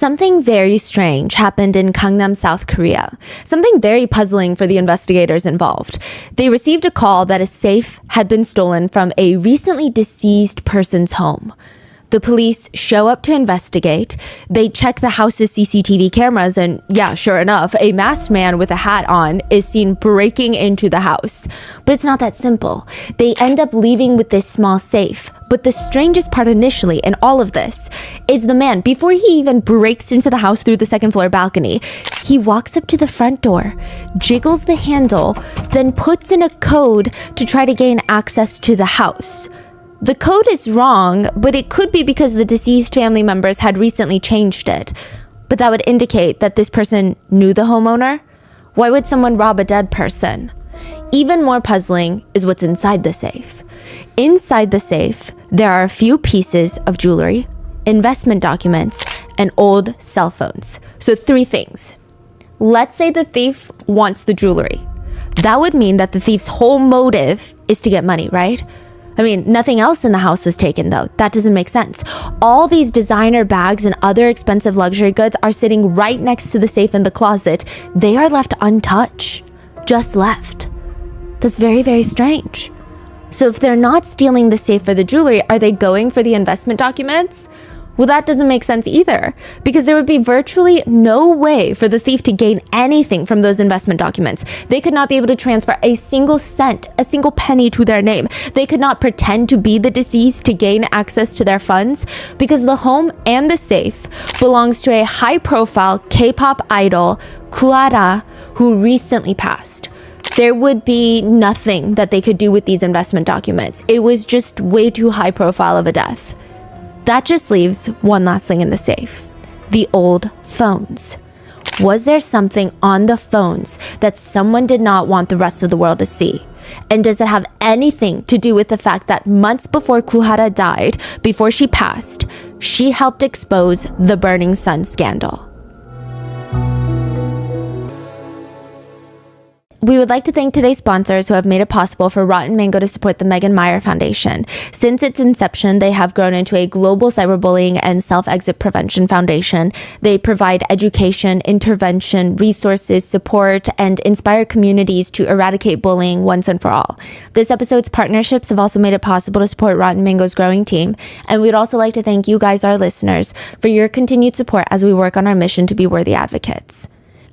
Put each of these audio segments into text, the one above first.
Something very strange happened in Gangnam, South Korea. Something very puzzling for the investigators involved. They received a call that a safe had been stolen from a recently deceased person's home. The police show up to investigate. They check the house's CCTV cameras and yeah, sure enough, a masked man with a hat on is seen breaking into the house. But it's not that simple. They end up leaving with this small safe. But the strangest part initially in all of this is the man, before he even breaks into the house through the second floor balcony, he walks up to the front door, jiggles the handle, then puts in a code to try to gain access to the house. The code is wrong, but it could be because the deceased family members had recently changed it. But that would indicate that this person knew the homeowner. Why would someone rob a dead person? Even more puzzling is what's inside the safe. Inside the safe, there are a few pieces of jewelry, investment documents, and old cell phones. So 3 things. Let's say the thief wants the jewelry. That would mean that the thief's whole motive is to get money, right? I mean, nothing else in the house was taken though. That doesn't make sense. All these designer bags and other expensive luxury goods are sitting right next to the safe in the closet. They are left untouched, just left. That's very, very strange. So if they're not stealing the safe for the jewelry, are they going for the investment documents? Well, that doesn't make sense either, because there would be virtually no way for the thief to gain anything from those investment documents. They could not be able to transfer a single cent, a single penny to their name. They could not pretend to be the deceased to gain access to their funds, because the home and the safe belongs to a high-profile K-pop idol, Kuara, who recently passed. There would be nothing that they could do with these investment documents. It was just way too high profile of a death. That just leaves one last thing in the safe. The old phones. Was there something on the phones that someone did not want the rest of the world to see? And does it have anything to do with the fact that months before Kuhara died, before she passed, she helped expose the Burning Sun scandal? We would like to thank today's sponsors who have made it possible for Rotten Mango to support the Megan Meyer Foundation. Since its inception, they have grown into a global cyberbullying and self-exit prevention foundation. They provide education, intervention, resources, support, and inspire communities to eradicate bullying once and for all. This episode's partnerships have also made it possible to support Rotten Mango's growing team, and we'd also like to thank you guys, our listeners, for your continued support as we work on our mission to be worthy advocates.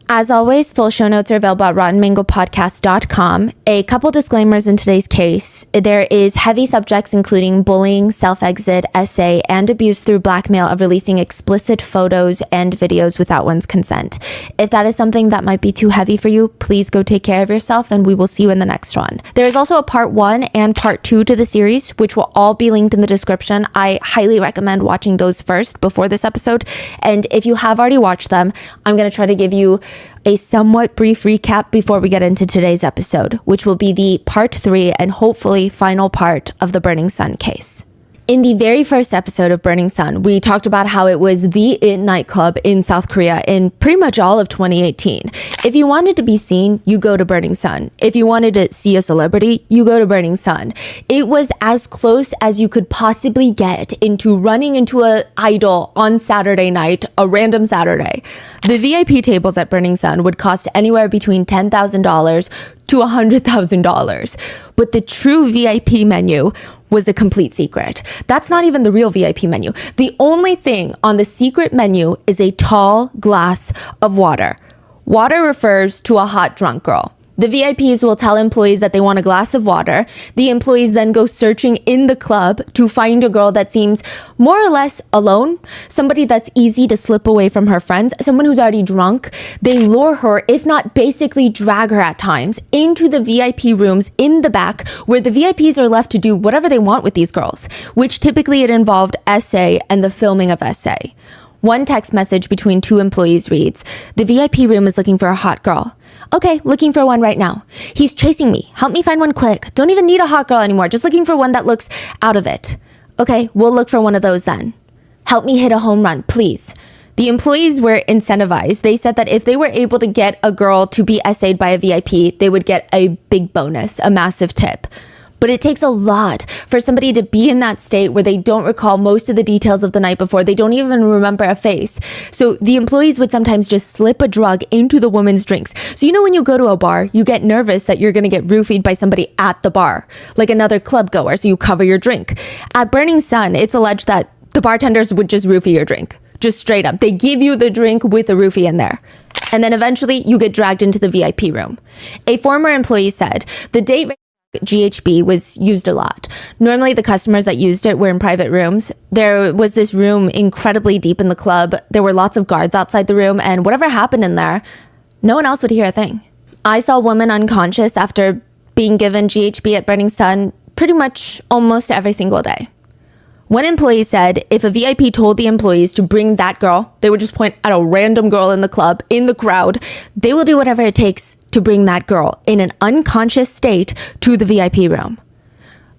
As always, full show notes are available at rottenmangopodcast.com. A couple disclaimers in today's case. There is heavy subjects including bullying, self-exit, essay, and abuse through blackmail of releasing explicit photos and videos without one's consent. If that is something that might be too heavy for you, please go take care of yourself and we will see you in the next one. There is also a part 1 and part 2 to the series, which will all be linked in the description. I highly recommend watching those first before this episode. And if you have already watched them, I'm going to try to give you a somewhat brief recap before we get into today's episode, which will be the part 3 and hopefully final part of the Burning Sun case. In the very first episode of Burning Sun, we talked about how it was the it nightclub in South Korea in pretty much all of 2018. If you wanted to be seen, you go to Burning Sun. If you wanted to see a celebrity, you go to Burning Sun. It was as close as you could possibly get into running into an idol on Saturday night, a random Saturday. The VIP tables at Burning Sun would cost anywhere between $10,000 to $100,000. But the true VIP menu was a complete secret. That's not even the real VIP menu. The only thing on the secret menu is a tall glass of water. Water refers to a hot drunk girl. The VIPs will tell employees that they want a glass of water. The employees then go searching in the club to find a girl that seems more or less alone, somebody that's easy to slip away from her friends, someone who's already drunk. They lure her, if not basically drag her at times, into the VIP rooms in the back where the VIPs are left to do whatever they want with these girls, which typically it involved essay and the filming of essay. One text message between 2 employees reads, "The VIP room is looking for a hot girl." "Okay, looking for one right now." "He's chasing me. Help me find one quick. Don't even need a hot girl anymore. Just looking for one that looks out of it." "Okay, we'll look for one of those then." "Help me hit a home run, please." The employees were incentivized. They said that if they were able to get a girl to be essayed by a VIP, they would get a big bonus, a massive tip. But it takes a lot for somebody to be in that state where they don't recall most of the details of the night before. They don't even remember a face. So the employees would sometimes just slip a drug into the woman's drinks. So when you go to a bar, you get nervous that you're going to get roofied by somebody at the bar, like another club goer, so you cover your drink. At Burning Sun, it's alleged that the bartenders would just roofie your drink. Just straight up. They give you the drink with a roofie in there. And then eventually you get dragged into the VIP room. A former employee said the date GHB was used a lot. Normally the customers that used it were in private rooms. There was this room incredibly deep in the club. There were lots of guards outside the room, and whatever happened in there, no one else would hear a thing. I saw women unconscious after being given GHB at Burning Sun pretty much almost every single day. One employee said if a VIP told the employees to bring that girl, they would just point at a random girl in the club, in the crowd. They will do whatever it takes to bring that girl in an unconscious state to the VIP room.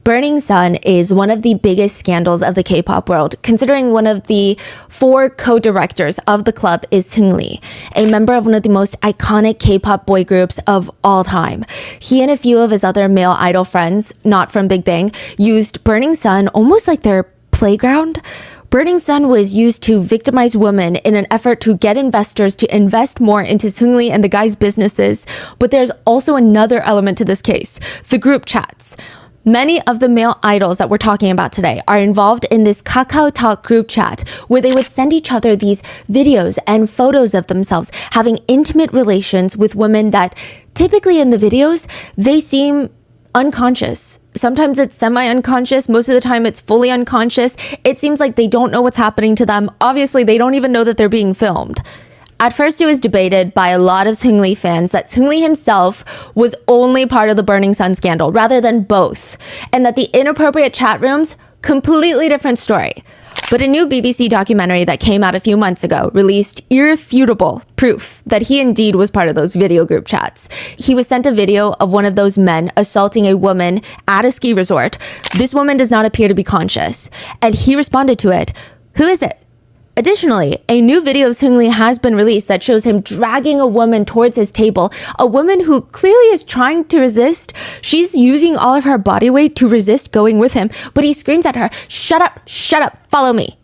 Burning Sun is one of the biggest scandals of the K-pop world, considering one of the 4 co-directors of the club is Seungri, a member of one of the most iconic K-pop boy groups of all time. He and a few of his other male idol friends, not from Big Bang, used Burning Sun almost like their playground. Burning Sun was used to victimize women in an effort to get investors to invest more into Seungri and the guy's businesses. But there's also another element to this case, the group chats. Many of the male idols that we're talking about today are involved in this KakaoTalk group chat where they would send each other these videos and photos of themselves having intimate relations with women that typically in the videos, they seem unconscious. Sometimes it's semi-unconscious. Most of the time it's fully unconscious. It seems like they don't know what's happening to them. Obviously, they don't even know that they're being filmed. At first, it was debated by a lot of Seungri fans that Seungri himself was only part of the Burning Sun scandal rather than both, and that the inappropriate chat rooms, completely different story. But a new BBC documentary that came out a few months ago released irrefutable proof that he indeed was part of those video group chats. He was sent a video of one of those men assaulting a woman at a ski resort. This woman does not appear to be conscious, and he responded to it. Who is it? Additionally, a new video of Seungri has been released that shows him dragging a woman towards his table, a woman who clearly is trying to resist. She's using all of her body weight to resist going with him, but he screams at her, shut up, follow me.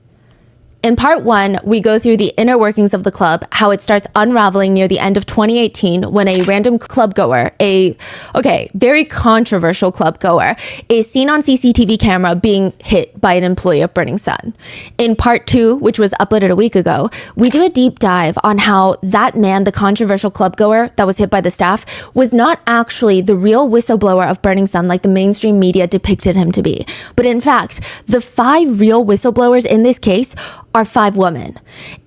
In part 1, we go through the inner workings of the club, how it starts unraveling near the end of 2018 when a random club goer, very controversial club goer, is seen on CCTV camera being hit by an employee of Burning Sun. In part 2, which was uploaded a week ago, we do a deep dive on how that man, the controversial club goer that was hit by the staff, was not actually the real whistleblower of Burning Sun like the mainstream media depicted him to be. But in fact, the 5 real whistleblowers in this case are 5 women.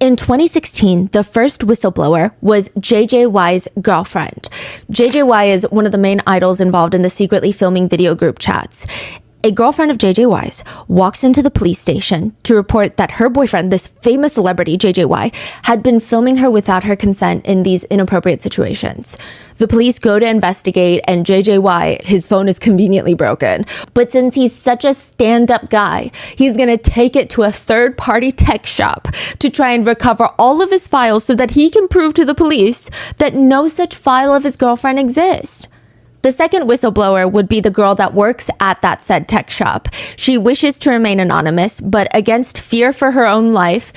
In 2016, the first whistleblower was JJY's girlfriend. JJY is one of the main idols involved in the secretly filming video group chats. A girlfriend of JJY's walks into the police station to report that her boyfriend, this famous celebrity, JJY, had been filming her without her consent in these inappropriate situations. The police go to investigate, and JJY, his phone is conveniently broken. But since he's such a stand-up guy, he's gonna take it to a third-party tech shop to try and recover all of his files so that he can prove to the police that no such file of his girlfriend exists. The second whistleblower would be the girl that works at that said tech shop. She wishes to remain anonymous, but against fear for her own life.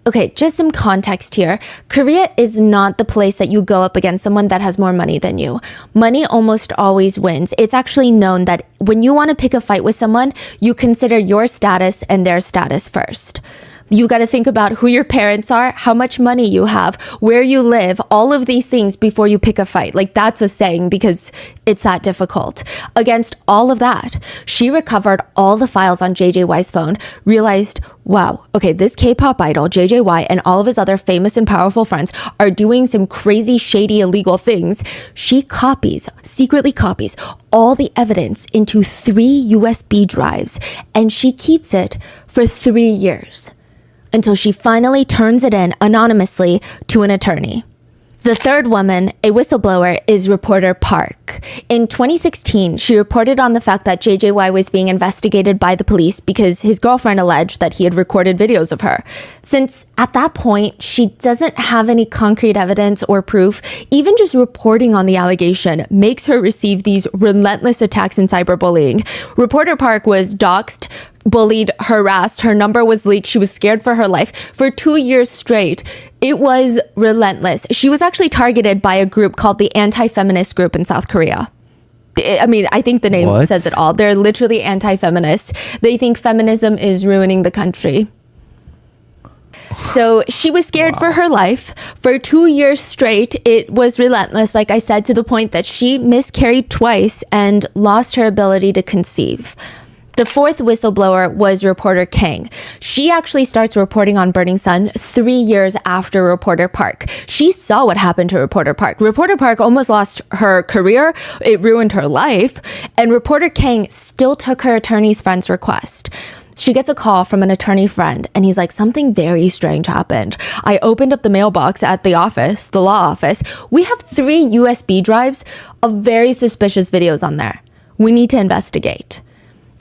Okay, just some context here. Korea is not the place that you go up against someone that has more money than you. Money almost always wins. It's actually known that when you want to pick a fight with someone, you consider your status and their status first. You got to think about who your parents are, how much money you have, where you live, all of these things before you pick a fight. Like, that's a saying because it's that difficult. Against all of that, she recovered all the files on JJY's phone, realized, wow, okay, this K-pop idol, JJY, and all of his other famous and powerful friends are doing some crazy, shady, illegal things. She secretly copies all the evidence into 3 USB drives, and she keeps it for 3 years. Until she finally turns it in anonymously to an attorney. The third woman, a whistleblower, is reporter Park. In 2016, she reported on the fact that JJY was being investigated by the police because his girlfriend alleged that he had recorded videos of her. Since at that point, she doesn't have any concrete evidence or proof, even just reporting on the allegation makes her receive these relentless attacks in cyberbullying. Reporter Park was doxxed, bullied, harassed, her number was leaked, she was scared for her life for 2 years straight. It was relentless. She was actually targeted by a group called the anti-feminist group in South Korea. I mean, I think the name says it all. They're literally anti-feminist. They think feminism is ruining the country. So she was scared for her life. For 2 years straight, it was relentless, like I said, to the point that she miscarried twice and lost her ability to conceive. The fourth whistleblower was reporter Kang. She actually starts reporting on Burning Sun 3 years after reporter Park. She saw what happened to reporter Park. Reporter Park almost lost her career. It ruined her life. And reporter Kang still took her attorney's friend's request. She gets a call from an attorney friend and he's like, something very strange happened. I opened up the mailbox at the office, the law office. We have 3 USB drives of very suspicious videos on there. We need to investigate.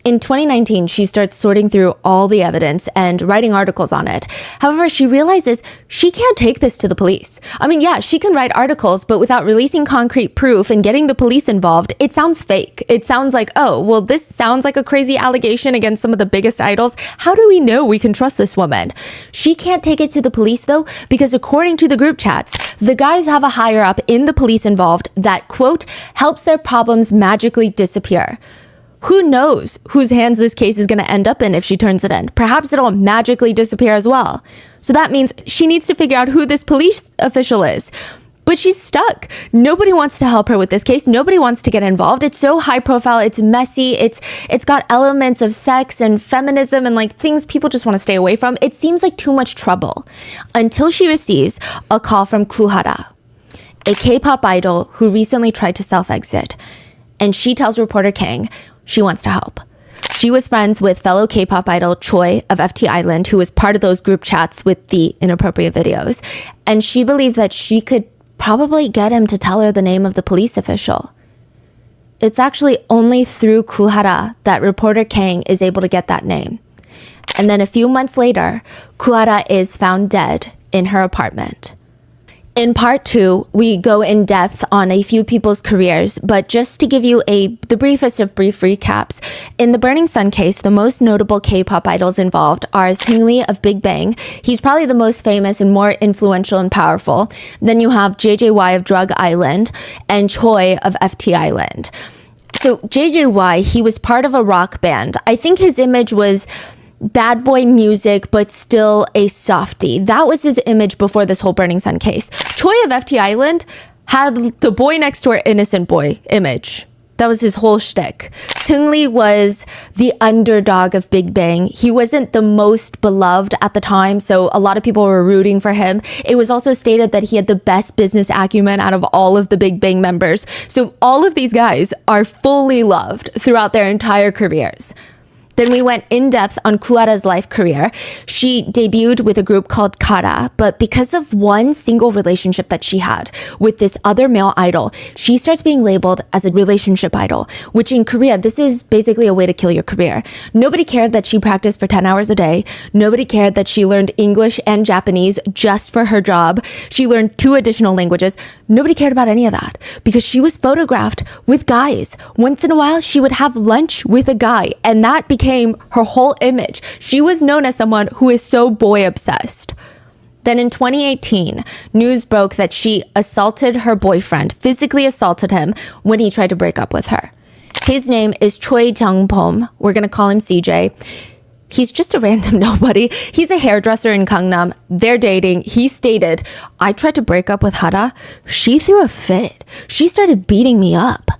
In 2019, she starts sorting through all the evidence and writing articles on it. However, she realizes she can't take this to the police. I mean, yeah, she can write articles, but without releasing concrete proof and getting the police involved, it sounds fake. It sounds like, oh, well, this sounds like a crazy allegation against some of the biggest idols. How do we know we can trust this woman? She can't take it to the police, though, because according to the group chats, the guys have a higher up in the police involved that, quote, helps their problems magically disappear. Who knows whose hands this case is going to end up in if she turns it in? Perhaps it'll magically disappear as well. So that means she needs to figure out who this police official is. But she's stuck. Nobody wants to help her with this case. Nobody wants to get involved. It's so high profile. It's messy. It's got elements of sex and feminism and like things people just want to stay away from. It seems like too much trouble until she receives a call from Kuhara, a K-pop idol who recently tried to self-exit. And she tells reporter Kang she wants to help. She was friends with fellow K-pop idol Choi of FT Island, who was part of those group chats with the inappropriate videos. And she believed that she could probably get him to tell her the name of the police official. It's actually only through Kuhara that reporter Kang is able to get that name. And then a few months later, Kuhara is found dead in her apartment. In part 2, we go in depth on a few people's careers, but just to give you the briefest of brief recaps, in the Burning Sun case, the most notable K-pop idols involved are Seungri of Big Bang. He's probably the most famous and more influential and powerful. Then you have JJY of Drug Island and Choi of FT Island. So JJY, he was part of a rock band. I think his image was bad boy music, but still a softie. That was his image before this whole Burning Sun case. Choi of FT Island had the boy next door innocent boy image. That was his whole shtick. Seungri was the underdog of Big Bang. He wasn't the most beloved at the time, so a lot of people were rooting for him. It was also stated that he had the best business acumen out of all of the Big Bang members. So all of these guys are fully loved throughout their entire careers. Then we went in depth on Kuhara's life career. She debuted with a group called Kara, but because of one single relationship that she had with this other male idol, she starts being labeled as a relationship idol, which in Korea, this is basically a way to kill your career. Nobody cared that she practiced for 10 hours a day. Nobody cared that she learned English and Japanese just for her job. She learned 2 additional languages. Nobody cared about any of that because she was photographed with guys. Once in a while, she would have lunch with a guy, and that became her whole image. She was known as someone who is so boy obsessed. Then in 2018, news broke that she assaulted her boyfriend, physically assaulted him when he tried to break up with her. His name is Choi Jung-pom. We're going to call him CJ. He's just a random nobody. He's a hairdresser in Gangnam. They're dating. He stated, I tried to break up with Hara. She threw a fit. She started beating me up.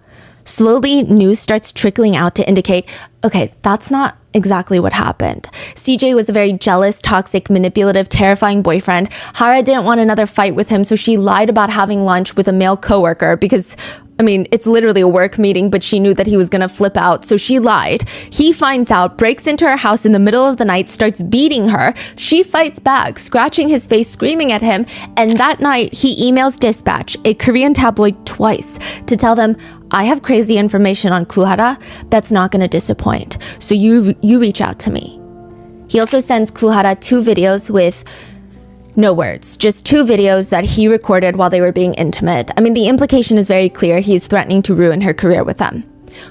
Slowly, news starts trickling out to indicate, okay, that's not exactly what happened. CJ was a very jealous, toxic, manipulative, terrifying boyfriend. Hara didn't want another fight with him, so she lied about having lunch with a male coworker because I mean, it's literally a work meeting, but she knew that he was gonna flip out, so she lied. He finds out, breaks into her house in the middle of the night, starts beating her. She fights back, scratching his face, screaming at him, and that night, he emails Dispatch, a Korean tabloid, twice to tell them, I have crazy information on Kuhara that's not gonna disappoint, so you reach out to me. He also sends Kuhara 2 videos with no words, just 2 videos that he recorded while they were being intimate. I mean, the implication is very clear. He's threatening to ruin her career with them.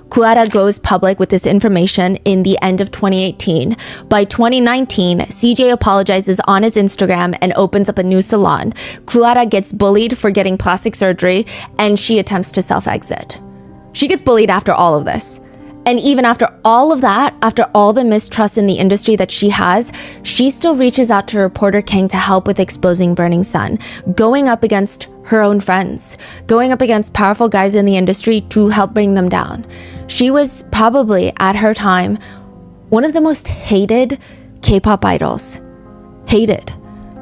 Kuhara goes public with this information in the end of 2018. By 2019, CJ apologizes on his Instagram and opens up a new salon. Kuhara gets bullied for getting plastic surgery, and she attempts to self-exit. She gets bullied after all of this. And even after all of that, after all the mistrust in the industry that she has, she still reaches out to reporter Kang to help with exposing Burning Sun, going up against her own friends, going up against powerful guys in the industry to help bring them down. She was probably, at her time, one of the most hated K-pop idols. Hated.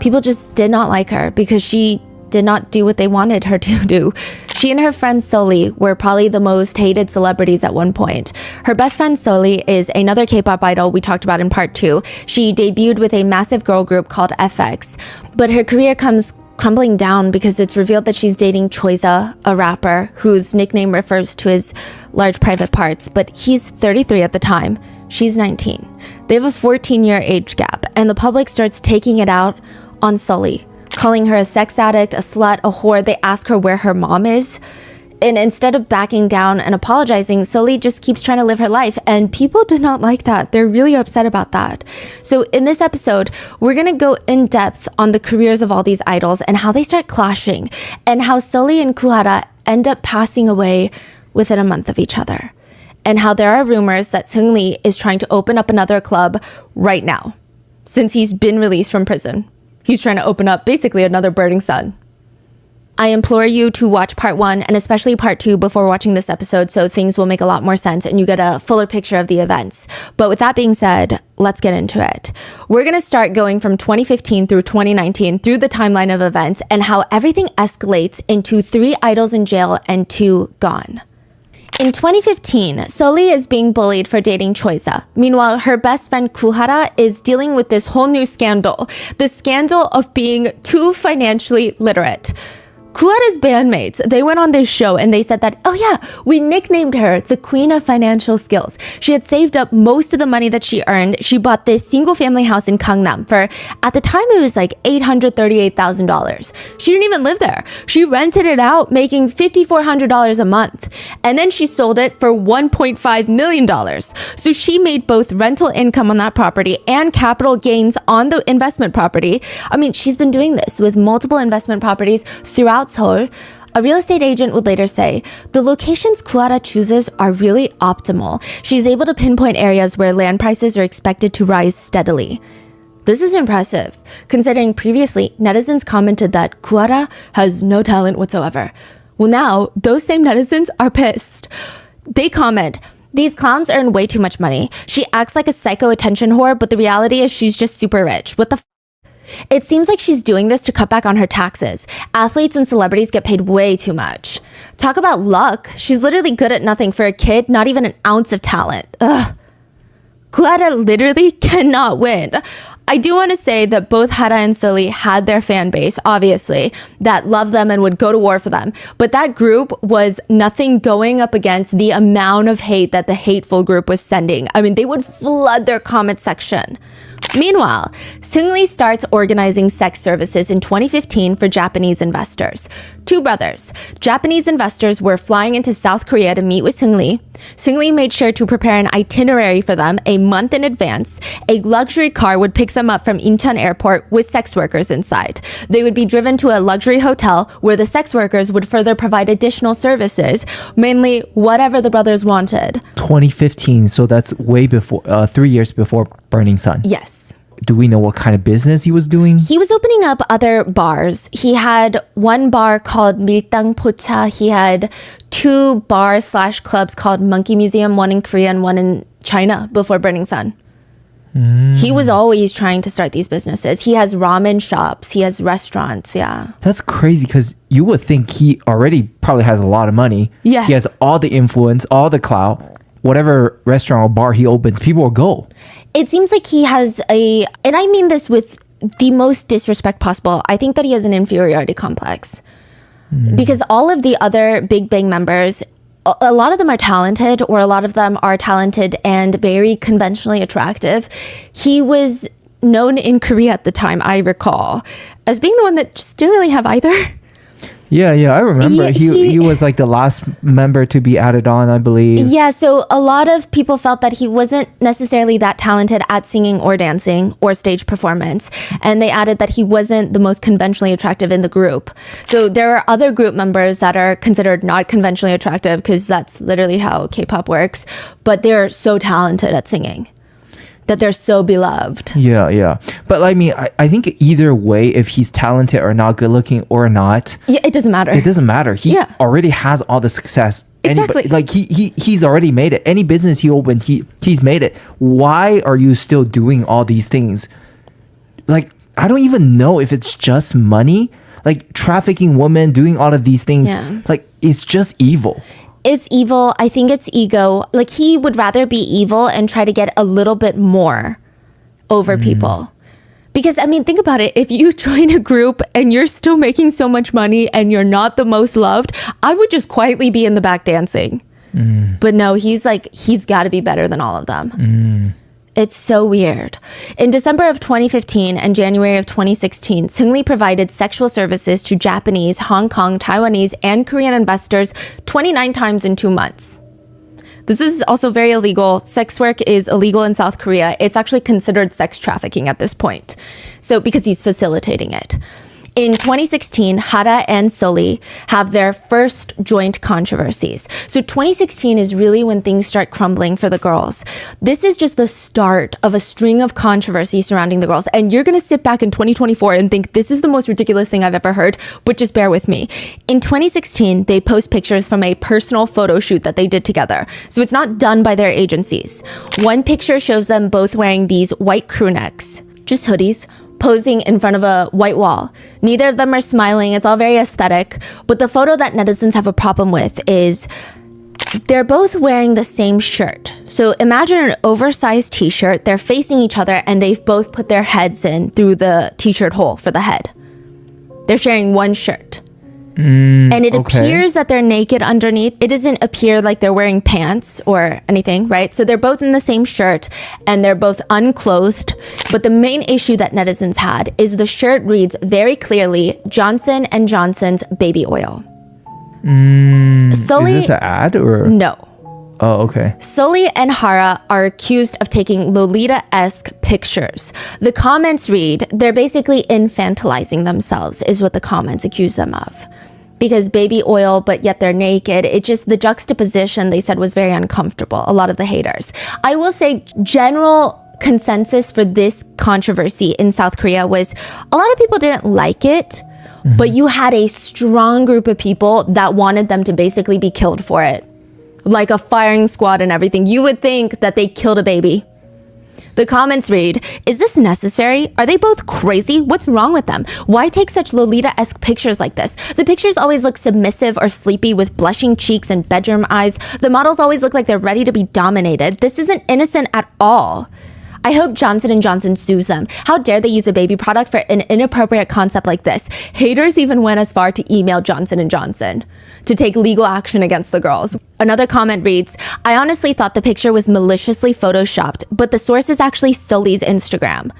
People just did not like her because she did not do what they wanted her to do. She and her friend Seungri were probably the most hated celebrities at one point. Her best friend Seungri is another K-pop idol we talked about in part 2. She debuted with a massive girl group called FX, but her career comes crumbling down because it's revealed that she's dating Choiza, a rapper whose nickname refers to his large private parts, but he's 33 at the time. She's 19. They have a 14-year age gap, and the public starts taking it out on Seungri, calling her a sex addict, a slut, a whore. They ask her where her mom is. And instead of backing down and apologizing, Seungri just keeps trying to live her life. And people do not like that. They're really upset about that. So in this episode, we're going to go in depth on the careers of all these idols and how they start clashing and how Seungri and Kuhara end up passing away within a month of each other. And how there are rumors that Seungri is trying to open up another club right now, since he's been released from prison. He's trying to open up basically another Burning Sun. I implore you to watch part 1 and especially part 2 before watching this episode so things will make a lot more sense and you get a fuller picture of the events. But with that being said, let's get into it. We're going to start going from 2015 through 2019 through the timeline of events and how everything escalates into 3 idols in jail and 2 gone. In 2015, Seungri is being bullied for dating Choiza. Meanwhile, her best friend Kuhara is dealing with this whole new scandal. The scandal of being too financially literate. Kuhara's bandmates, they went on this show and they said that, oh yeah, we nicknamed her the Queen of Financial Skills. She had saved up most of the money that she earned. She bought this single family house in Gangnam for, at the time it was like $838,000. She didn't even live there. She rented it out, making $5,400 a month. And then she sold it for $1.5 million. So she made both rental income on that property and capital gains on the investment property. I mean, she's been doing this with multiple investment properties throughout Seoul. A real estate agent would later say, the locations Kuhara chooses are really optimal. She's able to pinpoint areas where land prices are expected to rise steadily. This is impressive, considering previously netizens commented that Kuhara has no talent whatsoever. Well, now those same netizens are pissed. They comment, these clowns earn way too much money. She acts like a psycho attention whore, but the reality is she's just super rich. What the f? It seems like she's doing this to cut back on her taxes. Athletes and celebrities get paid way too much. Talk about luck. She's literally good at nothing for a kid, not even an ounce of talent. Ugh. Kuhara literally cannot win. I do want to say that both Hara and Seungri had their fan base, obviously, that loved them and would go to war for them. But that group was nothing going up against the amount of hate that the hateful group was sending. I mean, they would flood their comment section. Meanwhile, Seungri starts organizing sex services in 2015 for Japanese investors. 2 brothers. Japanese investors were flying into South Korea to meet with Seungri. Seungri made sure to prepare an itinerary for them a month in advance. A luxury car would pick them up from Incheon Airport with sex workers inside. They would be driven to a luxury hotel where the sex workers would further provide additional services, mainly whatever the brothers wanted. 2015, so that's way before, 3 years before Burning Sun. Yes. Do we know what kind of business he was doing? He was opening up other bars. He had one bar called Miltang Pocha. He had 2 bars/clubs called Monkey Museum, one in Korea and one in China before Burning Sun. He was always trying to start these businesses. He has ramen shops. He has restaurants. Yeah. That's crazy because you would think he already probably has a lot of money. Yeah. He has all the influence, all the clout. Whatever restaurant or bar he opens, people will go. It seems like he has and I mean this with the most disrespect possible. I think that he has an inferiority complex. Because all of the other Big Bang members, a lot of them are talented, or a lot of them are talented and very conventionally attractive. He was known in Korea at the time, I recall, as being the one that just didn't really have either. Yeah, I remember. Yeah, he was like the last member to be added on, I believe. Yeah, so a lot of people felt that he wasn't necessarily that talented at singing or dancing or stage performance. And they added that he wasn't the most conventionally attractive in the group. So there are other group members that are considered not conventionally attractive because that's literally how K-pop works. But they're so talented at singing that they're so beloved. Yeah. But I mean, I think either way, if he's talented or not, good looking or not, Yeah, it doesn't matter. it doesn't matter. He already has all the success. Exactly. Like he's already made it. Any business he opened, he's made it. Why are you still doing all these things? Like, I don't even know if it's just money. Like trafficking women, doing all of these things. Yeah. Like, it's just evil. It's evil. I think it's ego. Like he would rather be evil and try to get a little bit more over people. Because I mean, think about it. If you join a group and you're still making so much money and you're not the most loved, I would just quietly be in the back dancing. But no, he's got to be better than all of them. It's so weird. In December of 2015 and January of 2016, Seungri provided sexual services to Japanese, Hong Kong, Taiwanese, and Korean investors 29 times in 2 months. This is also very illegal. Sex work is illegal in South Korea. It's actually considered sex trafficking at this point. So because he's facilitating it. In 2016, Hara and Soli have their first joint controversies. So 2016 is really when things start crumbling for the girls. This is just the start of a string of controversies surrounding the girls. And you're going to sit back in 2024 and think this is the most ridiculous thing I've ever heard, but just bear with me. In 2016, they post pictures from a personal photo shoot that they did together. So it's not done by their agencies. One picture shows them both wearing these white crew necks, just hoodies, posing in front of a white wall. Neither of them are smiling. It's all very aesthetic. But the photo that netizens have a problem with is they're both wearing the same shirt. So imagine an oversized t-shirt. They're facing each other and they've both put their heads in through the t-shirt hole for the head. They're sharing one shirt. And it appears that they're naked underneath. It doesn't appear like they're wearing pants or anything, right? So they're both in the same shirt and they're both unclothed. But the main issue that netizens had is the shirt reads very clearly, Johnson & Johnson's baby oil. Sully, is this an ad or? No. Oh, okay. Sully and Hara are accused of taking Lolita-esque pictures. The comments read, they're basically infantilizing themselves, is what the comments accuse them of. Because baby oil, but yet they're naked. It just, the juxtaposition, they said, was very uncomfortable. A lot of the haters. I will say, general consensus for this controversy in South Korea was a lot of people didn't like it, but you had a strong group of people that wanted them to basically be killed for it. Like a firing squad and everything. You would think that they killed a baby. The comments read, is this necessary? Are they both crazy? What's wrong with them? Why take such Lolita-esque pictures like this? The pictures always look submissive or sleepy with blushing cheeks and bedroom eyes. The models always look like they're ready to be dominated. This isn't innocent at all. I hope Johnson & Johnson sues them. How dare they use a baby product for an inappropriate concept like this? Haters even went as far to email Johnson & Johnson to take legal action against the girls. Another comment reads, I honestly thought the picture was maliciously photoshopped, but the source is actually Sully's Instagram.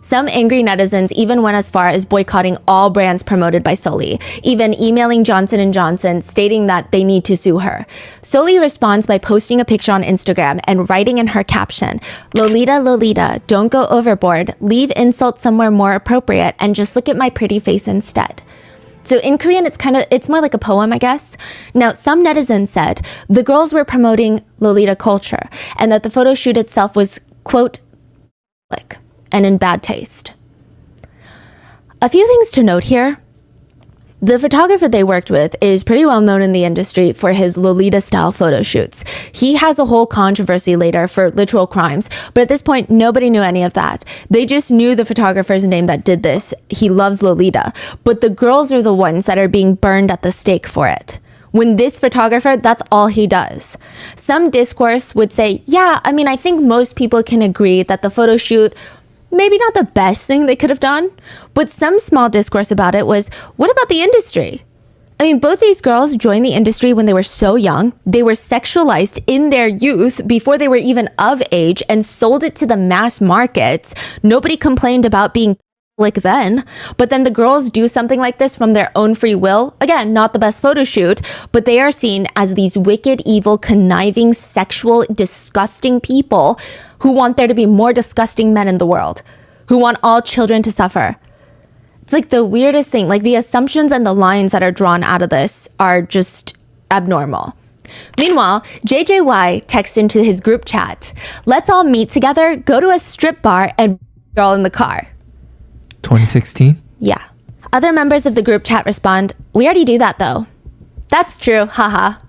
Some angry netizens even went as far as boycotting all brands promoted by Sully, even emailing Johnson & Johnson stating that they need to sue her. Sully responds by posting a picture on Instagram and writing in her caption, Lolita, Lolita, don't go overboard, leave insult somewhere more appropriate and just look at my pretty face instead. So in Korean, it's more like a poem, I guess. Now, some netizens said the girls were promoting Lolita culture and that the photo shoot itself was, quote, and in bad taste. A few things to note here. The photographer they worked with is pretty well known in the industry for his Lolita-style photo shoots. He has a whole controversy later for literal crimes, but at this point, nobody knew any of that. They just knew the photographer's name that did this. He loves Lolita, but the girls are the ones that are being burned at the stake for it. When this photographer, that's all he does. Some discourse would say, yeah, I think most people can agree that the photo shoot maybe not the best thing they could have done, but some small discourse about it was, what about the industry? Both these girls joined the industry when they were so young. They were sexualized in their youth before they were even of age and sold it to the mass markets. Nobody complained about being like then, but then the girls do something like this from their own free will. Again, not the best photo shoot, but they are seen as these wicked, evil, conniving, sexual, disgusting people who want there to be more disgusting men in the world, who want all children to suffer. It's like the weirdest thing. Like the assumptions and the lines that are drawn out of this are just abnormal. Meanwhile, JJY texts into his group chat, let's all meet together, go to a strip bar and girl in the car. 2016? Yeah. Other members of the group chat respond, we already do that though. That's true, haha.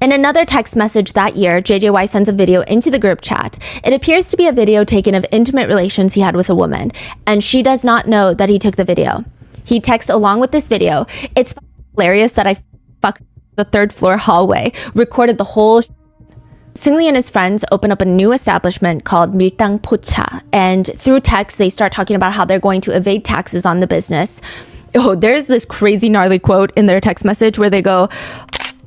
In another text message that year, JJY sends a video into the group chat. It appears to be a video taken of intimate relations he had with a woman, and she does not know that he took the video. He texts along with this video, it's hilarious that I fucked the third floor hallway, recorded the whole Seungri and his friends open up a new establishment called Miltang Pocha, and through text, they start talking about how they're going to evade taxes on the business. Oh, there's this crazy gnarly quote in their text message where they go,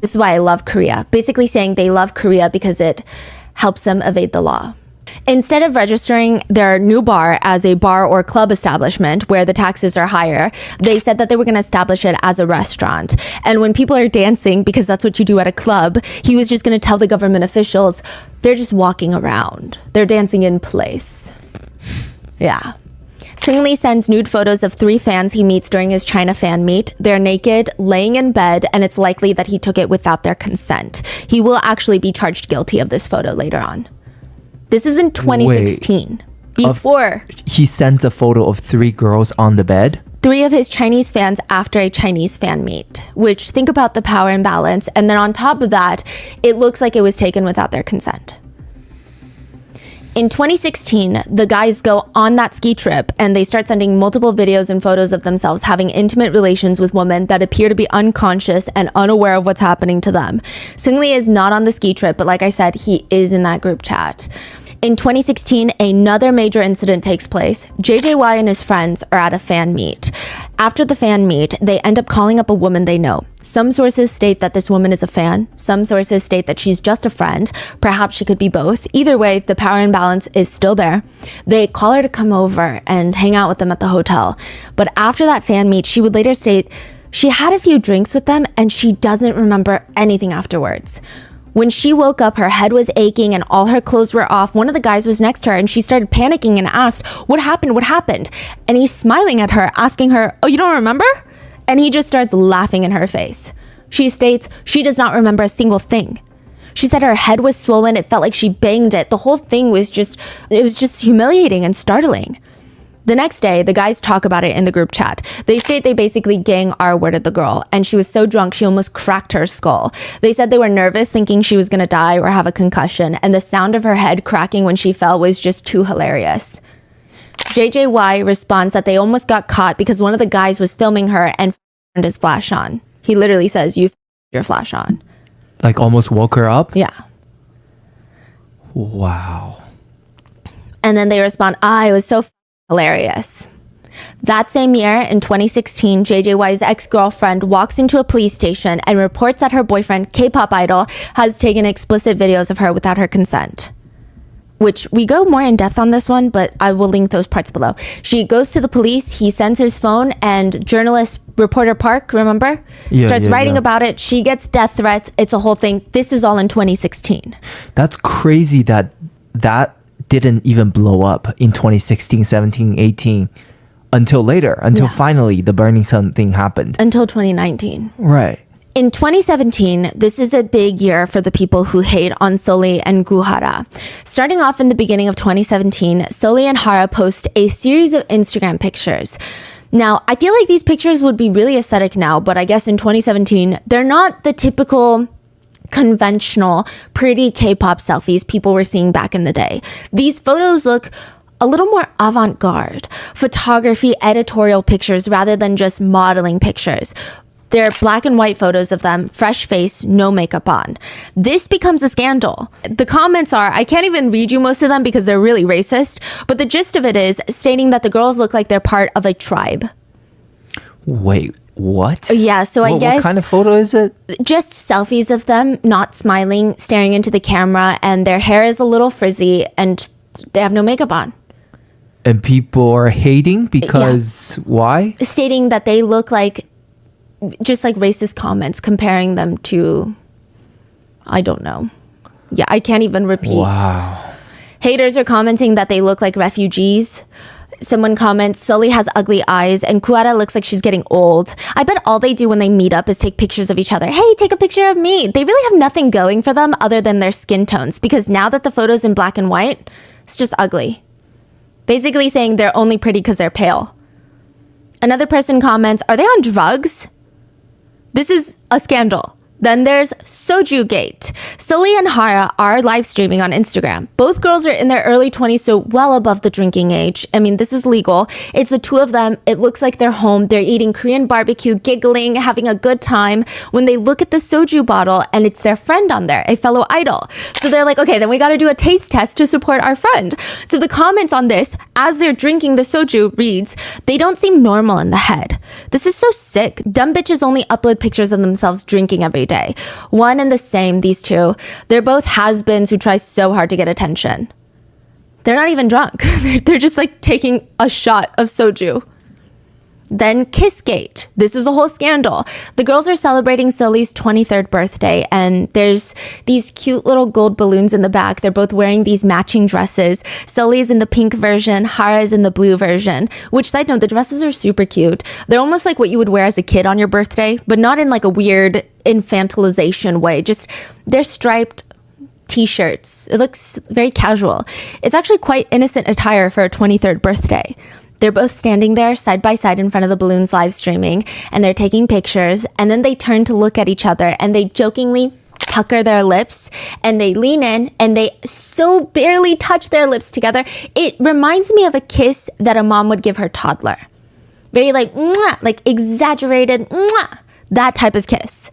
this is why I love Korea. Basically saying they love Korea because it helps them evade the law. Instead of registering their new bar as a bar or club establishment where the taxes are higher, they said that they were going to establish it as a restaurant. And when people are dancing, because that's what you do at a club, he was just going to tell the government officials, they're just walking around. They're dancing in place. Yeah. Seungri sends nude photos of 3 fans he meets during his China fan meet. They're naked, laying in bed, and it's likely that he took it without their consent. He will actually be charged guilty of this photo later on. This is in 2016. Before he sends a photo of 3 girls on the bed. 3 of his Chinese fans after a Chinese fan meet, which think about the power imbalance. And then on top of that, it looks like it was taken without their consent. In 2016, the guys go on that ski trip and they start sending multiple videos and photos of themselves having intimate relations with women that appear to be unconscious and unaware of what's happening to them. Seungri is not on the ski trip, but like I said, he is in that group chat. In 2016, another major incident takes place. JJY and his friends are at a fan meet. After the fan meet, they end up calling up a woman they know. Some sources state that this woman is a fan. Some sources state that she's just a friend. Perhaps she could be both. Either way, the power imbalance is still there. They call her to come over and hang out with them at the hotel. But after that fan meet, she would later state she had a few drinks with them and she doesn't remember anything afterwards. When she woke up, her head was aching and all her clothes were off. One of the guys was next to her and she started panicking and asked, what happened? What happened? And he's smiling at her, asking her, oh, you don't remember? And he just starts laughing in her face. She states she does not remember a single thing. She said her head was swollen. It felt like she banged it. The whole thing was just humiliating and startling. The next day, the guys talk about it in the group chat. They state they basically gang R-worded the girl, and she was so drunk she almost cracked her skull. They said they were nervous, thinking she was gonna die or have a concussion, and the sound of her head cracking when she fell was just too hilarious. JJY responds that they almost got caught because one of the guys was filming her and turned his flash on. He literally says, you your flash on. Like almost woke her up? Yeah. Wow. And then they respond, it was so hilarious. That same year, in 2016, JJY's ex-girlfriend walks into a police station and reports that her boyfriend, K-pop idol, has taken explicit videos of her without her consent. Which we go more in depth on this one, but I will link those parts below. She goes to the police, he sends his phone, and journalist reporter Park, remember? Starts writing about it. She gets death threats. It's a whole thing. This is all in 2016. That's crazy that didn't even blow up in 2016, 17, 18 until later, until finally the Burning Sun thing happened. Until 2019. Right. In 2017, this is a big year for the people who hate on Soli and Guhara. Starting off in the beginning of 2017, Soli and Hara post a series of Instagram pictures. Now, I feel like these pictures would be really aesthetic now, but I guess in 2017, they're not the typical conventional pretty K-pop selfies people were seeing back in the day. These photos look a little more avant-garde, photography editorial pictures rather than just modeling pictures. They're black and white photos of them, fresh face, no makeup on. This becomes a scandal. The comments are, I can't even read you most of them because they're really racist, but the gist of it is stating that the girls look like they're part of a tribe. Wait, what? Yeah, so I guess... What kind of photo is it? Just selfies of them not smiling, staring into the camera, and their hair is a little frizzy, and they have no makeup on. And people are hating because why? Stating that they look like, just like racist comments, comparing them to, I don't know. Yeah, I can't even repeat. Wow. Haters are commenting that they look like refugees. Someone comments, Sully has ugly eyes and Kuara looks like she's getting old. I bet all they do when they meet up is take pictures of each other. Hey, take a picture of me. They really have nothing going for them other than their skin tones, because now that the photo's in black and white, it's just ugly. Basically saying they're only pretty because they're pale. Another person comments, are they on drugs? This is a scandal. Then there's Soju Gate. Sully and Hara are live streaming on Instagram. Both girls are in their early 20s, so well above the drinking age. I mean, this is legal. It's the two of them. It looks like they're home. They're eating Korean barbecue, giggling, having a good time. When they look at the soju bottle and it's their friend on there, a fellow idol. So they're like, okay, then we got to do a taste test to support our friend. So the comments on this, as they're drinking the soju, reads, they don't seem normal in the head. This is so sick. Dumb bitches only upload pictures of themselves drinking every day. One and the same, these two. They're both has-beens who try so hard to get attention. They're not even drunk. They're just like taking a shot of soju. Then Kissgate. This is a whole scandal. The girls are celebrating Sully's 23rd birthday, and there's these cute little gold balloons in the back. They're both wearing these matching dresses. Sully is in the pink version, Hara is in the blue version. Which, side note, the dresses are super cute. They're almost like what you would wear as a kid on your birthday, but not in like a weird infantilization way. Just, they're striped t-shirts. It looks very casual. It's actually quite innocent attire for a 23rd birthday. They're both standing there side by side in front of the balloons live streaming, and they're taking pictures, and then they turn to look at each other and they jokingly pucker their lips and they lean in and they so barely touch their lips together. It reminds me of a kiss that a mom would give her toddler. Very like, mwah, like exaggerated, mwah, that type of kiss.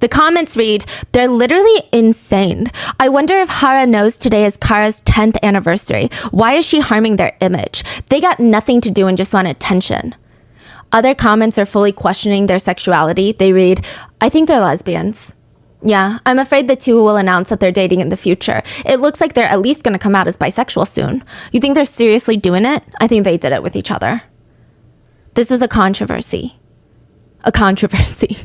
The comments read, they're literally insane. I wonder if Hara knows today is Kara's 10th anniversary. Why is she harming their image? They got nothing to do and just want attention. Other comments are fully questioning their sexuality. They read, I think they're lesbians. Yeah, I'm afraid the two will announce that they're dating in the future. It looks like they're at least going to come out as bisexual soon. You think they're seriously doing it? I think they did it with each other. This was a controversy. A controversy.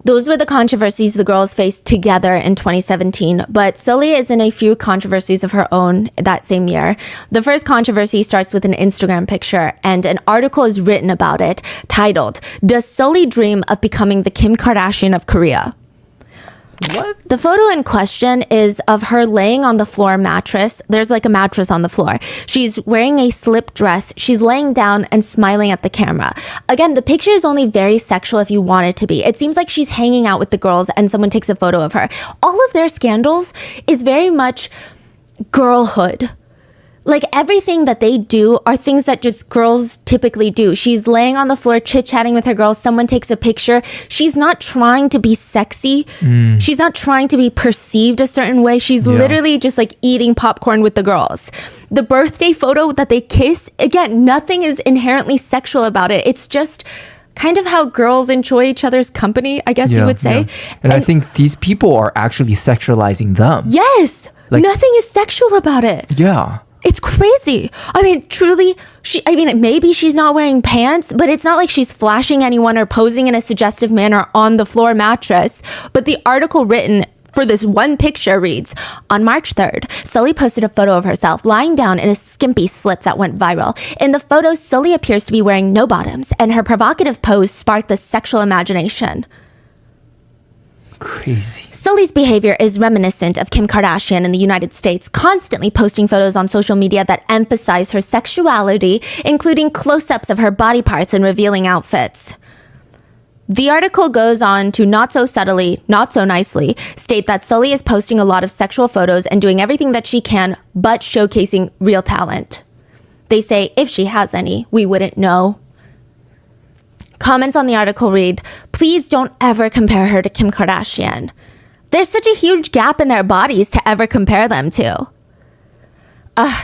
Those were the controversies the girls faced together in 2017, but Sully is in a few controversies of her own that same year. The first controversy starts with an Instagram picture, and an article is written about it titled, Does Sully Dream of Becoming the Kim Kardashian of Korea? What? The photo in question is of her laying on the floor mattress. There's like a mattress on the floor. She's wearing a slip dress. She's laying down and smiling at the camera. Again, the picture is only very sexual if you want it to be. It seems like she's hanging out with the girls and someone takes a photo of her. All of their scandals is very much girlhood. Like everything that they do are things that just girls typically do. She's laying on the floor chit-chatting with her girls. Someone takes a picture. She's not trying to be sexy. She's not trying to be perceived a certain way. She's literally just like eating popcorn with the girls. The birthday photo that they kiss, again, nothing is inherently sexual about it. It's just kind of how girls enjoy each other's company, I guess you would say. Yeah. And I think these people are actually sexualizing them. Yes. Like, nothing is sexual about it. Yeah. It's crazy. I mean, truly, maybe she's not wearing pants, but it's not like she's flashing anyone or posing in a suggestive manner on the floor mattress. But the article written for this one picture reads, on March 3rd, Sully posted a photo of herself lying down in a skimpy slip that went viral. In the photo, Sully appears to be wearing no bottoms, and her provocative pose sparked the sexual imagination. Crazy. Sully's behavior is reminiscent of Kim Kardashian in the United States, constantly posting photos on social media that emphasize her sexuality, including close-ups of her body parts and revealing outfits. The article goes on to not so subtly, not so nicely, state that Sully is posting a lot of sexual photos and doing everything that she can, but showcasing real talent. They say if she has any, we wouldn't know. Comments on the article read, please don't ever compare her to Kim Kardashian. There's such a huge gap in their bodies to ever compare them to.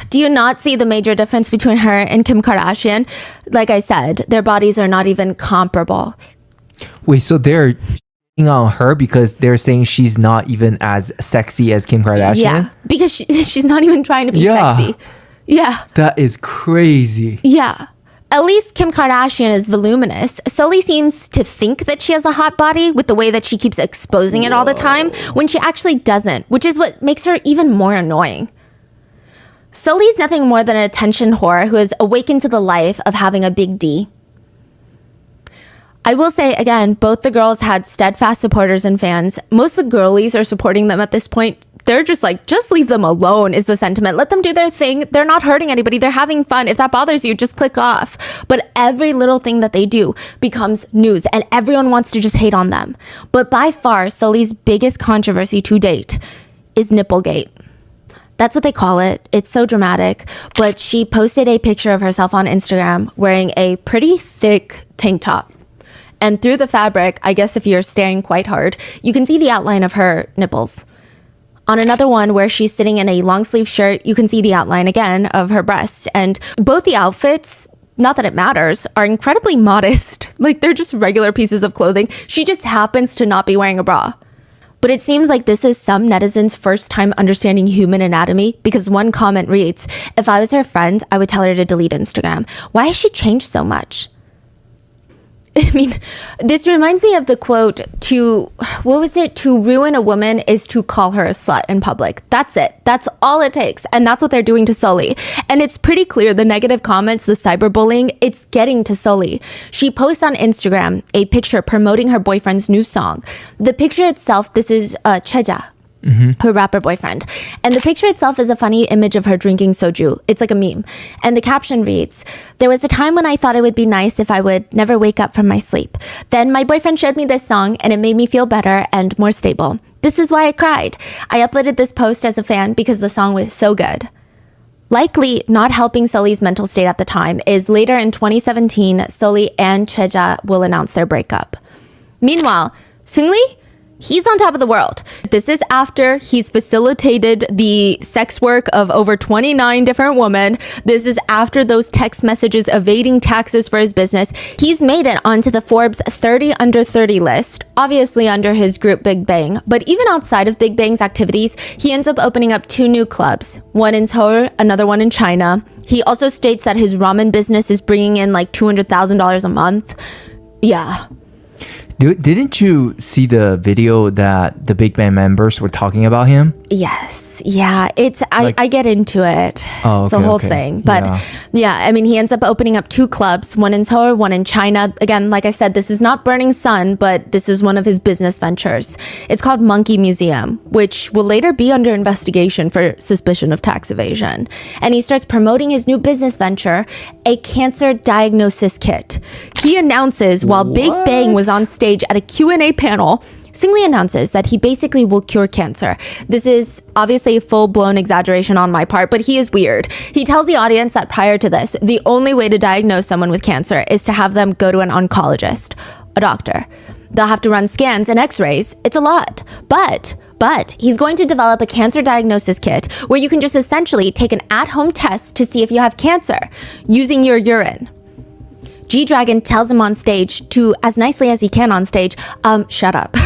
Do you not see the major difference between her and Kim Kardashian? Like I said, their bodies are not even comparable. Wait, so they're shitting on her because they're saying she's not even as sexy as Kim Kardashian? Yeah, because she's not even trying to be sexy. Yeah. That is crazy. Yeah. At least Kim Kardashian is voluminous. Sully seems to think that she has a hot body with the way that she keeps exposing it all the time when she actually doesn't, which is what makes her even more annoying. Sully's nothing more than an attention whore who has awakened to the life of having a big D. I will say, again, both the girls had steadfast supporters and fans. Most of the girlies are supporting them at this point. They're just like, just leave them alone is the sentiment. Let them do their thing. They're not hurting anybody. They're having fun. If that bothers you, just click off. But every little thing that they do becomes news and everyone wants to just hate on them. But by far, Sully's biggest controversy to date is Nipplegate. That's what they call it. It's so dramatic. But she posted a picture of herself on Instagram wearing a pretty thick tank top. And through the fabric, I guess if you're staring quite hard, you can see the outline of her nipples. On another one where she's sitting in a long sleeve shirt, you can see the outline again of her breast. And both the outfits, not that it matters, are incredibly modest. Like they're just regular pieces of clothing. She just happens to not be wearing a bra. But it seems like this is some netizens' first time understanding human anatomy because one comment reads, if I was her friend, I would tell her to delete Instagram. Why has she changed so much? I mean, this reminds me of the quote to ruin a woman is to call her a slut in public. That's it. That's all it takes. And that's what they're doing to Sully. And it's pretty clear the negative comments, the cyberbullying, it's getting to Sully. She posts on Instagram a picture promoting her boyfriend's new song. The picture itself, this is Cheja. Her rapper boyfriend. And the picture itself is a funny image of her drinking soju. It's like a meme. And the caption reads, there was a time when I thought it would be nice if I would never wake up from my sleep. Then my boyfriend showed me this song and it made me feel better and more stable. This is why I cried. I uploaded this post as a fan because the song was so good. Likely not helping Sully's mental state at the time is later in 2017, Sully and Cheja will announce their breakup. Meanwhile, Seungri? He's on top of the world. This is after he's facilitated the sex work of over 29 different women. This is after those text messages evading taxes for his business. He's made it onto the Forbes 30 under 30 list, obviously under his group Big Bang. But even outside of Big Bang's activities, he ends up opening up 2 new clubs, one in Seoul, another one in China. He also states that his ramen business is bringing in like $200,000 a month. Yeah. Didn't you see the video that the Big Bang members were talking about him? Yes. Yeah. I get into it. Oh, it's a whole thing. But yeah, I mean, he ends up opening up 2 clubs, one in Seoul, one in China. Again, like I said, this is not Burning Sun, but this is one of his business ventures. It's called Monkey Museum, which will later be under investigation for suspicion of tax evasion. And he starts promoting his new business venture, a cancer diagnosis kit. He announces while Big Bang was on stage at a Q&A panel, Seungri announces that he basically will cure cancer. This is obviously a full-blown exaggeration on my part, but he is weird. He tells the audience that prior to this, the only way to diagnose someone with cancer is to have them go to an oncologist, a doctor. They'll have to run scans and x-rays. It's a lot. But he's going to develop a cancer diagnosis kit where you can just essentially take an at-home test to see if you have cancer using your urine. G-Dragon tells him on stage to, as nicely as he can on stage, shut up.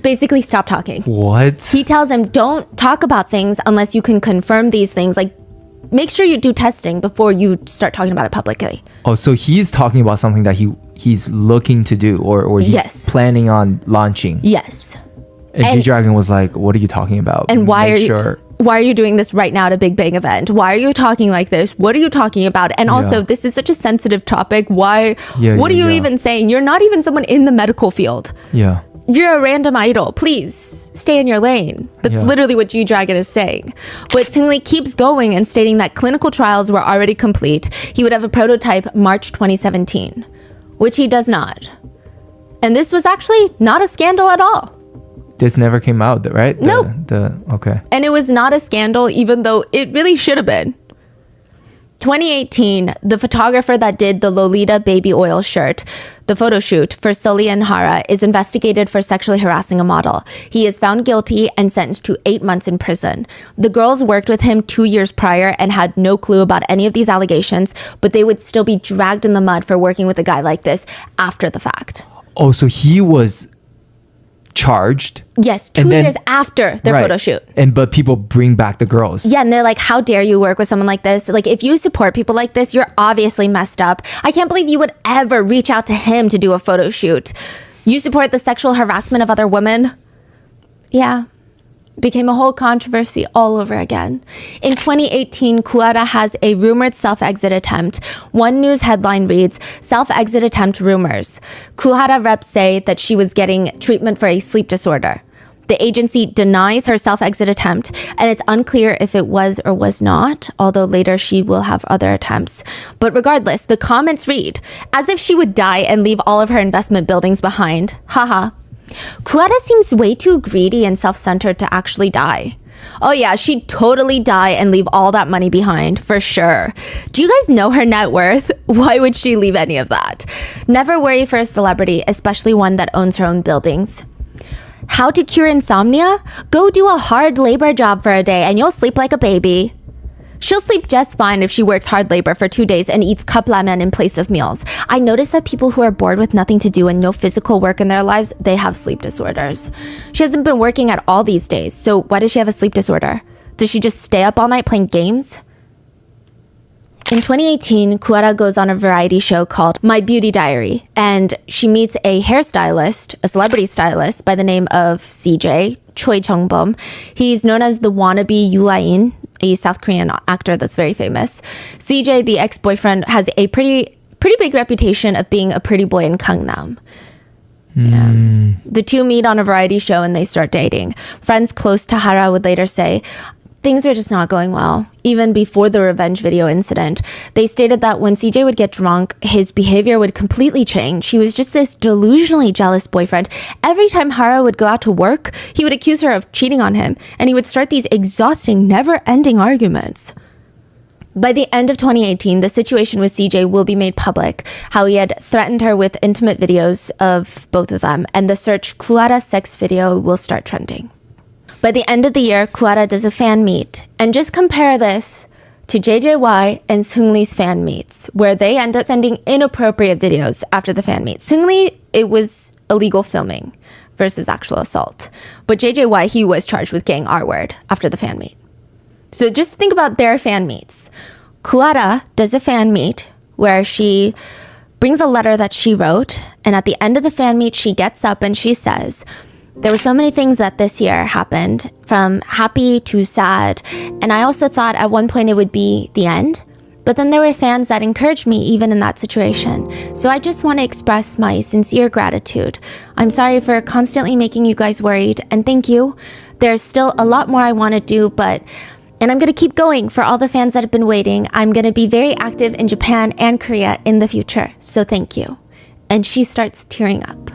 Basically, stop talking. What? He tells him, don't talk about things unless you can confirm these things. Like, make sure you do testing before you start talking about it publicly. Oh, so he's talking about something that he's looking to do or he's planning on launching. Yes. And G-Dragon was like, what are you talking about? And why are you doing this right now at a Big Bang event? Why are you talking like this? What are you talking about? And also, this is such a sensitive topic. What are you even saying? You're not even someone in the medical field. Yeah. You're a random idol. Please stay in your lane. That's literally what G-Dragon is saying. But Seungri keeps going and stating that clinical trials were already complete. He would have a prototype March 2017, which he does not. And this was actually not a scandal at all. This never came out, right? Nope. Okay. And it was not a scandal, even though it really should have been. 2018, the photographer that did the Lolita baby oil shirt, the photo shoot for Sully and Hara, is investigated for sexually harassing a model. He is found guilty and sentenced to 8 months in prison. The girls worked with him 2 years prior and had no clue about any of these allegations, but they would still be dragged in the mud for working with a guy like this after the fact. Oh, so he was charged? Yes, 2 years after their photo shoot. But people bring back the girls. Yeah, and they're like, how dare you work with someone like this? Like, if you support people like this, you're obviously messed up. I can't believe you would ever reach out to him to do a photo shoot. You support the sexual harassment of other women? Yeah. Became a whole controversy all over again. In 2018, Kuara has a rumored self-exit attempt. One news headline reads, self-exit attempt rumors. Kuara reps say that she was getting treatment for a sleep disorder. The agency denies her self-exit attempt, and it's unclear if it was or was not, although later she will have other attempts. But regardless, the comments read, as if she would die and leave all of her investment buildings behind. Haha. Kuara seems way too greedy and self-centered to actually die. Oh yeah, she'd totally die and leave all that money behind, for sure. Do you guys know her net worth? Why would she leave any of that? Never worry for a celebrity, especially one that owns her own buildings. How to cure insomnia? Go do a hard labor job for a day and you'll sleep like a baby. She'll sleep just fine if she works hard labor for 2 days and eats cup ramen in place of meals. I noticed that people who are bored with nothing to do and no physical work in their lives, they have sleep disorders. She hasn't been working at all these days, so why does she have a sleep disorder? Does she just stay up all night playing games? In 2018, Kuara goes on a variety show called My Beauty Diary, and she meets a hairstylist, a celebrity stylist by the name of CJ, Choi Chung-bum. He's known as the wannabe Yoo Ah-in, a South Korean actor that's very famous. CJ, the ex-boyfriend, has a pretty big reputation of being a pretty boy in Gangnam. Yeah. The two meet on a variety show and they start dating. Friends close to Hara would later say, things are just not going well. Even before the revenge video incident, they stated that when CJ would get drunk, his behavior would completely change. He was just this delusionally jealous boyfriend. Every time Hara would go out to work, he would accuse her of cheating on him, and he would start these exhausting, never-ending arguments. By the end of 2018, the situation with CJ will be made public, how he had threatened her with intimate videos of both of them, and the search Kuara sex video will start trending. By the end of the year, Kuara does a fan meet. And just compare this to JJY and Seungri's fan meets, where they end up sending inappropriate videos after the fan meet. Seungri, it was illegal filming versus actual assault. But JJY, he was charged with gang R-word after the fan meet. So just think about their fan meets. Kuara does a fan meet where she brings a letter that she wrote. And at the end of the fan meet, she gets up and she says, there were so many things that this year happened, from happy to sad, and I also thought at one point it would be the end, but then there were fans that encouraged me even in that situation. So I just want to express my sincere gratitude. I'm sorry for constantly making you guys worried, and thank you. There's still a lot more I want to do, and I'm going to keep going for all the fans that have been waiting. I'm going to be very active in Japan and Korea in the future, so thank you. And she starts tearing up.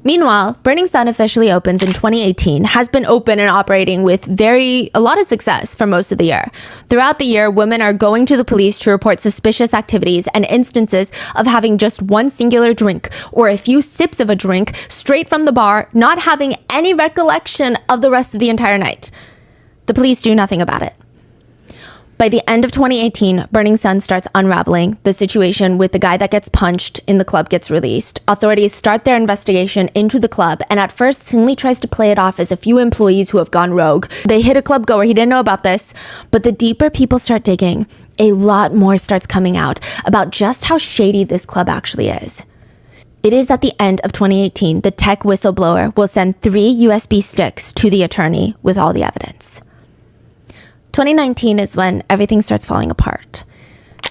Meanwhile, Burning Sun officially opens in 2018, has been open and operating with a lot of success for most of the year. Throughout the year, women are going to the police to report suspicious activities and instances of having just one singular drink or a few sips of a drink straight from the bar, not having any recollection of the rest of the entire night. The police do nothing about it. By the end of 2018, Burning Sun starts unraveling. The situation with the guy that gets punched in the club gets released. Authorities start their investigation into the club, and at first, Seungri tries to play it off as a few employees who have gone rogue. They hit a club goer, he didn't know about this, but the deeper people start digging, a lot more starts coming out about just how shady this club actually is. It is at the end of 2018, the tech whistleblower will send 3 USB sticks to the attorney with all the evidence. 2019 is when everything starts falling apart.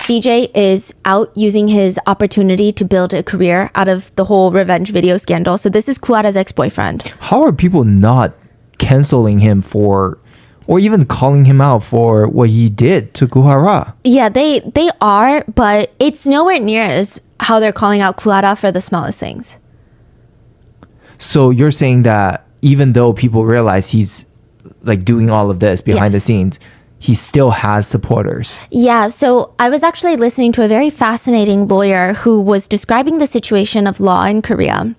CJ is out using his opportunity to build a career out of the whole revenge video scandal. So this is Kuara's ex-boyfriend. How are people not canceling him for, or even calling him out for what he did to Kuara? Yeah, they are, but it's nowhere near as how they're calling out Kuara for the smallest things. So you're saying that even though people realize he's like doing all of this behind the scenes, he still has supporters. Yeah, so I was actually listening to a very fascinating lawyer who was describing the situation of law in Korea.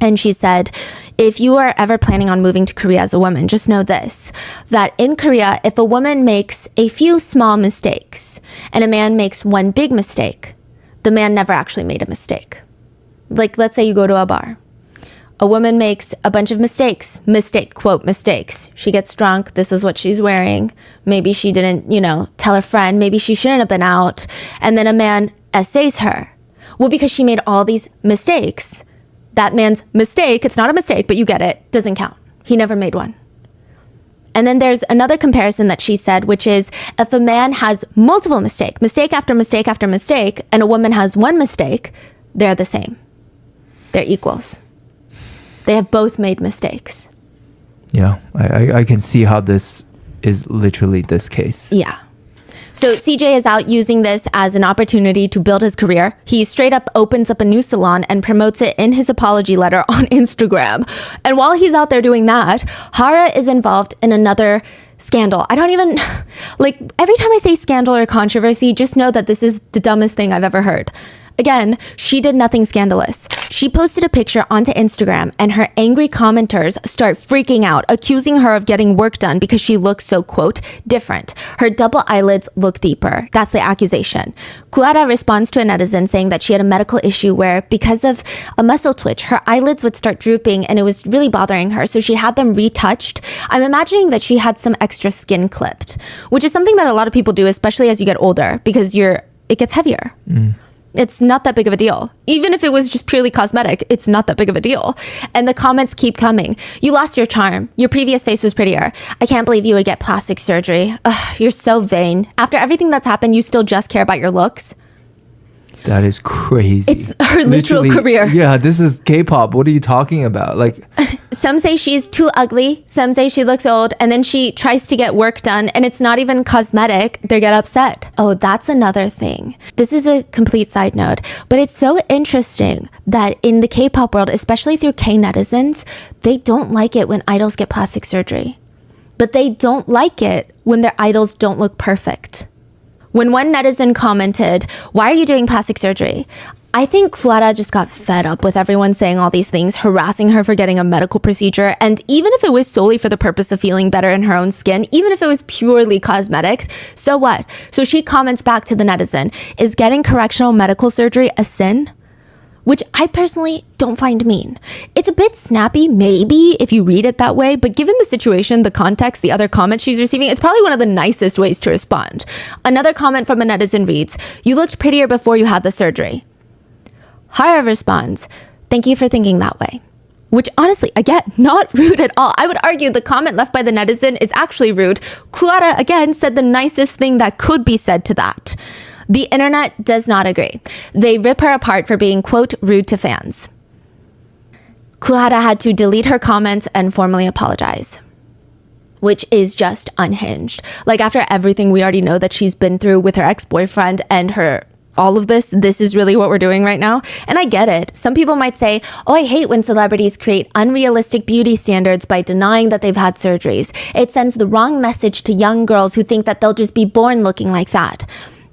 And she said, if you are ever planning on moving to Korea as a woman, just know this, that in Korea, if a woman makes a few small mistakes and a man makes one big mistake, the man never actually made a mistake. Like, let's say you go to a bar. A woman makes a bunch of mistakes, quote, mistakes. She gets drunk. This is what she's wearing. Maybe she didn't, tell her friend. Maybe she shouldn't have been out. And then a man essays her. Well, because she made all these mistakes, that man's mistake, it's not a mistake, but you get it, doesn't count. He never made one. And then there's another comparison that she said, which is if a man has multiple mistake after mistake after mistake, and a woman has one mistake, they're the same. They're equals. They have both made mistakes. Yeah, I can see how this is literally this case. Yeah. So CJ is out using this as an opportunity to build his career. He straight up opens up a new salon and promotes it in his apology letter on Instagram. And while he's out there doing that, Hara is involved in another scandal. I don't even, every time I say scandal or controversy, just know that this is the dumbest thing I've ever heard. Again, she did nothing scandalous. She posted a picture onto Instagram and her angry commenters start freaking out, accusing her of getting work done because she looks so, quote, different. Her double eyelids look deeper. That's the accusation. Kuara responds to a netizen saying that she had a medical issue where because of a muscle twitch, her eyelids would start drooping and it was really bothering her. So she had them retouched. I'm imagining that she had some extra skin clipped, which is something that a lot of people do, especially as you get older, because it gets heavier. It's not that big of a deal. Even if it was just purely cosmetic, it's not that big of a deal. And the comments keep coming. You lost your charm. Your previous face was prettier. I can't believe you would get plastic surgery. Ugh, you're so vain. After everything that's happened, you still just care about your looks. That is crazy. It's her literal career. Yeah, this is K-pop. What are you talking about? Some say she's too ugly. Some say she looks old. And then she tries to get work done and it's not even cosmetic. They get upset. Oh, that's another thing. This is a complete side note, but it's so interesting that in the K-pop world, especially through K-netizens, they don't like it when idols get plastic surgery. But they don't like it when their idols don't look perfect. When one netizen commented, "Why are you doing plastic surgery?" I think Kuara just got fed up with everyone saying all these things, harassing her for getting a medical procedure. And even if it was solely for the purpose of feeling better in her own skin, even if it was purely cosmetics, so what? So she comments back to the netizen, "Is getting correctional medical surgery a sin?" Which I personally don't find mean. It's a bit snappy, maybe, if you read it that way, but given the situation, the context, the other comments she's receiving, it's probably one of the nicest ways to respond. Another comment from a netizen reads, "You looked prettier before you had the surgery." Hara responds, "Thank you for thinking that way." Which honestly, again, not rude at all. I would argue the comment left by the netizen is actually rude. Kuara, again, said the nicest thing that could be said to that. The internet does not agree. They rip her apart for being, quote, rude to fans. Kuara had to delete her comments and formally apologize, which is just unhinged. After everything we already know that she's been through with her ex-boyfriend and all of this is really what we're doing right now. And I get it. Some people might say, "Oh, I hate when celebrities create unrealistic beauty standards by denying that they've had surgeries. It sends the wrong message to young girls who think that they'll just be born looking like that."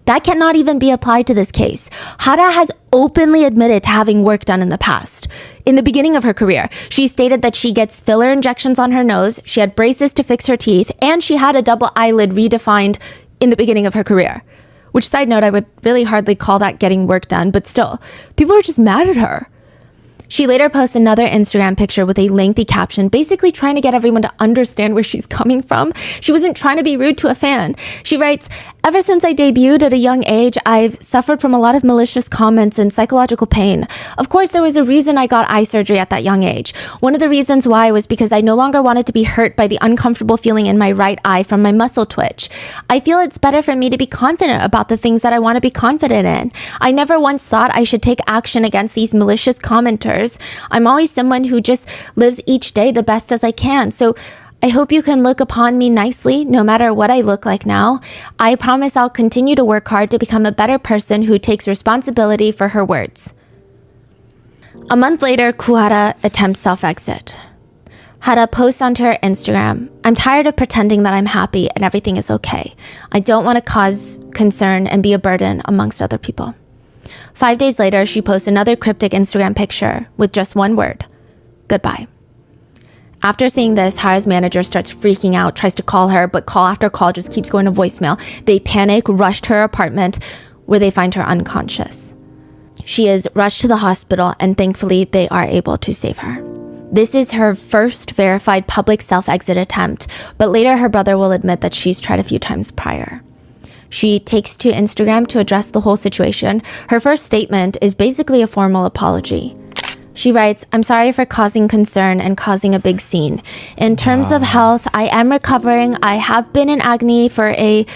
That cannot even be applied to this case. Hara has openly admitted to having work done in the past. In the beginning of her career, she stated that she gets filler injections on her nose, she had braces to fix her teeth, and she had a double eyelid redefined in the beginning of her career. Which, side note, I would really hardly call that getting work done, but still, people are just mad at her. She later posts another Instagram picture with a lengthy caption, basically trying to get everyone to understand where she's coming from. She wasn't trying to be rude to a fan. She writes, Ever since I debuted at a young age, I've suffered from a lot of malicious comments and psychological pain. Of course, there was a reason I got eye surgery at that young age. One of the reasons why was because I no longer wanted to be hurt by the uncomfortable feeling in my right eye from my muscle twitch. I feel it's better for me to be confident about the things that I want to be confident in. I never once thought I should take action against these malicious commenters. I'm always someone who just lives each day the best as I can. So I hope you can look upon me nicely, no matter what I look like now. I promise I'll continue to work hard to become a better person who takes responsibility for her words. A month later, Kuhara attempts self-exit. Hara posts onto her Instagram, "I'm tired of pretending that I'm happy and everything is okay. I don't want to cause concern and be a burden amongst other people." 5 days later, she posts another cryptic Instagram picture with just one word: goodbye. After seeing this, Hara's manager starts freaking out, tries to call her, but call after call just keeps going to voicemail. They panic, rush to her apartment, where they find her unconscious. She is rushed to the hospital, and thankfully, they are able to save her. This is her first verified public self-exit attempt, but later her brother will admit that she's tried a few times prior. She takes to Instagram to address the whole situation. Her first statement is basically a formal apology. She writes, "I'm sorry for causing concern and causing a big scene. In terms of health, I am recovering. I have been in agony for a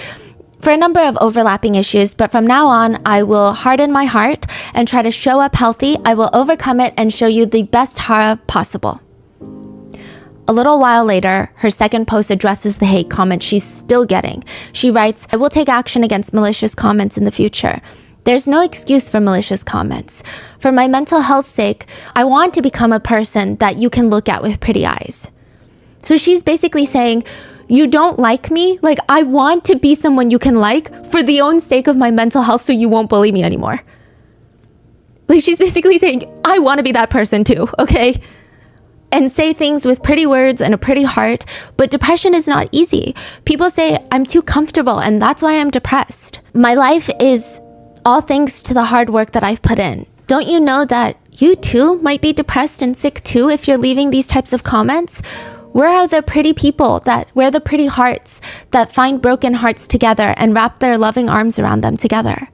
number of overlapping issues, but from now on, I will harden my heart and try to show up healthy. I will overcome it and show you the best Hara possible." A little while later, her second post addresses the hate comments she's still getting. She writes, "I will take action against malicious comments in the future. There's no excuse for malicious comments. For my mental health's sake, I want to become a person that you can look at with pretty eyes." So she's basically saying, you don't like me? Like, I want to be someone you can like for the own sake of my mental health so you won't bully me anymore. Like, she's basically saying, I want to be that person too, okay? And say things with pretty words and a pretty heart, but depression is not easy. People say, I'm too comfortable and that's why I'm depressed. My life is all thanks to the hard work that I've put in. Don't you know that you too might be depressed and sick too if you're leaving these types of comments? Where are the pretty people where are the pretty hearts that find broken hearts together and wrap their loving arms around them together?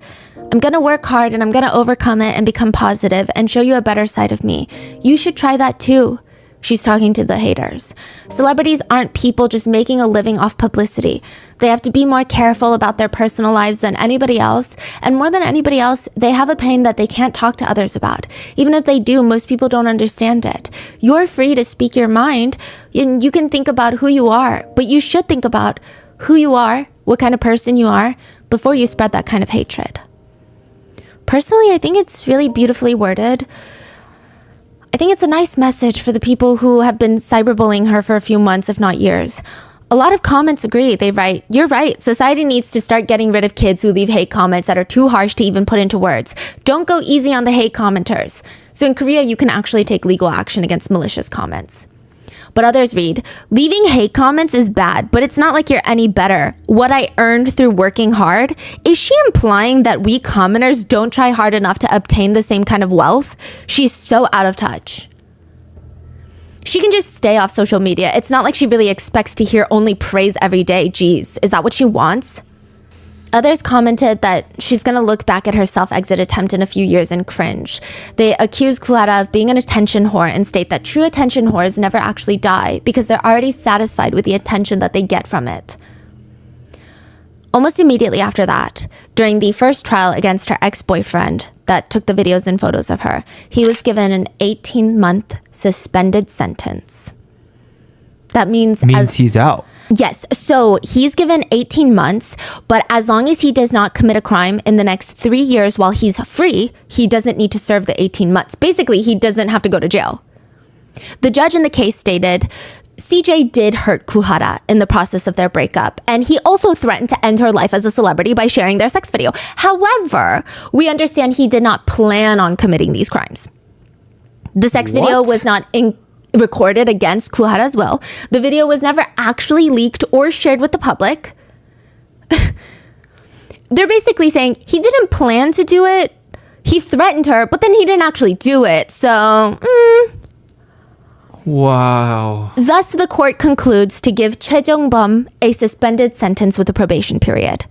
I'm gonna work hard and I'm gonna overcome it and become positive and show you a better side of me. You should try that too. She's talking to the haters. Celebrities aren't people just making a living off publicity. They have to be more careful about their personal lives than anybody else. And more than anybody else, they have a pain that they can't talk to others about. Even if they do, most people don't understand it. You're free to speak your mind, and you can think about who you are, but you should think about who you are, what kind of person you are, before you spread that kind of hatred. Personally, I think it's really beautifully worded. I think it's a nice message for the people who have been cyberbullying her for a few months, if not years. A lot of comments agree. They write, you're right. Society needs to start getting rid of kids who leave hate comments that are too harsh to even put into words. Don't go easy on the hate commenters. So in Korea, you can actually take legal action against malicious comments. But others read, leaving hate comments is bad, but it's not like you're any better. What I earned through working hard? Is she implying that we commoners don't try hard enough to obtain the same kind of wealth? She's so out of touch. She can just stay off social media. It's not like she really expects to hear only praise every day. Geez, is that what she wants? Others commented that she's going to look back at her self-exit attempt in a few years and cringe. They accuse Kuhara of being an attention whore and state that true attention whores never actually die because they're already satisfied with the attention that they get from it. Almost immediately after that, during the first trial against her ex-boyfriend that took the videos and photos of her, he was given an 18-month suspended sentence. That means he's out. Yes, so he's given 18 months, but as long as he does not commit a crime in the next 3 years while he's free, he doesn't need to serve the 18 months. Basically, he doesn't have to go to jail. The judge in the case stated, CJ did hurt Kuhara in the process of their breakup, and he also threatened to end her life as a celebrity by sharing their sex video. However, we understand he did not plan on committing these crimes. The sex video was not recorded against Kuhara's will. The video was never actually leaked or shared with the public. They're basically saying he didn't plan to do it. He threatened her, but then he didn't actually do it. So, Wow. Thus, the court concludes to give Choi Jong-bum a suspended sentence with a probation period.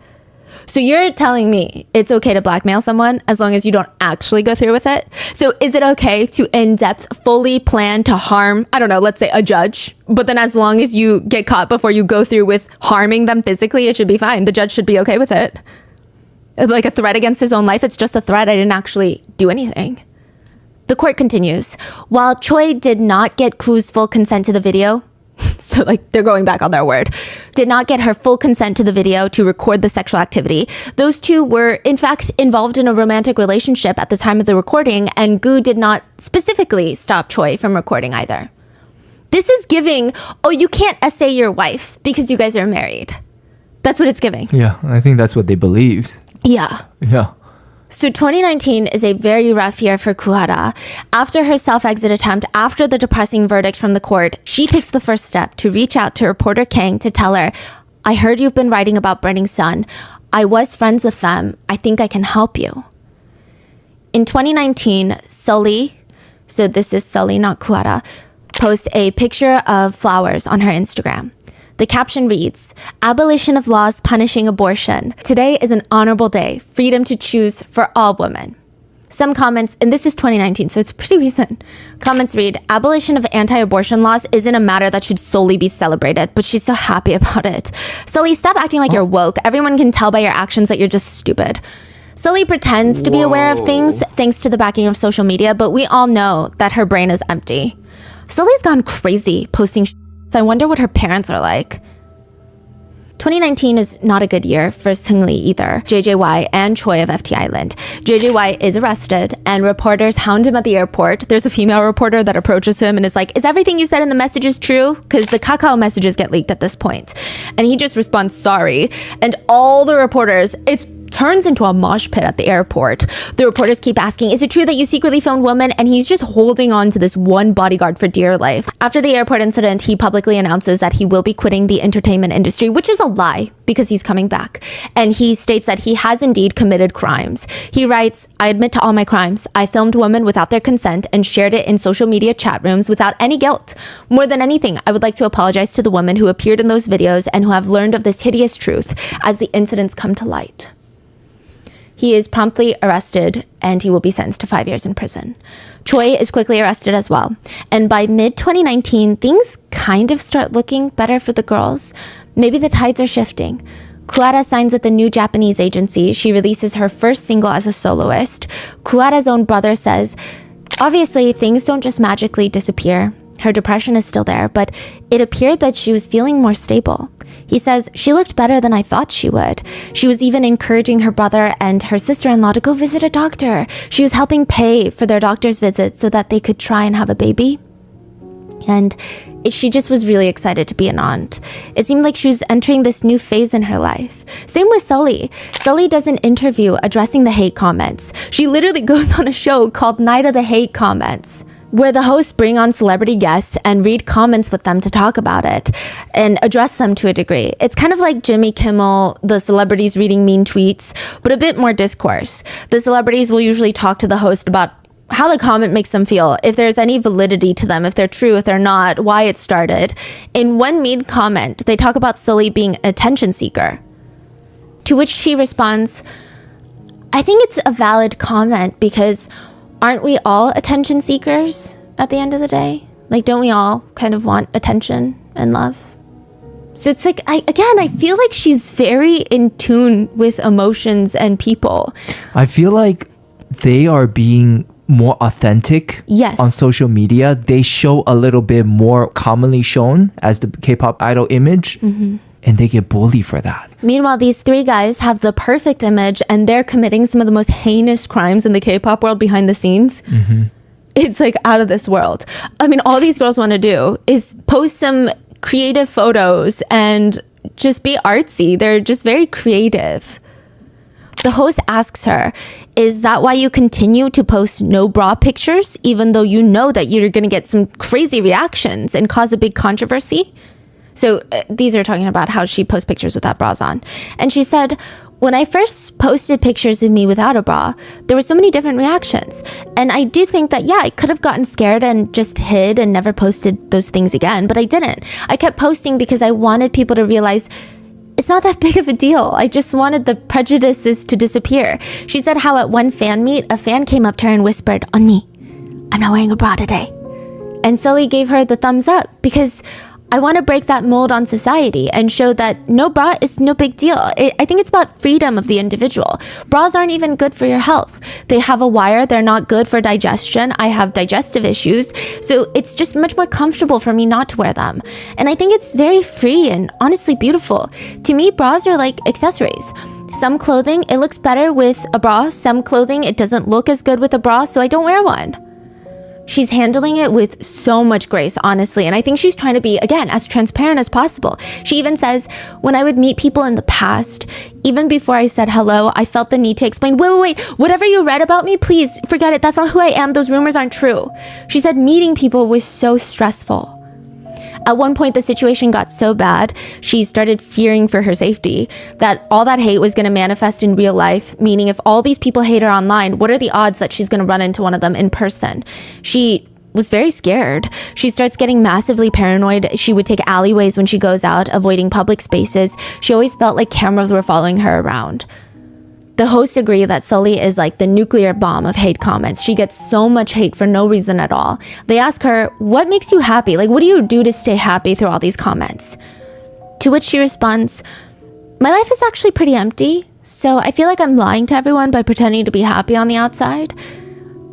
So you're telling me it's okay to blackmail someone as long as you don't actually go through with it? So is it okay to in-depth, fully plan to harm, I don't know, let's say a judge, but then as long as you get caught before you go through with harming them physically, it should be fine. The judge should be okay with it. Like a threat against his own life, it's just a threat. I didn't actually do anything. The court continues. While Choi did not get Koo's full consent to the video, so like they're going back on their word, did not get her full consent to the video to record the sexual activity. Those two were in fact involved in a romantic relationship at the time of the recording, and Koo did not specifically stop Choi from recording either. This is giving, oh, you can't essay your wife because you guys are married. That's what it's giving. Yeah, I think that's what they believed. Yeah. Yeah. So 2019 is a very rough year for Kuhara. After her self-exit attempt, after the depressing verdict from the court, she takes the first step to reach out to reporter Kang to tell her, I heard you've been writing about Burning Sun. I was friends with them. I think I can help you. In 2019, Sully, so this is Sully, not Kuhara, posts a picture of flowers on her Instagram. The caption reads, abolition of laws punishing abortion. Today is an honorable day. Freedom to choose for all women. Some comments, and this is 2019, so it's pretty recent. Comments read, abolition of anti-abortion laws isn't a matter that should solely be celebrated, but she's so happy about it. Sully, stop acting like you're woke. Everyone can tell by your actions that you're just stupid. Sully pretends to be aware of things thanks to the backing of social media, but we all know that her brain is empty. Sully's gone crazy posting I wonder what her parents are like. 2019 is not a good year for Seungri either, JJY and Choi of FT Island. JJY is arrested and reporters hound him at the airport. There's a female reporter that approaches him and is like, is everything you said in the messages true? Because the Kakao messages get leaked at this point. And he just responds, sorry. And all the reporters, it turns into a mosh pit at the airport. The reporters keep asking, is it true that you secretly filmed women? And he's just holding on to this one bodyguard for dear life. After the airport incident, he publicly announces that he will be quitting the entertainment industry, which is a lie because he's coming back. And he states that he has indeed committed crimes. He writes, I admit to all my crimes. I filmed women without their consent and shared it in social media chat rooms without any guilt. More than anything, I would like to apologize to the women who appeared in those videos and who have learned of this hideous truth as the incidents come to light. He is promptly arrested and he will be sentenced to 5 years in prison. Choi is quickly arrested as well. And by mid-2019, things kind of start looking better for the girls. Maybe the tides are shifting. Kuara signs with a new Japanese agency. She releases her first single as a soloist. Kuara's own brother says, obviously, things don't just magically disappear. Her depression is still there, but it appeared that she was feeling more stable. He says, she looked better than I thought she would. She was even encouraging her brother and her sister-in-law to go visit a doctor. She was helping pay for their doctor's visits so that they could try and have a baby. And she just was really excited to be an aunt. It seemed like she was entering this new phase in her life. Same with Sully. Sully does an interview addressing the hate comments. She literally goes on a show called Night of the Hate Comments, where the hosts bring on celebrity guests and read comments with them to talk about it and address them to a degree. It's kind of like Jimmy Kimmel, the celebrities reading mean tweets, but a bit more discourse. The celebrities will usually talk to the host about how the comment makes them feel, if there's any validity to them, if they're true, if they're not, why it started. In one mean comment, they talk about Sully being an attention seeker, to which she responds, I think it's a valid comment because aren't we all attention seekers at the end of the day? Like, don't we all kind of want attention and love? So it's like, I feel like she's very in tune with emotions and people. I feel like they are being more authentic on social media. They show a little bit more commonly shown as the K-pop idol image. Mm-hmm. And they get bullied for that. Meanwhile, these three guys have the perfect image and they're committing some of the most heinous crimes in the K-pop world behind the scenes. Mm-hmm. It's like out of this world. I mean, all these girls want to do is post some creative photos and just be artsy. They're just very creative. The host asks her, is that why you continue to post no bra pictures, even though you know that you're going to get some crazy reactions and cause a big controversy? So these are talking about how she posts pictures without bras on. And she said, when I first posted pictures of me without a bra, there were so many different reactions. And I do think that, I could have gotten scared and just hid and never posted those things again, but I didn't. I kept posting because I wanted people to realize it's not that big of a deal. I just wanted the prejudices to disappear. She said how at one fan meet, a fan came up to her and whispered, "언니, I'm not wearing a bra today." And Sully gave her the thumbs up because I want to break that mold on society and show that no bra is no big deal. I think it's about freedom of the individual. Bras aren't even good for your health. They have a wire. They're not good for digestion. I have digestive issues. So it's just much more comfortable for me not to wear them. And I think it's very free and honestly beautiful. To me, bras are like accessories. Some clothing, it looks better with a bra. Some clothing, it doesn't look as good with a bra, so I don't wear one. She's handling it with so much grace, honestly. And I think she's trying to be, again, as transparent as possible. She even says, when I would meet people in the past, even before I said hello, I felt the need to explain, wait, whatever you read about me, please forget it. That's not who I am. Those rumors aren't true. She said meeting people was so stressful. At one point, the situation got so bad, she started fearing for her safety, that all that hate was going to manifest in real life, meaning if all these people hate her online, what are the odds that she's going to run into one of them in person? She was very scared. She starts getting massively paranoid. She would take alleyways when she goes out, avoiding public spaces. She always felt like cameras were following her around. The hosts agree that Sully is like the nuclear bomb of hate comments. She gets so much hate for no reason at all. They ask her, what makes you happy? Like, what do you do to stay happy through all these comments? To which she responds, my life is actually pretty empty, so I feel like I'm lying to everyone by pretending to be happy on the outside.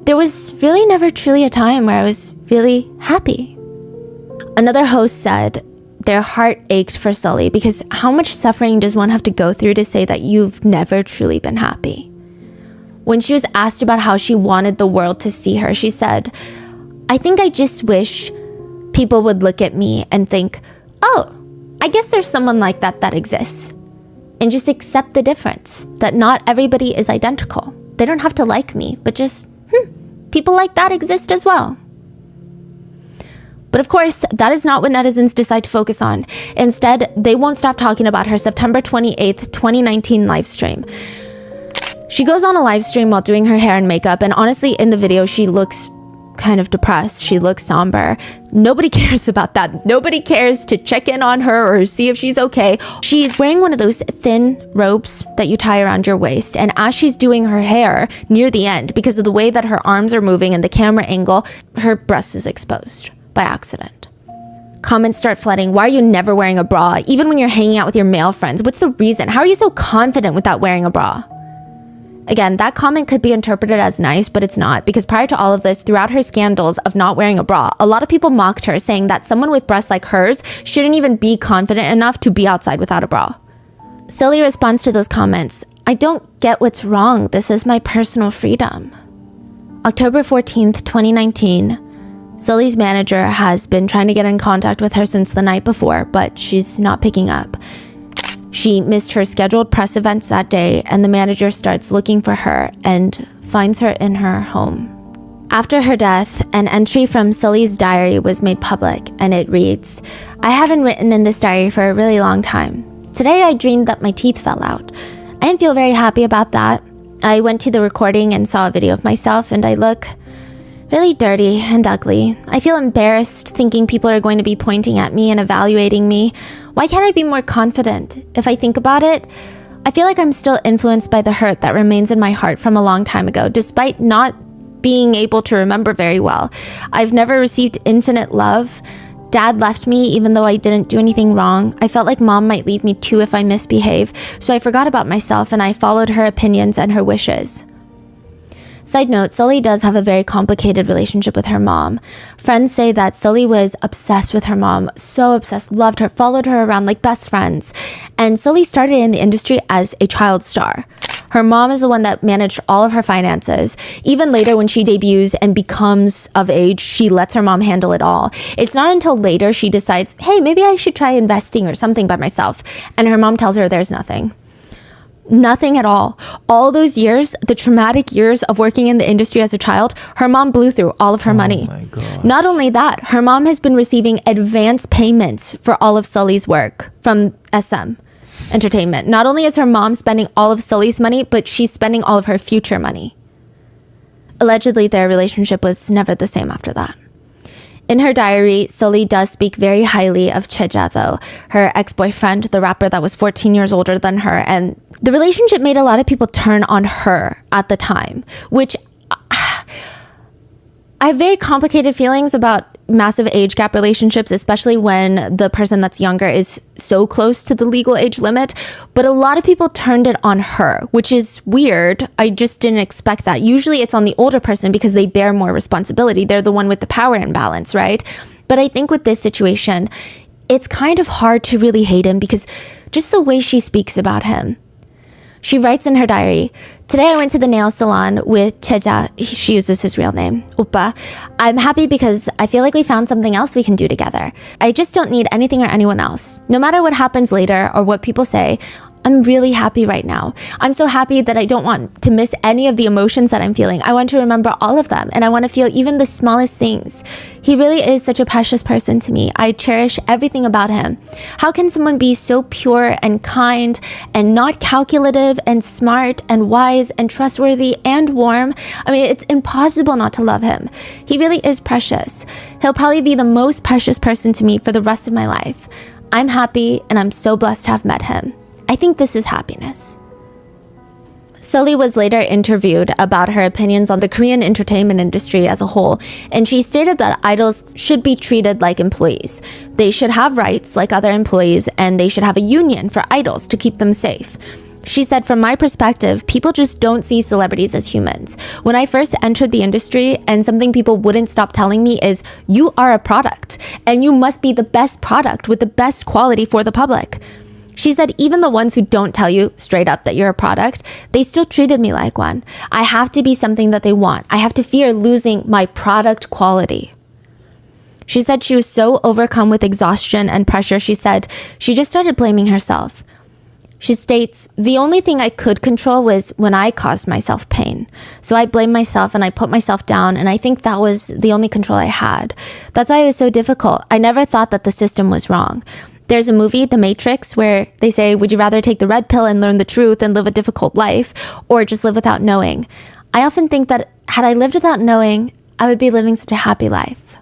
There was really never truly a time where I was really happy. Another host said, their heart ached for Sully because how much suffering does one have to go through to say that you've never truly been happy? When she was asked about how she wanted the world to see her, she said, I think I just wish people would look at me and think, oh, I guess there's someone like that exists. And just accept the difference, that not everybody is identical. They don't have to like me, but just, people like that exist as well. But of course, that is not what netizens decide to focus on. Instead, they won't stop talking about her September 28th, 2019 live stream. She goes on a live stream while doing her hair and makeup, and honestly, in the video, she looks kind of depressed. She looks somber. Nobody cares about that. Nobody cares to check in on her or see if she's okay. She's wearing one of those thin robes that you tie around your waist, and as she's doing her hair near the end, because of the way that her arms are moving and the camera angle, her breast is exposed. By accident. Comments start flooding. Why are you never wearing a bra? Even when you're hanging out with your male friends, what's the reason? How are you so confident without wearing a bra? Again, that comment could be interpreted as nice, but it's not, because prior to all of this, throughout her scandals of not wearing a bra, a lot of people mocked her, saying that someone with breasts like hers shouldn't even be confident enough to be outside without a bra. Sully responds to those comments, I don't get what's wrong. This is my personal freedom. October 14th, 2019, Sully's manager has been trying to get in contact with her since the night before, but she's not picking up. She missed her scheduled press events that day, and the manager starts looking for her and finds her in her home. After her death, an entry from Sully's diary was made public, and it reads, I haven't written in this diary for a really long time. Today I dreamed that my teeth fell out. I didn't feel very happy about that. I went to the recording and saw a video of myself, and I look really dirty and ugly. I feel embarrassed thinking people are going to be pointing at me and evaluating me. Why can't I be more confident? If I think about it, I feel like I'm still influenced by the hurt that remains in my heart from a long time ago, despite not being able to remember very well. I've never received infinite love. Dad left me even though I didn't do anything wrong. I felt like mom might leave me too if I misbehave, so I forgot about myself and I followed her opinions and her wishes. Side note, Sully does have a very complicated relationship with her mom. Friends say that Sully was obsessed with her mom, so obsessed, loved her, followed her around like best friends. And Sully started in the industry as a child star. Her mom is the one that managed all of her finances. Even later when she debuts and becomes of age, she lets her mom handle it all. It's not until later she decides, hey, maybe I should try investing or something by myself. And her mom tells her there's nothing. Nothing at all. All those years, the traumatic years of working in the industry as a child, her mom blew through all of her money. Oh my God. Not only that, her mom has been receiving advance payments for all of Sully's work from SM Entertainment. Not only is her mom spending all of Sully's money, but she's spending all of her future money. Allegedly, their relationship was never the same after that. In her diary, Sully does speak very highly of Cheja, though, her ex-boyfriend, the rapper that was 14 years older than her, and the relationship made a lot of people turn on her at the time, which I have very complicated feelings about massive age gap relationships, especially when the person that's younger is so close to the legal age limit. But a lot of people turned it on her, which is weird. I just didn't expect that. Usually it's on the older person because they bear more responsibility. They're the one with the power imbalance, right? But I think with this situation, it's kind of hard to really hate him because just the way she speaks about him. She writes in her diary, "Today I went to the nail salon with Cheja." She uses his real name, Oppa. "I'm happy because I feel like we found something else we can do together. I just don't need anything or anyone else. No matter what happens later or what people say, I'm really happy right now. I'm so happy that I don't want to miss any of the emotions that I'm feeling. I want to remember all of them, and I want to feel even the smallest things. He really is such a precious person to me. I cherish everything about him. How can someone be so pure and kind and not calculative and smart and wise and trustworthy and warm? I mean, it's impossible not to love him. He really is precious. He'll probably be the most precious person to me for the rest of my life. I'm happy, and I'm so blessed to have met him. I think this is happiness." Sully was later interviewed about her opinions on the Korean entertainment industry as a whole, and she stated that idols should be treated like employees. They should have rights like other employees, and they should have a union for idols to keep them safe. She said, "From my perspective, people just don't see celebrities as humans. When I first entered the industry, and something people wouldn't stop telling me is, you are a product, and you must be the best product with the best quality for the public." She said, "Even the ones who don't tell you straight up that you're a product, they still treated me like one. I have to be something that they want. I have to fear losing my product quality." She said she was so overcome with exhaustion and pressure, she said she just started blaming herself. She states, "The only thing I could control was when I caused myself pain. So I blamed myself and I put myself down, and I think that was the only control I had. That's why it was so difficult. I never thought that the system was wrong. There's a movie, The Matrix, where they say, would you rather take the red pill and learn the truth and live a difficult life, or just live without knowing? I often think that had I lived without knowing, I would be living such a happy life."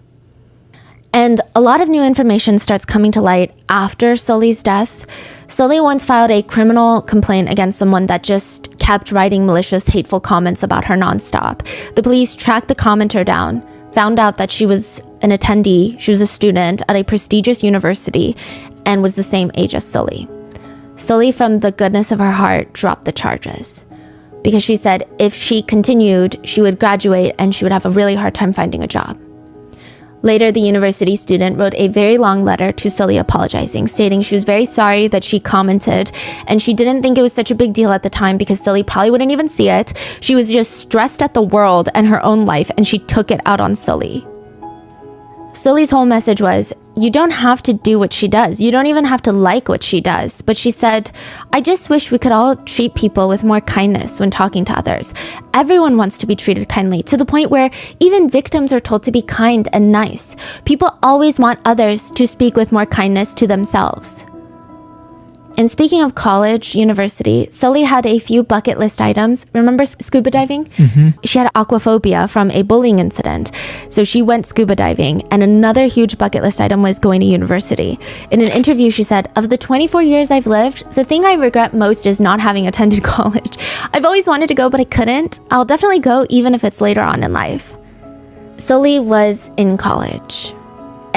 And a lot of new information starts coming to light after Sully's death. Sully once filed a criminal complaint against someone that just kept writing malicious, hateful comments about her nonstop. The police tracked the commenter down, found out that she was an attendee, she was a student at a prestigious university, and was the same age as Sully. Sully, from the goodness of her heart, dropped the charges because she said if she continued, she would graduate and she would have a really hard time finding a job. Later, the university student wrote a very long letter to Sully apologizing, stating she was very sorry that she commented, and she didn't think it was such a big deal at the time because Sully probably wouldn't even see it. She was just stressed at the world and her own life, and she took it out on Sully. Sully's whole message was, you don't have to do what she does. You don't even have to like what she does. But she said, "I just wish we could all treat people with more kindness when talking to others. Everyone wants to be treated kindly, to the point where even victims are told to be kind and nice. People always want others to speak with more kindness to themselves." And speaking of college, university, Sully had a few bucket list items. Remember scuba diving? She had aquaphobia from a bullying incident. So she went scuba diving. And another huge bucket list item was going to university. In an interview, she said, "Of the 24 years I've lived, the thing I regret most is not having attended college. I've always wanted to go, but I couldn't. I'll definitely go even if it's later on in life." Sully was in college.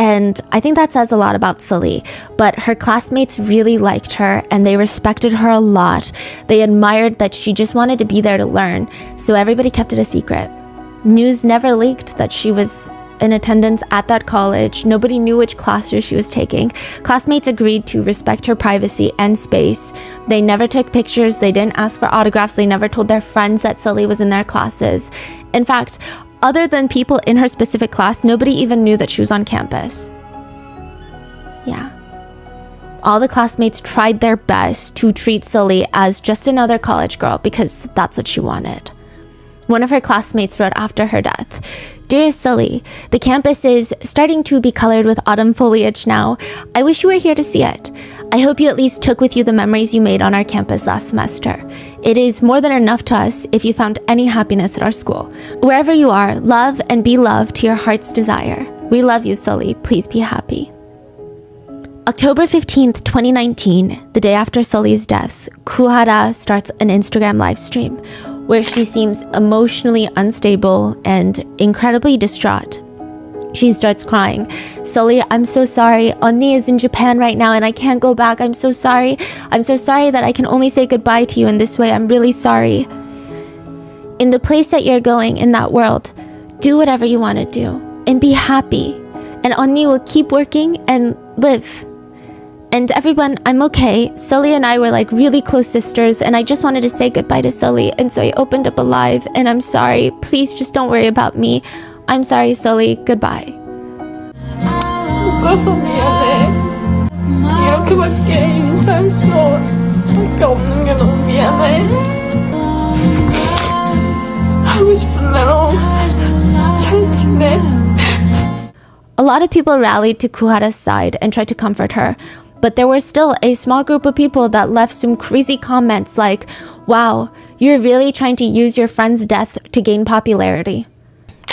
And I think that says a lot about Sully, but her classmates really liked her and they respected her a lot. They admired that she just wanted to be there to learn, so everybody kept it a secret. News never leaked that she was in attendance at that college. Nobody knew which classes she was taking. Classmates agreed to respect her privacy and space. They never took pictures, they didn't ask for autographs, they never told their friends that Sully was in their classes. In fact, other than people in her specific class, nobody even knew that she was on campus. Yeah. All the classmates tried their best to treat Sully as just another college girl because that's what she wanted. One of her classmates wrote after her death, "Dearest Sully, the campus is starting to be colored with autumn foliage now. I wish you were here to see it. I hope you at least took with you the memories you made on our campus last semester. It is more than enough to us if you found any happiness at our school. Wherever you are, love and be loved to your heart's desire. We love you, Sully. Please be happy. October 15th, 2019, the day after Sully's death, Kuhara starts an Instagram live stream where she seems emotionally unstable and incredibly distraught. She starts crying. Sully, I'm so sorry. Onni is in Japan right now and I can't go back. I'm so sorry. I'm so sorry that I can only say goodbye to you in this way. I'm really sorry. In the place that you're going, in that world, do whatever you want to do and be happy. And Onni will keep working and live. And everyone, I'm okay. Sully and I were like really close sisters and I just wanted to say goodbye to Sully. And so I opened up a live and I'm sorry. Please just don't worry about me. I'm sorry, Sully. Goodbye. 묶어서 미안해. 이렇게밖에 인사할 수밖에 없는 게 너무 미안해. 하고 싶은 대로 잘 지내. A lot of people rallied to Kuhara's side and tried to comfort her. But there were still a small group of people that left some crazy comments like, wow, you're really trying to use your friend's death to gain popularity.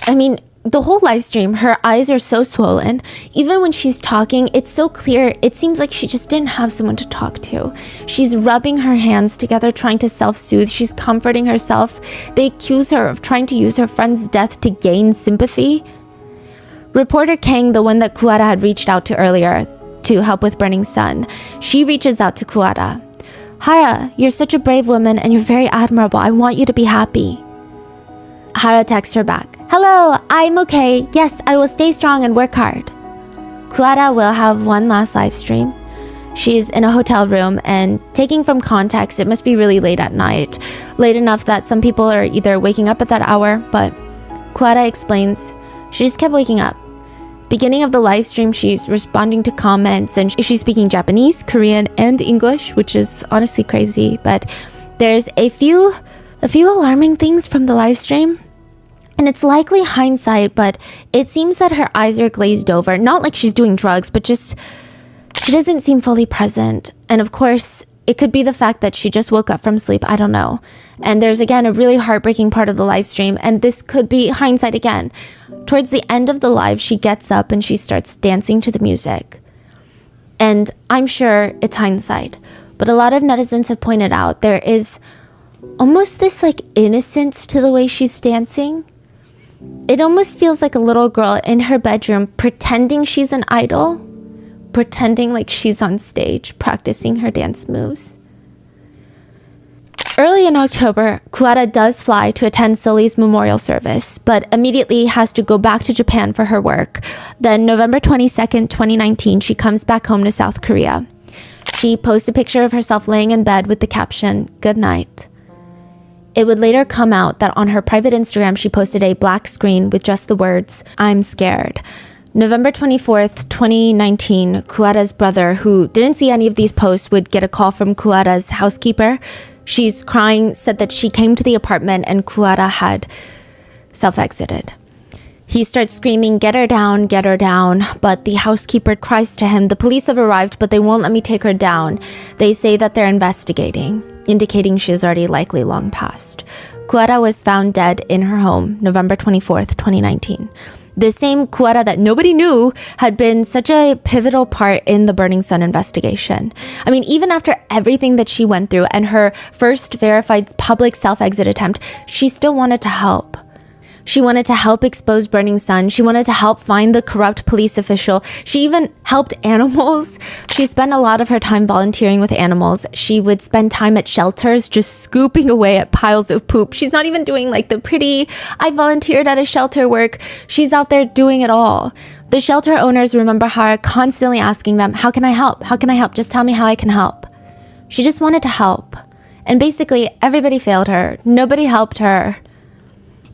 I mean, the whole live stream, her eyes are so swollen. Even when she's talking, it's so clear. It seems like she just didn't have someone to talk to. She's rubbing her hands together, trying to self-soothe. She's comforting herself. They accuse her of trying to use her friend's death to gain sympathy. Reporter Kang, the one that Kuhara had reached out to earlier to help with Burning Sun, she reaches out to Kuhara. Hara, you're such a brave woman and you're very admirable. I want you to be happy. Hara texts her back. Hello, I'm okay. Yes, I will stay strong and work hard. Kuhara will have one last live stream. She's in a hotel room and taking from context, it must be really late at night. Late enough that some people are either waking up at that hour, but Kuhara explains she just kept waking up. Beginning of the live stream, she's responding to comments and she's speaking Japanese, Korean, and English, which is honestly crazy. But there's a few alarming things from the live stream. And it's likely hindsight, but it seems that her eyes are glazed over. Not like she's doing drugs, but just she doesn't seem fully present. And of course, it could be the fact that she just woke up from sleep. I don't know. And there's again a really heartbreaking part of the live stream. And this could be hindsight again. Towards the end of the live, she gets up and she starts dancing to the music. And I'm sure it's hindsight. But a lot of netizens have pointed out there is almost this like innocence to the way she's dancing. It almost feels like a little girl in her bedroom pretending she's an idol, pretending like she's on stage, practicing her dance moves. Early in October, Kuhara does fly to attend Sully's memorial service, but immediately has to go back to Japan for her work. Then November 22nd, 2019, she comes back home to South Korea. She posts a picture of herself laying in bed with the caption, "Good night." It would later come out that on her private Instagram, she posted a black screen with just the words, "I'm scared." November 24th, 2019, Kuhara's brother, who didn't see any of these posts, would get a call from Kuhara's housekeeper. She's crying, said that she came to the apartment and Kuhara had self-exited. He starts screaming, get her down, but the housekeeper cries to him, the police have arrived, but they won't let me take her down. They say that they're investigating, indicating she is already likely long past. Kuhara was found dead in her home, November 24th, 2019. The same Kuhara that nobody knew had been such a pivotal part in the Burning Sun investigation. I mean, even after everything that she went through and her first verified public self-exit attempt, she still wanted to help. She wanted to help expose Burning Sun. She wanted to help find the corrupt police official. She even helped animals. She spent a lot of her time volunteering with animals. She would spend time at shelters just scooping away at piles of poop. She's not even doing like the pretty, I volunteered at a shelter work. She's out there doing it all. The shelter owners remember her constantly asking them, how can I help? How can I help? Just tell me how I can help. She just wanted to help. And basically everybody failed her. Nobody helped her.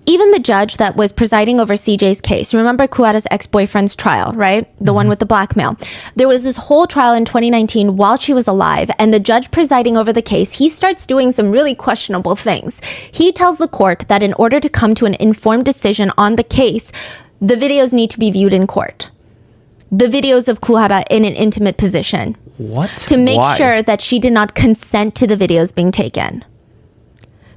Even the judge that was presiding over CJ's case, remember Kuhara's ex-boyfriend's trial, right? The one with the blackmail. There was this whole trial in 2019 while she was alive, and the judge presiding over the case, he starts doing some really questionable things. He tells the court that in order to come to an informed decision on the case, the videos need to be viewed in court. The videos of Kuhara in an intimate position. What? To make Why? sure that she did not consent to the videos being taken.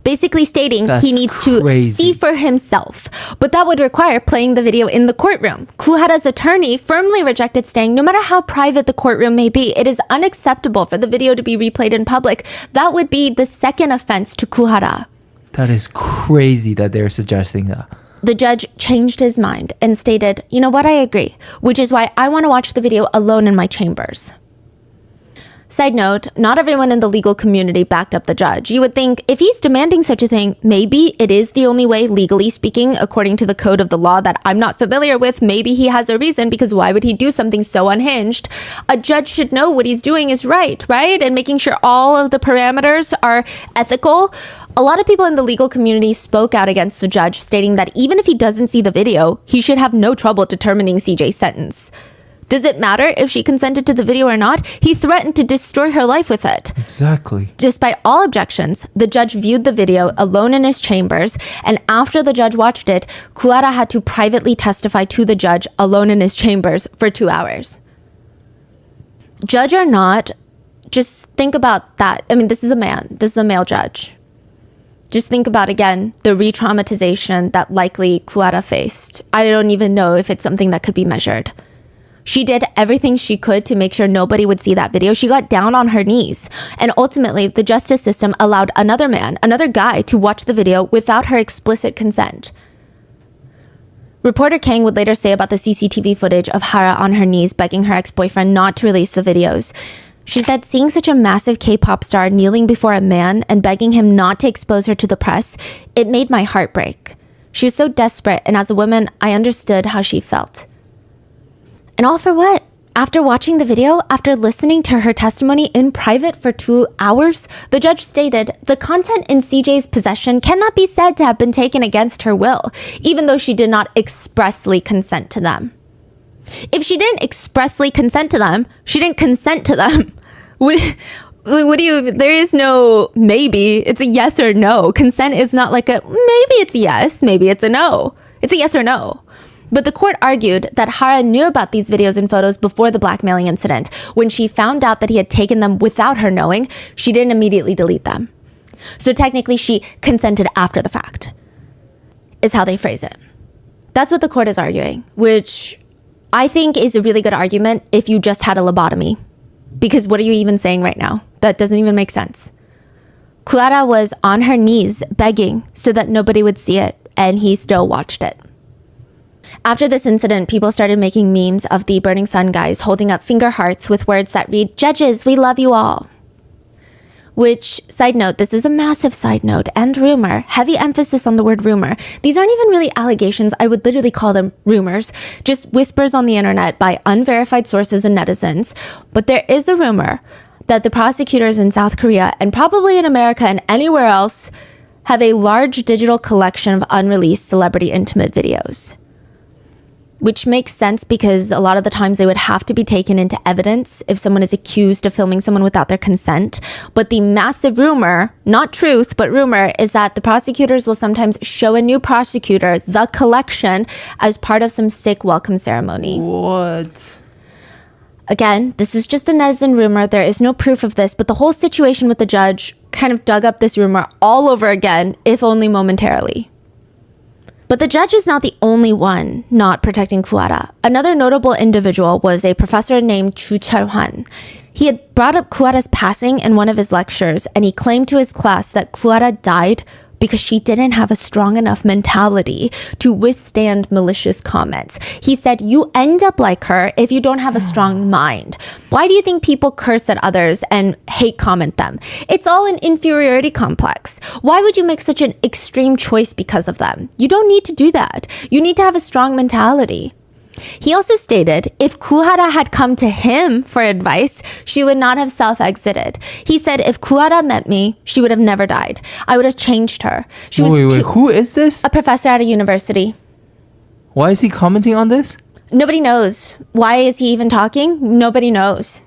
basically stating That's he needs to crazy. see for himself. But that would require playing the video in the courtroom. Kuhara's attorney firmly rejected, saying no matter how private the courtroom may be, it is unacceptable for the video to be replayed in public. That would be the second offense to Kuhara. That is crazy that they're suggesting that. The judge changed his mind and stated, you know what, I agree, which is why I want to watch the video alone in my chambers. Side note, not everyone in the legal community backed up the judge. You would think if he's demanding such a thing, maybe it is the only way, legally speaking, according to the code of the law that I'm not familiar with. Maybe he has a reason, because why would he do something so unhinged? A judge should know what he's doing is right? And making sure all of the parameters are ethical. A lot of people in the legal community spoke out against the judge, stating that even if he doesn't see the video, he should have no trouble determining CJ's sentence. Does it matter if she consented to the video or not? He threatened to destroy her life with it. Exactly. Despite all objections, the judge viewed the video alone in his chambers, and after the judge watched it, Kuhara had to privately testify to the judge alone in his chambers for 2 hours. Judge or not, just think about that. I mean, this is a man. This is a male judge. Just think about, again, the re-traumatization that likely Kuhara faced. I don't even know if it's something that could be measured. She did everything she could to make sure nobody would see that video. She got down on her knees. And ultimately, the justice system allowed another man, another guy, to watch the video without her explicit consent. Reporter Kang would later say about the CCTV footage of Hara on her knees begging her ex-boyfriend not to release the videos. She said seeing such a massive K-pop star kneeling before a man and begging him not to expose her to the press, it made my heart break. She was so desperate, and as a woman, I understood how she felt. And all for what? After watching the video, after listening to her testimony in private for 2 hours, the judge stated, the content in CJ's possession cannot be said to have been taken against her will, even though she did not expressly consent to them. If she didn't expressly consent to them, she didn't consent to them. There is no maybe, it's a yes or no. Consent is not like a maybe it's a yes, maybe it's a no. It's a yes or no. But the court argued that Hara knew about these videos and photos before the blackmailing incident. When she found out that he had taken them without her knowing, she didn't immediately delete them. So technically, she consented after the fact, is how they phrase it. That's what the court is arguing, which I think is a really good argument if you just had a lobotomy. Because what are you even saying right now? That doesn't even make sense. Kuhara was on her knees begging so that nobody would see it, and he still watched it. After this incident, people started making memes of the Burning Sun guys holding up finger hearts with words that read, "Judges, we love you all." Which, side note, this is a massive side note and rumor, heavy emphasis on the word rumor. These aren't even really allegations. I would literally call them rumors, just whispers on the internet by unverified sources and netizens. But there is a rumor that the prosecutors in South Korea, and probably in America and anywhere else, have a large digital collection of unreleased celebrity intimate videos. Which makes sense because a lot of the times they would have to be taken into evidence if someone is accused of filming someone without their consent. But the massive rumor, not truth, but rumor, is that the prosecutors will sometimes show a new prosecutor the collection as part of some sick welcome ceremony. What? Again, this is just a netizen rumor. There is no proof of this, but the whole situation with the judge kind of dug up this rumor all over again, if only momentarily. But the judge is not the only one not protecting Kuhara. Another notable individual was a professor named Chu Chul-hwan. He had brought up Kuhara's passing in one of his lectures, and he claimed to his class that Kuhara died because she didn't have a strong enough mentality to withstand malicious comments. He said, you end up like her if you don't have a strong mind. Why do you think people curse at others and hate comment them? It's all an inferiority complex. Why would you make such an extreme choice because of them? You don't need to do that. You need to have a strong mentality. He also stated if Kuhara had come to him for advice, she would not have self-exited. He said if Kuhara met me, she would have never died. I would have changed her. Wait, who is this? A professor at a university. Why is he commenting on this? Nobody knows. Why is he even talking? Nobody knows.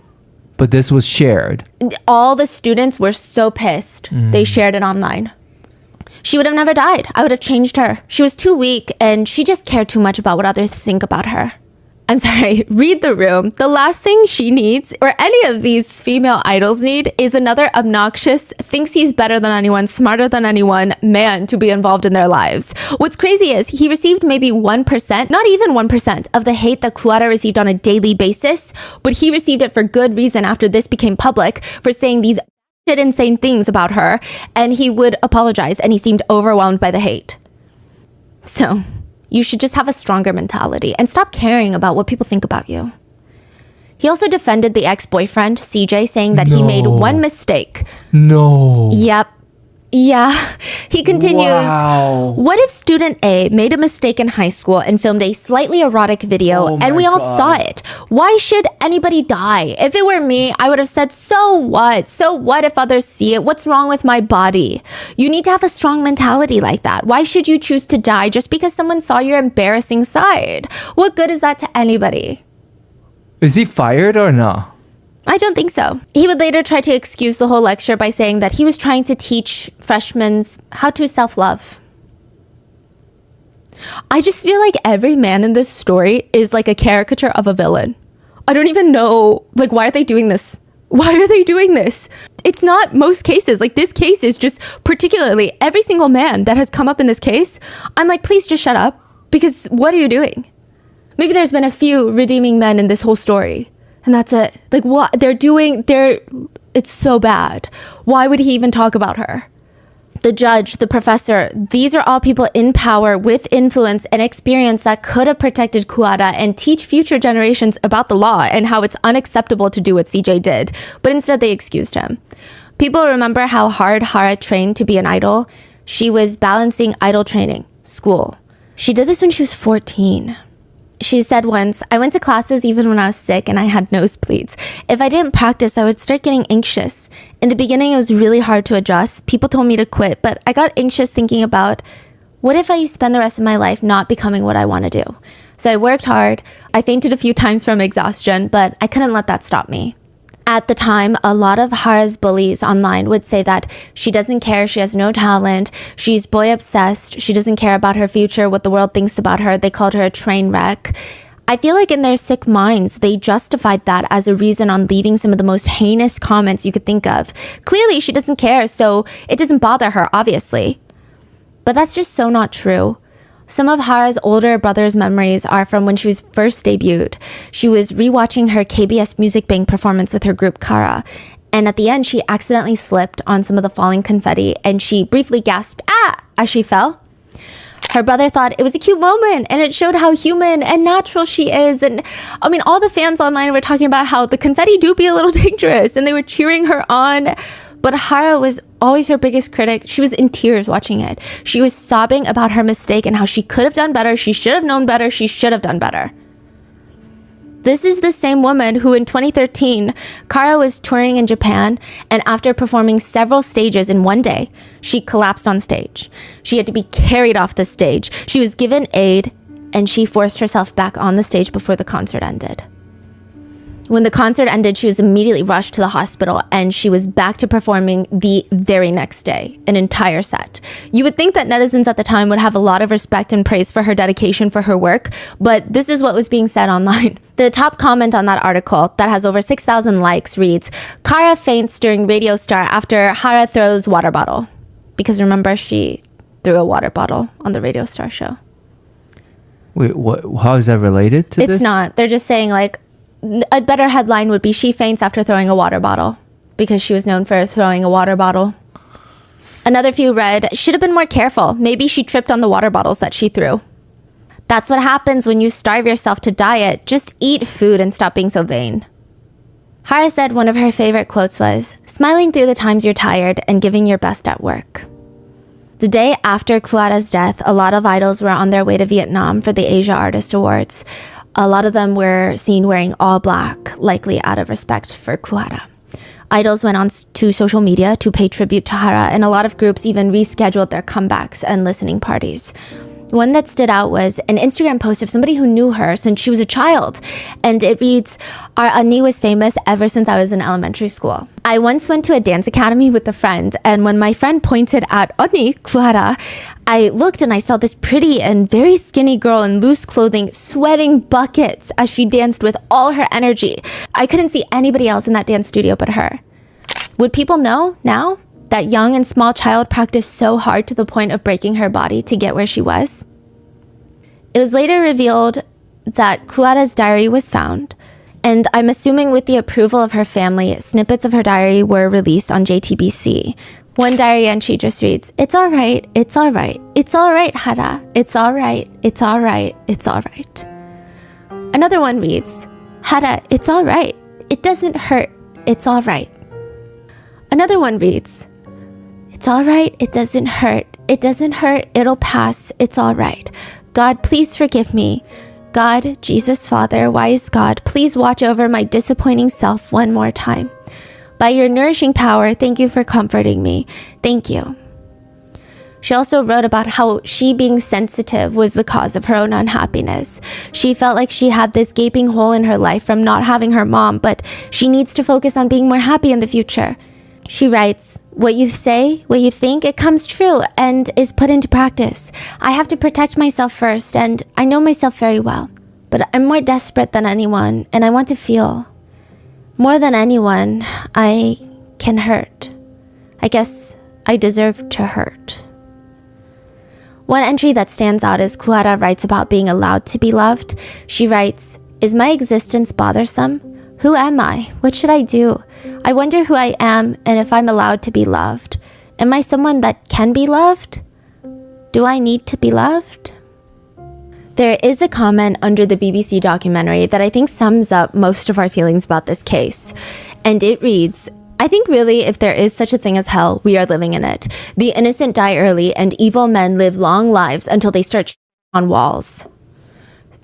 But this was shared. All the students were so pissed. They shared it online. She would have never died. I would have changed her. She was too weak and she just cared too much about what others think about her. I'm sorry, read the room. The last thing she needs, or any of these female idols need, is another obnoxious, thinks he's better than anyone, smarter than anyone man to be involved in their lives. What's crazy is he received maybe 1%, not even 1% of the hate that Kuara received on a daily basis, but he received it for good reason after this became public for saying these insane things about her, and he would apologize, and he seemed overwhelmed by the hate. So, you should just have a stronger mentality and stop caring about what people think about you. He also defended the ex-boyfriend, CJ, saying that he made one mistake. No. Yep. Yeah. He continues, Wow. what if student A made a mistake in high school and filmed a slightly erotic video and we all saw it? Why should anybody die? If it were me, I would have said, so what? So what if others see it? What's wrong with my body? You need to have a strong mentality like that. Why should you choose to die just because someone saw your embarrassing side? What good is that to anybody? Is he fired or no? I don't think so. He would later try to excuse the whole lecture by saying that he was trying to teach freshmen how to self-love. I just feel like every man in this story is like a caricature of a villain. I don't even know, like, why are they doing this? Why are they doing this? It's not most cases. Like, this case is just particularly every single man that has come up in this case. I'm like, please just shut up, because what are you doing? Maybe there's been a few redeeming men in this whole story. And that's it. Like, what it's so bad. Why would he even talk about her? The judge, the professor, these are all people in power with influence and experience that could have protected Kuara and teach future generations about the law and how it's unacceptable to do what CJ did. But instead they excused him. People remember how hard Hara trained to be an idol. She was balancing idol training, school. She did this when she was 14. She said once, I went to classes even when I was sick and I had nosebleeds. If I didn't practice, I would start getting anxious. In the beginning, it was really hard to adjust. People told me to quit, but I got anxious thinking about, what if I spend the rest of my life not becoming what I want to do? So I worked hard. I fainted a few times from exhaustion, but I couldn't let that stop me. At the time, a lot of Hara's bullies online would say that she doesn't care, she has no talent, she's boy obsessed, she doesn't care about her future, what the world thinks about her. They called her a train wreck. I feel like in their sick minds, they justified that as a reason on leaving some of the most heinous comments you could think of. Clearly, she doesn't care, so it doesn't bother her, obviously. But that's just so not true. Some of Hara's older brother's memories are from when she was first debuted. She was rewatching her KBS Music Bank performance with her group Kara, and at the end she accidentally slipped on some of the falling confetti and she briefly gasped, "Ah!" as she fell. Her brother thought it was a cute moment and it showed how human and natural she is. And I mean, all the fans online were talking about how the confetti do be a little dangerous and they were cheering her on. But Hara was always her biggest critic. She was in tears watching it. She was sobbing about her mistake and how she could have done better. She should have known better. She should have done better. This is the same woman who in 2013, Kara was touring in Japan, and after performing several stages in one day, she collapsed on stage. She had to be carried off the stage. She was given aid, and she forced herself back on the stage before the concert ended. When the concert ended, she was immediately rushed to the hospital and she was back to performing the very next day, an entire set. You would think that netizens at the time would have a lot of respect and praise for her dedication for her work, but this is what was being said online. The top comment on that article that has over 6,000 likes reads, Kara faints during Radio Star after Hara throws water bottle. Because remember, she threw a water bottle on the Radio Star show. Wait, what? How is that related to this? It's not. They're just saying like, a better headline would be she faints after throwing a water bottle because she was known for throwing a water bottle. Another few read, should have been more careful. Maybe she tripped on the water bottles that she threw. That's what happens when you starve yourself to diet. Just eat food and stop being so vain. Hara said one of her favorite quotes was, smiling through the times you're tired and giving your best at work. The day after Kuara's death, a lot of idols were on their way to Vietnam for the Asia Artist Awards. A lot of them were seen wearing all black, likely out of respect for Kuara. Idols went on to social media to pay tribute to Hara, and a lot of groups even rescheduled their comebacks and listening parties. One that stood out was an Instagram post of somebody who knew her since she was a child. And it reads, our Ani was famous ever since I was in elementary school. I once went to a dance academy with a friend, and when my friend pointed at 언니 구하라, I looked and I saw this pretty and very skinny girl in loose clothing sweating buckets as she danced with all her energy. I couldn't see anybody else in that dance studio but her. Would people know now that young and small child practiced so hard to the point of breaking her body to get where she was? It was later revealed that Kuara's diary was found, and I'm assuming with the approval of her family, snippets of her diary were released on JTBC. One diary entry just reads, "It's all right, it's all right, it's all right, Hara, it's all right, it's all right, it's all right." Another one reads, "Hara, it's all right, it doesn't hurt, it's all right." Another one reads, "It's all right, it doesn't hurt, it doesn't hurt, it'll pass, it's all right. God, please forgive me. God, Jesus Father, wise God, please watch over my disappointing self one more time. By your nourishing power, thank you for comforting me. Thank you." She also wrote about how she being sensitive was the cause of her own unhappiness. She felt like she had this gaping hole in her life from not having her mom, but she needs to focus on being more happy in the future. She writes, "What you say, what you think, it comes true and is put into practice. I have to protect myself first, and I know myself very well. But I'm more desperate than anyone, and I want to feel. More than anyone, I can hurt. I guess I deserve to hurt." One entry that stands out is Kuara writes about being allowed to be loved. She writes, "Is my existence bothersome? Who am I? What should I do? I wonder who I am and if I'm allowed to be loved. Am I someone that can be loved? Do I need to be loved?" There is a comment under the BBC documentary that I think sums up most of our feelings about this case. And it reads, "I think really if there is such a thing as hell, we are living in it. The innocent die early and evil men live long lives until they start on walls."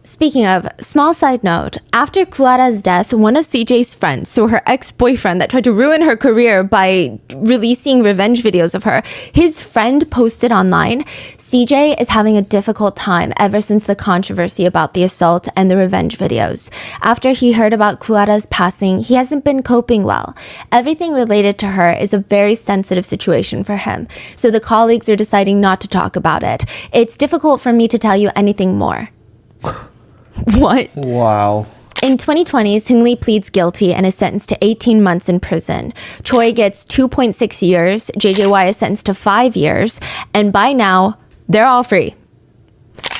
Speaking of, small side note, after Kuara's death, one of CJ's friends, so her ex-boyfriend that tried to ruin her career by releasing revenge videos of her, his friend posted online, "CJ is having a difficult time ever since the controversy about the assault and the revenge videos. After he heard about Kuara's passing, he hasn't been coping well. Everything related to her is a very sensitive situation for him, so the colleagues are deciding not to talk about it. It's difficult for me to tell you anything more." What? Wow. In 2020, Seungri pleads guilty and is sentenced to 18 months in prison. Choi gets 2.6 years, JJY is sentenced to 5 years, and by now, they're all free.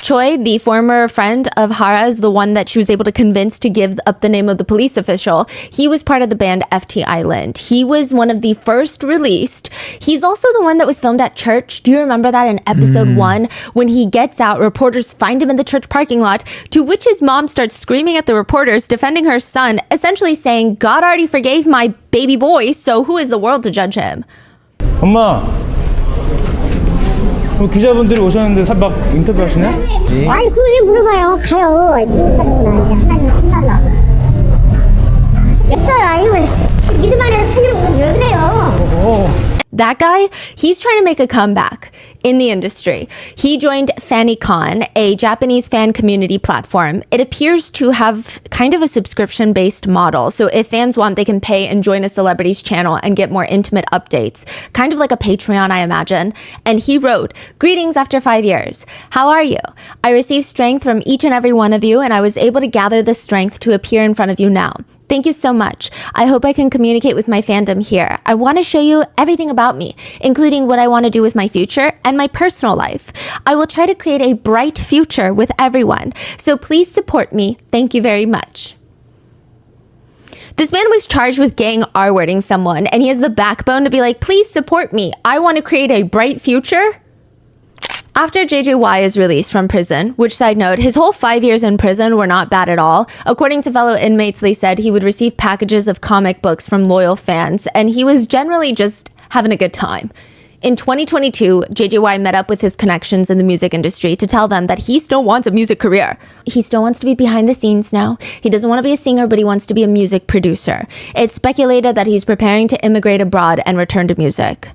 Choi, the former friend of Hara's, the one that she was able to convince to give up the name of the police official, he was part of the band FT Island. He was one of the first released. He's also the one that was filmed at church. Do you remember that in episode 1? When he gets out, reporters find him in the church parking lot, to which his mom starts screaming at the reporters, defending her son, essentially saying, "God already forgave my baby boy, so who is the world to judge him?" 엄마, 기자분들이 오셨는데 막 인터뷰 하시네? 아니 그걸 왜 물어봐요? 가요. 하나님 달라. 됐어요. 이거 믿음만을 살려고 왜 그래요? That guy, he's trying to make a comeback in the industry. He joined FannyCon, a Japanese fan community platform. It appears to have kind of a subscription-based model. So if fans want, they can pay and join a celebrity's channel and get more intimate updates. Kind of like a Patreon, I imagine. And he wrote, "Greetings after 5 years. How are you? I received strength from each and every one of you, and I was able to gather the strength to appear in front of you now. Thank you so much. I hope I can communicate with my fandom here. I want to show you everything about me, including what I want to do with my future and my personal life. I will try to create a bright future with everyone. So please support me. Thank you very much." This man was charged with gang R-wording someone, and he has the backbone to be like, "Please support me. I want to create a bright future." After JJY is released from prison, which side note, his whole 5 years in prison were not bad at all. According to fellow inmates, they said he would receive packages of comic books from loyal fans, and he was generally just having a good time. In 2022, JJY met up with his connections in the music industry to tell them that he still wants a music career. He still wants to be behind the scenes now. He doesn't want to be a singer, but he wants to be a music producer. It's speculated that he's preparing to immigrate abroad and return to music.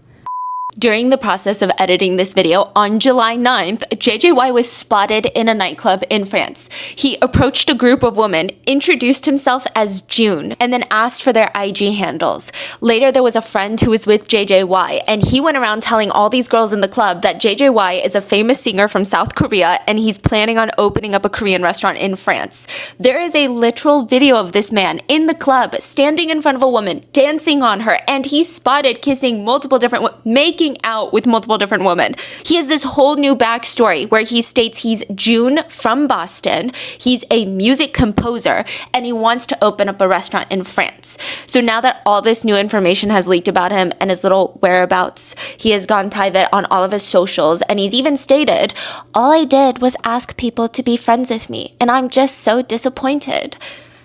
During the process of editing this video, on July 9th, JJY was spotted in a nightclub in France. He approached a group of women, introduced himself as June, and then asked for their IG handles. Later, there was a friend who was with JJY, and he went around telling all these girls in the club that JJY is a famous singer from South Korea, and he's planning on opening up a Korean restaurant in France. There is a literal video of this man in the club, standing in front of a woman, dancing on her, and he's spotted kissing multiple different making out with multiple different women. He has this whole new backstory where he states he's June from Boston, he's a music composer, and he wants to open up a restaurant in France. So now that all this new information has leaked about him and his little whereabouts, he has gone private on all of his socials, and he's even stated, all I did was ask people to be friends with me, and I'm just so disappointed.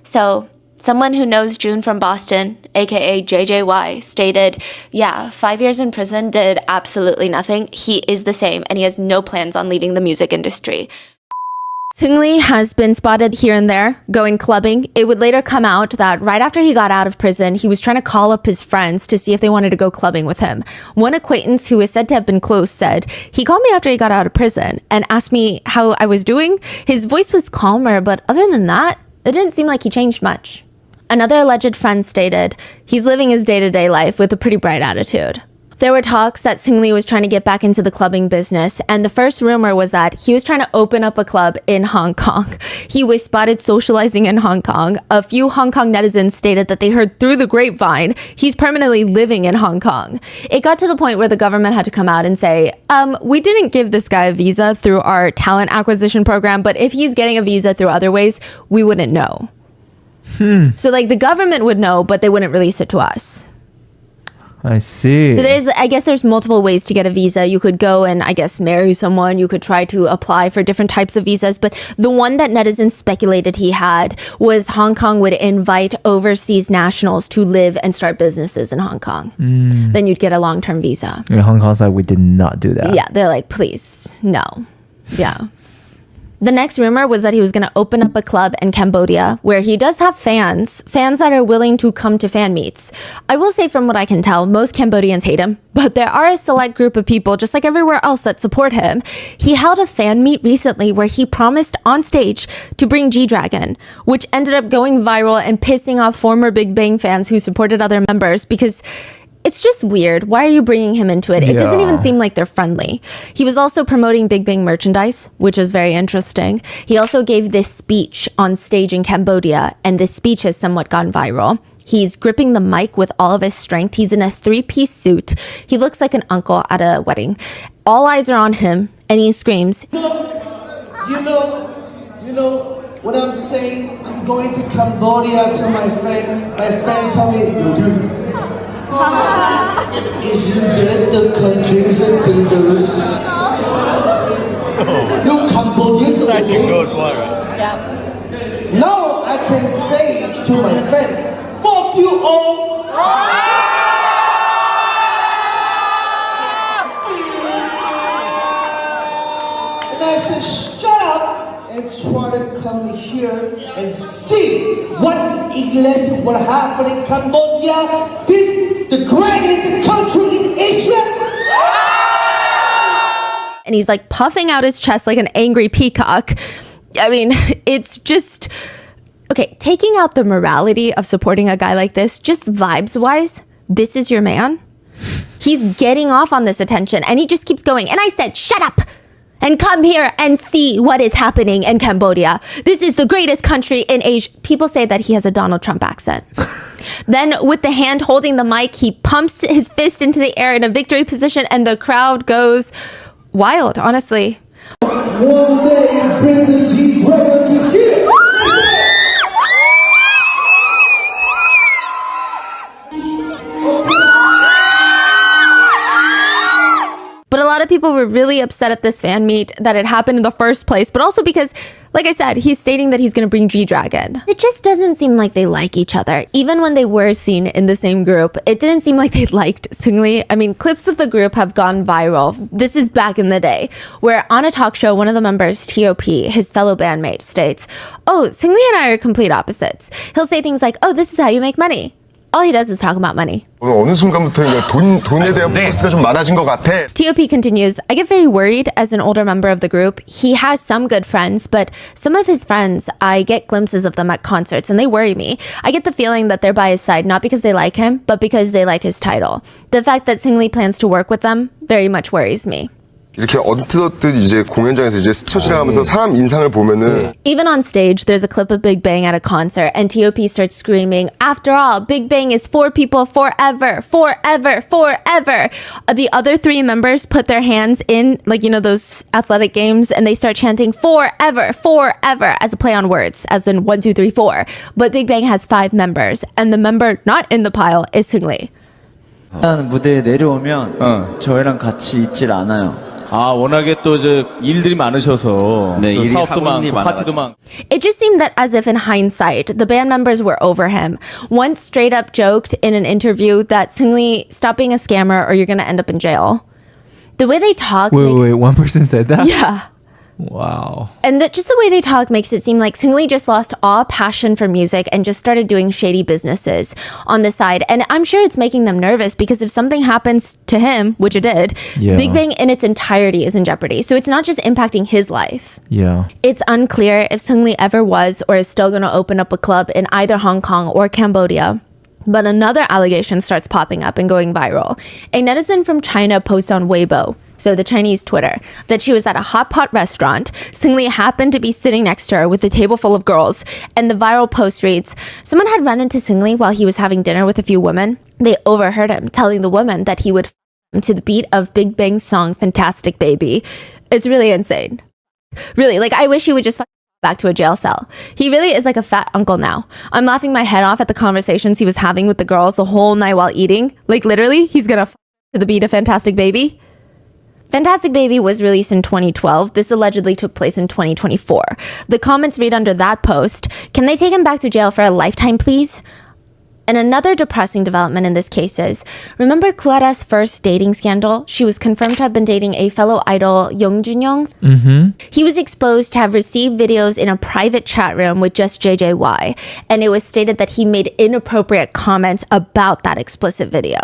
So someone who knows June from Boston, aka JJY, stated, yeah, 5 years in prison did absolutely nothing. He is the same, and he has no plans on leaving the music industry. Seungri has been spotted here and there going clubbing. It would later come out that right after he got out of prison, he was trying to call up his friends to see if they wanted to go clubbing with him. One acquaintance who is said to have been close said, he called me after he got out of prison and asked me how I was doing. His voice was calmer, but other than that, it didn't seem like he changed much. Another alleged friend stated, he's living his day-to-day life with a pretty bright attitude. There were talks that Seungri was trying to get back into the clubbing business, and the first rumor was that he was trying to open up a club in Hong Kong. He was spotted socializing in Hong Kong. A few Hong Kong netizens stated that they heard through the grapevine he's permanently living in Hong Kong. It got to the point where the government had to come out and say, we didn't give this guy a visa through our talent acquisition program, but if he's getting a visa through other ways, we wouldn't know. So like the government would know, but they wouldn't release it to us. I see. So I guess there's multiple ways to get a visa. You could go and I guess marry someone. You could try to apply for different types of visas. But the one that netizens speculated he had was Hong Kong would invite overseas nationals to live and start businesses in Hong Kong. Then you'd get a long-term visa. In Hong Kong's like, we did not do that. Yeah, they're like, please, no. Yeah. The next rumor was that he was going to open up a club in Cambodia where he does have fans that are willing to come to fan meets. I will say from what I can tell, most Cambodians hate him, but there are a select group of people, just like everywhere else, that support him. He held a fan meet recently where he promised on stage to bring G-Dragon, which ended up going viral and pissing off former Big Bang fans who supported other members because it's just weird. Why are you bringing him into it? It doesn't even seem like they're friendly. He was also promoting Big Bang merchandise, which is very interesting. He also gave this speech on stage in Cambodia, and this speech has somewhat gone viral. He's gripping the mic with all of his strength. He's in a three-piece suit. He looks like an uncle at a wedding. All eyes are on him, and he screams, You know, when I'm saying I'm going to Cambodia to my friend tell me, you do. Isn't that the countries are dangerous? You Cambodians are Now I can say to my friend, fuck you all. And I said, shut up and try to come here and see what English will happen in Cambodia. This the greatest country in Asia. and he's like puffing out his chest like an angry peacock. I mean, it's just... Okay, taking out the morality of supporting a guy like this, just vibes-wise, this is your man. He's getting off on this attention, and he just keeps going. And I said, shut up! And come here and see what is happening in Cambodia. This is the greatest country in Asia. People say that he has a Donald Trump accent. Then with the hand holding the mic, he pumps his fist into the air in a victory position, and the crowd goes wild, honestly. One day, bring the G-Dragon to here. But a lot of people were really upset at this fan meet that it happened in the first place, but also because, like I said, he's stating that he's going to bring G-Dragon. It just doesn't seem like they like each other. Even when they were seen in the same group, it didn't seem like they liked Seungri. I mean, clips of the group have gone viral. This is back in the day, where on a talk show, one of the members, T.O.P., his fellow bandmate, states, "Oh, Seungri and I are complete opposites." He'll say things like, "Oh, this is how you make money." All he does is talk about money. 어느 순간부터 돈에 대한 포커스가 좀 많아진 것 같아. TOP continues, I get very worried as an older member of the group. He has some good friends, but some of his friends, I get glimpses of them at concerts and they worry me. I get the feeling that they're by his side, not because they like him, but because they like his title. The fact that Seungri plans to work with them very much worries me. 이렇게 언뜻 이제 공연장에서 이제 스쳐 지나가면서 사람 인상을 보면은 Even on stage, there's a clip of Big Bang at a concert, and TOP starts screaming, after all, Big Bang is for people forever, forever, forever. The other three members put their hands in, like, you know, those athletic games, and they start chanting forever, forever, as a play on words, as in 1, 2, 3, 4. But Big Bang has 5 members, and the member not in the pile is Seungri. 일단 무대에 내려오면 저희랑 같이 있질 않아요. 아 워낙에 또 이제 일들이 많으셔서 네, 또 일이 사업도 하고 있는 많고 일이 파티도 많고 It just seemed that as if in hindsight, the band members were over him. One straight up joked in an interview that Seungri, stop being a scammer or you're going to end up in jail. The way they talk Wait, one person said that? Yeah. Wow. And just the way they talk makes it seem like Seungri just lost all passion for music and just started doing shady businesses on the side. And I'm sure it's making them nervous because if something happens to him, which it did, Yeah. Big Bang in its entirety is in jeopardy. So it's not just impacting his life. Yeah. It's unclear if Seungri ever was or is still going to open up a club in either Hong Kong or Cambodia. But another allegation starts popping up and going viral. A netizen from China posts on Weibo, so the Chinese Twitter, that she was at a hot pot restaurant. Seungri happened to be sitting next to her with a table full of girls. And the viral post reads, someone had run into Seungri while he was having dinner with a few women. They overheard him telling the woman that he would to the beat of Big Bang's song, Fantastic Baby. It's really insane. Really, like, I wish he would just back to a jail cell. He really is like a fat uncle now. I'm laughing my head off at the conversations he was having with the girls the whole night while eating. Like, literally, he's gonna to the beat of Fantastic Baby. Fantastic Baby was released in 2012. This allegedly took place in 2024. The comments read under that post, can they take him back to jail for a lifetime, please? And another depressing development in this case is, remember Kuara's first dating scandal? She was confirmed to have been dating a fellow idol, Young Junyoung. He was exposed to have received videos in a private chat room with just JJY, and it was stated that he made inappropriate comments about that explicit video.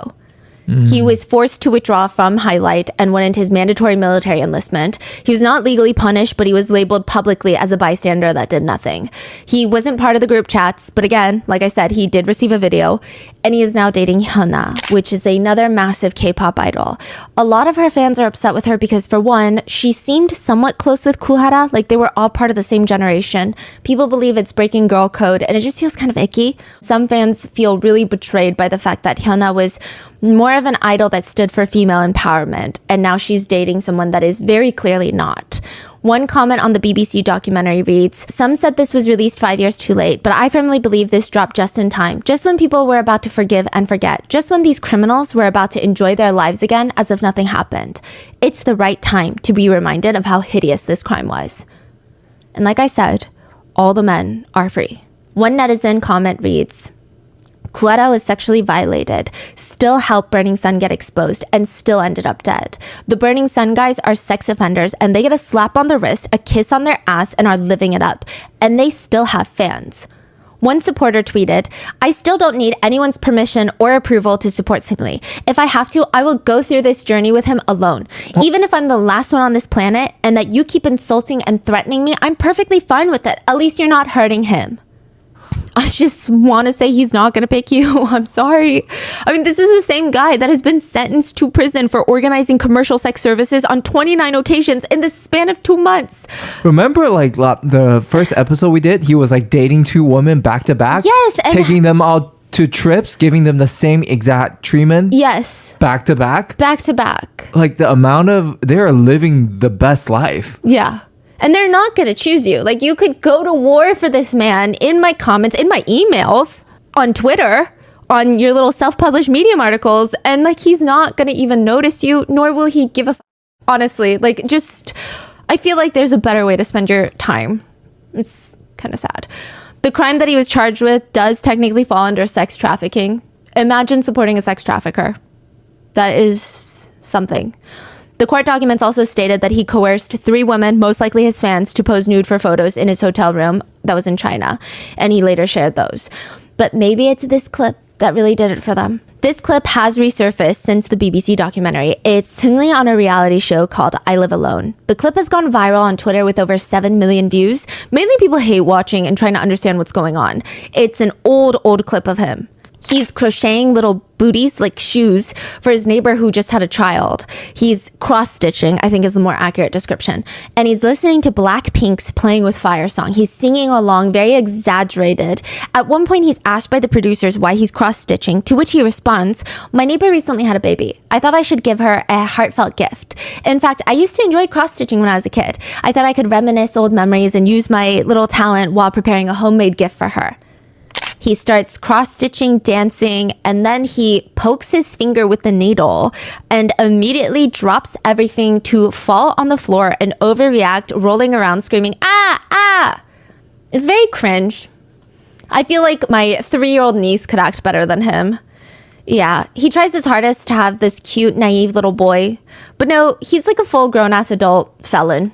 He was forced to withdraw from Highlight and went into his mandatory military enlistment. He was not legally punished, but he was labeled publicly as a bystander that did nothing. He wasn't part of the group chats, but again, like I said, he did receive a video, and he is now dating Hyuna, which is another massive K-pop idol. A lot of her fans are upset with her because, for one, she seemed somewhat close with Kuhara, like they were all part of the same generation. People believe it's breaking girl code, and it just feels kind of icky. Some fans feel really betrayed by the fact that Hyuna was more of an idol that stood for female empowerment, and now she's dating someone that is very clearly not. One comment on the BBC documentary reads, some said this was released 5 years too late, but I firmly believe this dropped just in time, just when people were about to forgive and forget, just when these criminals were about to enjoy their lives again as if nothing happened. It's the right time to be reminded of how hideous this crime was. And like I said, all the men are free. One netizen comment reads, Kuara was sexually violated, still helped Burning Sun get exposed, and still ended up dead. The Burning Sun guys are sex offenders, and they get a slap on the wrist, a kiss on their ass, and are living it up. And they still have fans. One supporter tweeted, I still don't need anyone's permission or approval to support Seungri. If I have to, I will go through this journey with him alone. Even if I'm the last one on this planet, and that you keep insulting and threatening me, I'm perfectly fine with it. At least you're not hurting him. I just want to say he's not going to pick you. I'm sorry. I mean, this is the same guy that has been sentenced to prison for organizing commercial sex services on 29 occasions in the span of 2 months. Remember, like, the first episode we did? He was, like, dating 2 women back to back? Yes. And taking them out to trips, giving them the same exact treatment? yes. Back to back? Back to back. Like, the amount of... They're living the best life. Yeah. And they're not going to choose you. Like, you could go to war for this man in my comments, in my emails, on Twitter, on your little self-published Medium articles, and, like, he's not going to even notice you, nor will he give a honestly. Like, just, I feel like there's a better way to spend your time. It's kind of sad. The crime that he was charged with does technically fall under sex trafficking. Imagine supporting a sex trafficker. That is something. The court documents also stated that he coerced 3 women, most likely his fans, to pose nude for photos in his hotel room that was in China, and he later shared those. But maybe it's this clip that really did it for them. This clip has resurfaced since the BBC documentary. It's Seungri on a reality show called I Live Alone. The clip has gone viral on Twitter with over 7 million views. Mainly people hate watching and trying to understand what's going on. It's an old clip of him. He's crocheting little booties, like shoes, for his neighbor who just had a child. He's cross-stitching, I think is the more accurate description. And he's listening to Blackpink's Playing with Fire song. He's singing along, very exaggerated. At one point, he's asked by the producers why he's cross-stitching, to which he responds, "My neighbor recently had a baby. I thought I should give her a heartfelt gift. In fact, I used to enjoy cross-stitching when I was a kid. I thought I could reminisce old memories and use my little talent while preparing a homemade gift for her." He starts cross-stitching, dancing, and then he pokes his finger with the needle and immediately drops everything to fall on the floor and overreact, rolling around, screaming, "Ah, ah!" It's very cringe. I feel like my 3-year-old niece could act better than him. Yeah, he tries his hardest to have this cute, naive little boy. But no, he's like a full grown-ass adult felon.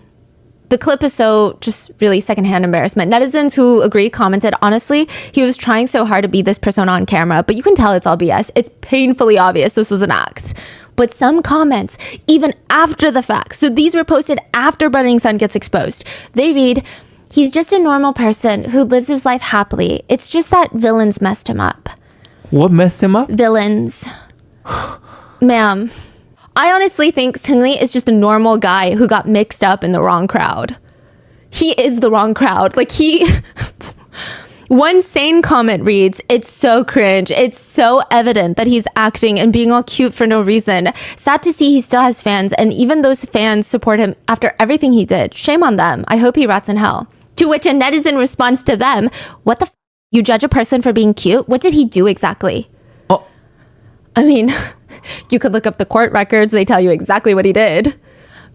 The clip is so just really secondhand embarrassment. Netizens who agree commented, honestly, he was trying so hard to be this persona on camera, but you can tell it's all BS. It's painfully obvious this was an act. But some comments, even after the fact, so these were posted after Burning Sun gets exposed, they read, "He's just a normal person who lives his life happily. It's just that villains messed him up." What messed him up? Villains. Ma'am. I honestly think Seungri is just a normal guy who got mixed up in the wrong crowd. He is the wrong crowd. Like one sane comment reads, "It's so cringe. It's so evident that he's acting and being all cute for no reason. Sad to see he still has fans, and even those fans support him after everything he did. Shame on them. I hope he rots in hell." To which a netizen responds to them, "What the f***? You judge a person for being cute? What did he do exactly?" Oh. I mean, you could look up the court records. They tell you exactly what he did.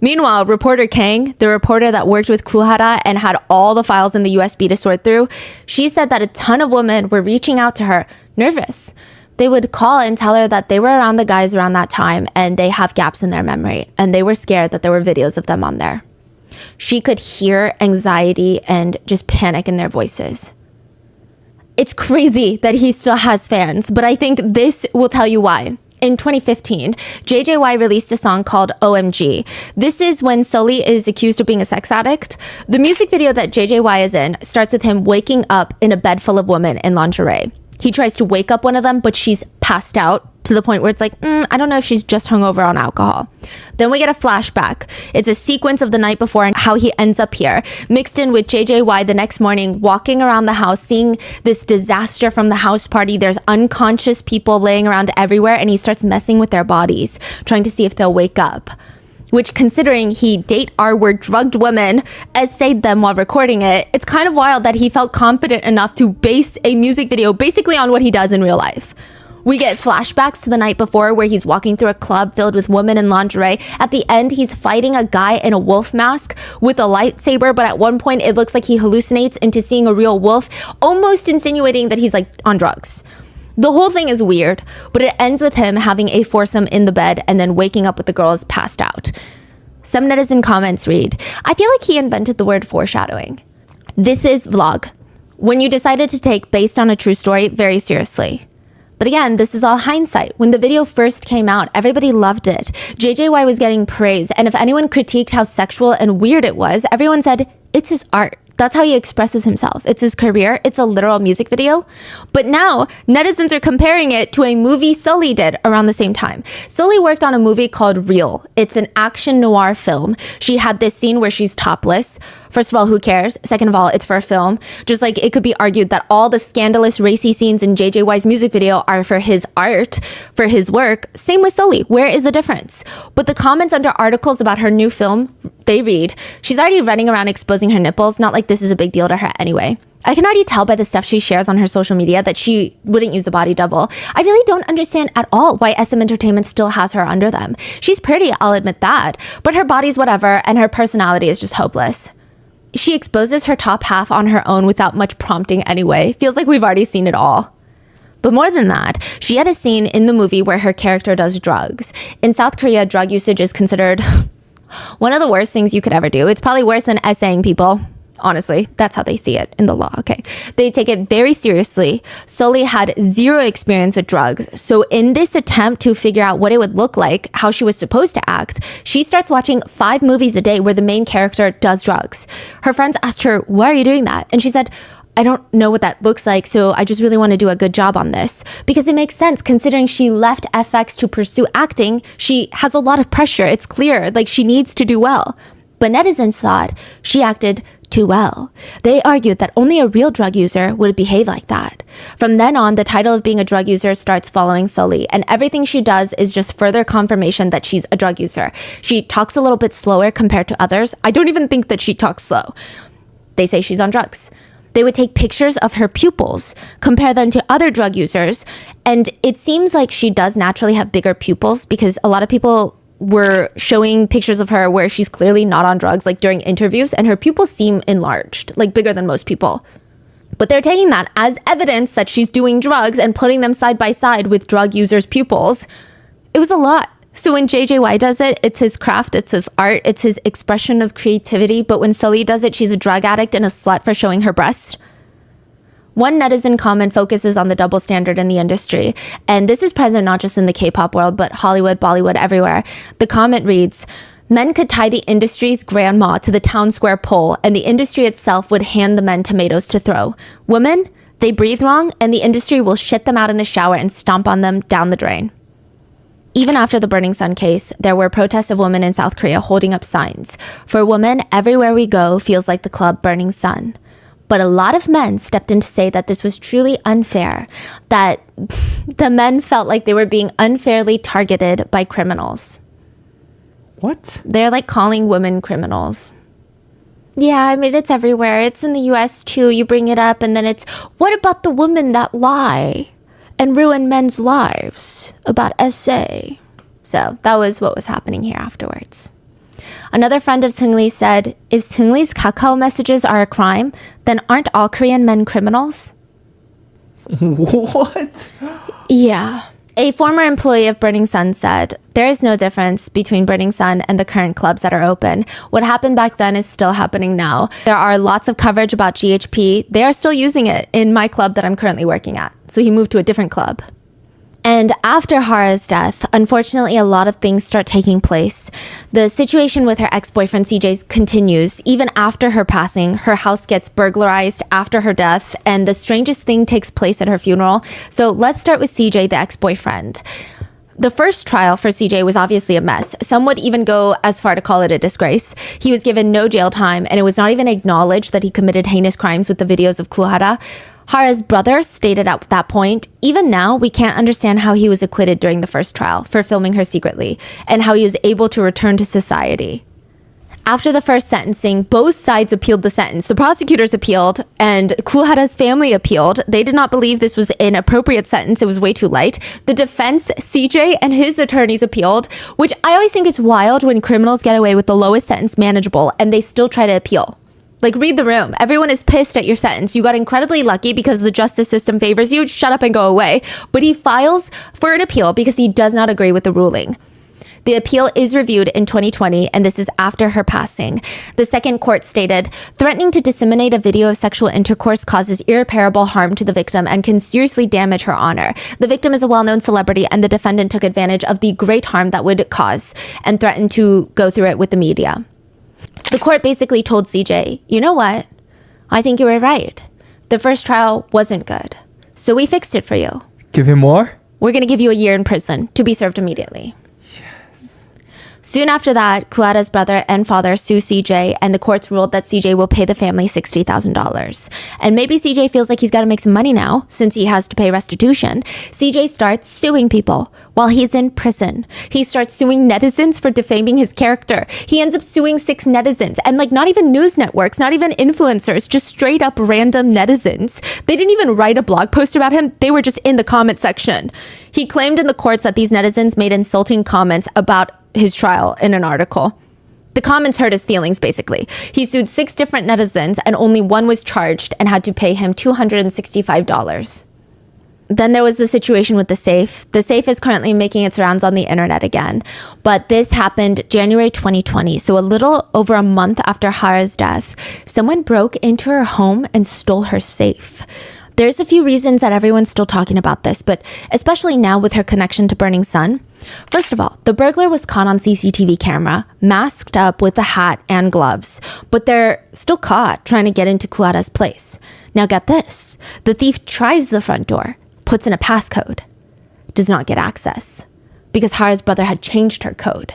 Meanwhile, reporter Kang, the reporter that worked with Kuhara and had all the files in the USB to sort through, she said that a ton of women were reaching out to her, nervous. They would call and tell her that they were around the guys around that time and they have gaps in their memory, and they were scared that there were videos of them on there. She could hear anxiety and just panic in their voices. It's crazy that he still has fans, but I think this will tell you why. In 2015, JJY released a song called OMG. This is when Sully is accused of being a sex addict. The music video that JJY is in starts with him waking up in a bed full of women in lingerie. He tries to wake up one of them, but she's passed out to the point where it's like, I don't know if she's just hungover on alcohol. Then we get a flashback. It's a sequence of the night before and how he ends up here, mixed in with JJY the next morning, walking around the house, seeing this disaster from the house party. There's unconscious people laying around everywhere, and he starts messing with their bodies, trying to see if they'll wake up. Which, considering he date R-word drugged women, essayed them while recording it, it's kind of wild that he felt confident enough to base a music video basically on what he does in real life. We get flashbacks to the night before where he's walking through a club filled with women in lingerie. At the end, he's fighting a guy in a wolf mask with a lightsaber, but at one point it looks like he hallucinates into seeing a real wolf, almost insinuating that he's like on drugs. The whole thing is weird, but it ends with him having a foursome in the bed and then waking up with the girls passed out. Some netizen comments read, "I feel like he invented the word foreshadowing." This is vlog. When you decided to take based on a true story very seriously. But again, this is all hindsight. When the video first came out, everybody loved it. JJY was getting praise, and if anyone critiqued how sexual and weird it was, everyone said, it's his art. That's how he expresses himself. It's his career. It's a literal music video. But now, netizens are comparing it to a movie Sully did around the same time. Sully worked on a movie called Real. It's an action noir film. She had this scene where she's topless. First of all, who cares? Second of all, it's for a film. Just like it could be argued that all the scandalous racy scenes in JJY's music video are for his art, for his work. Same with Sully. Where is the difference? But the comments under articles about her new film, they read, she's already running around exposing her nipples, not like this is a big deal to her anyway. I can already tell by the stuff she shares on her social media that she wouldn't use a body double. I really don't understand at all why SM Entertainment still has her under them. She's pretty, I'll admit that, but her body's whatever and her personality is just hopeless. She exposes her top half on her own without much prompting anyway. Feels like we've already seen it all. But more than that, she had a scene in the movie where her character does drugs. In South Korea, drug usage is considered one of the worst things you could ever do. It's probably worse than essaying people. Honestly, that's how they see it in the law, okay? They take it very seriously. Sully had zero experience with drugs. So in this attempt to figure out what it would look like, how she was supposed to act, she starts watching 5 movies a day where the main character does drugs. Her friends asked her, why are you doing that? And she said, I don't know what that looks like, so I just really want to do a good job on this. Because it makes sense considering she left FX to pursue acting. She has a lot of pressure. It's clear, like she needs to do well. But netizens thought she acted too well. They argued that only a real drug user would behave like that. From then on, the title of being a drug user starts following Sully, and everything she does is just further confirmation that she's a drug user. She talks a little bit slower compared to others. I don't even think that she talks slow. They say she's on drugs. They would take pictures of her pupils, compare them to other drug users, and it seems like she does naturally have bigger pupils because a lot of people were showing pictures of her where she's clearly not on drugs, like during interviews, and her pupils seem enlarged, like bigger than most people. But they're taking that as evidence that she's doing drugs and putting them side by side with drug users' pupils. It was a lot. So when JJY does it, it's his craft, it's his art, it's his expression of creativity. But when Sully does it, she's a drug addict and a slut for showing her breast. One netizen comment focuses on the double standard in the industry, and this is present not just in the K-pop world, but Hollywood, Bollywood, everywhere. The comment reads, men could tie the industry's grandma to the town square pole, and the industry itself would hand the men tomatoes to throw. Women, they breathe wrong, and the industry will shit them out in the shower and stomp on them down the drain. Even after the Burning Sun case, there were protests of women in South Korea holding up signs. For women, everywhere we go feels like the club Burning Sun. But a lot of men stepped in to say that this was truly unfair, that the men felt like they were being unfairly targeted by criminals. What? They're like calling women criminals. Yeah, I mean, it's everywhere. It's in the US too. You bring it up and then it's, what about the women that lie and ruin men's lives about SA? So that was what was happening here afterwards. Another friend of Seungri said, if Seungri's Kakao messages are a crime, then aren't all Korean men criminals? What? Yeah. A former employee of Burning Sun said, there is no difference between Burning Sun and the current clubs that are open. What happened back then is still happening now. There are lots of coverage about GHP. They are still using it in my club that I'm currently working at. So he moved to a different club. And after Hara's death, unfortunately, a lot of things start taking place. The situation with her ex-boyfriend CJ continues. Even after her passing, her house gets burglarized after her death, and the strangest thing takes place at her funeral. So let's start with CJ, the ex-boyfriend. The first trial for CJ was obviously a mess. Some would even go as far to call it a disgrace. He was given no jail time, and it was not even acknowledged that he committed heinous crimes with the videos of Kuhara. Hara's brother stated at that point, even now, we can't understand how he was acquitted during the first trial for filming her secretly, and how he was able to return to society. After the first sentencing, both sides appealed the sentence. The prosecutors appealed, and Kuhara's family appealed. They did not believe this was an appropriate sentence. It was way too light. The defense, CJ, and his attorneys appealed, which I always think is wild when criminals get away with the lowest sentence manageable, and they still try to appeal. Like, read the room. Everyone is pissed at your sentence. You got incredibly lucky because the justice system favors you. Shut up and go away. But he files for an appeal because he does not agree with the ruling. The appeal is reviewed in 2020, and this is after her passing. The second court stated, threatening to disseminate a video of sexual intercourse causes irreparable harm to the victim and can seriously damage her honor. The victim is a well-known celebrity, and the defendant took advantage of the great harm that would cause and threatened to go through it with the media. The court basically told CJ, you know what? I think you were right. The first trial wasn't good. So we fixed it for you. Give him more? We're going to give you a year in prison to be served immediately. Soon after that, Kuara's brother and father sue CJ, and the courts ruled that CJ will pay the family $60,000. And maybe CJ feels like he's got to make some money now, since he has to pay restitution. CJ starts suing people while he's in prison. He starts suing netizens for defaming his character. He ends up suing 6 netizens, and like not even news networks, not even influencers, just straight up random netizens. They didn't even write a blog post about him. They were just in the comment section. He claimed in the courts that these netizens made insulting comments about his trial in an article. The comments hurt his feelings, basically. He sued 6 different netizens, and only one was charged and had to pay him $265. Then there was the situation with the safe. The safe is currently making its rounds on the internet again. But this happened January 2020. So a little over a month after Hara's death, someone broke into her home and stole her safe. There's a few reasons that everyone's still talking about this, but especially now with her connection to Burning Sun. First of all, the burglar was caught on CCTV camera, masked up with a hat and gloves, but they're still caught trying to get into Kuara's place. Now get this, the thief tries the front door, puts in a passcode, does not get access because Hara's brother had changed her code.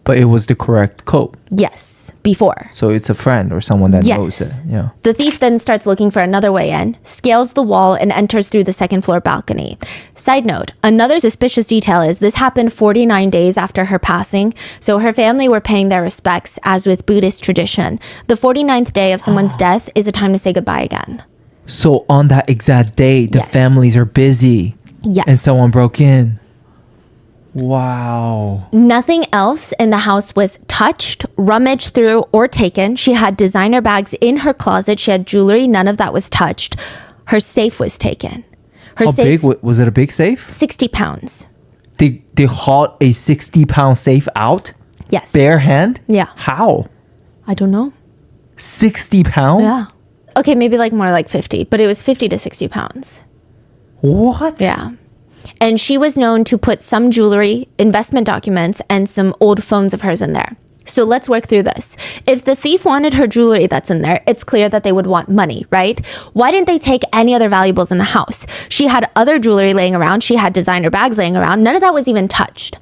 But it was the correct code. Yes, before. So it's a friend or someone that knows it. Yeah. The thief then starts looking for another way in, scales the wall, and enters through the second floor balcony. Side note, another suspicious detail is this happened 49 days after her passing, so her family were paying their respects, as with Buddhist tradition. The 49th day of someone's death is a time to say goodbye again. So on that exact day, the Yes. families are busy. Yes. And someone broke in. Wow. Nothing else in the house was touched, rummaged through, or taken. She had designer bags in her closet. She had jewelry. None of that was touched. Her safe was taken. Her How safe, big was it? A big safe? 60 pounds. They hauled a 60-pound safe out Yes. bare hand? Yeah. How? I don't know. 60 pounds? Yeah. Okay, maybe like more like 50, but it was 50 to 60 pounds. What? Yeah. And she was known to put some jewelry, investment documents, and some old phones of hers in there. So let's work through this. If the thief wanted her jewelry that's in there, it's clear that they would want money, right? Why didn't they take any other valuables in the house? She had other jewelry laying around. She had designer bags laying around. None of that was even touched.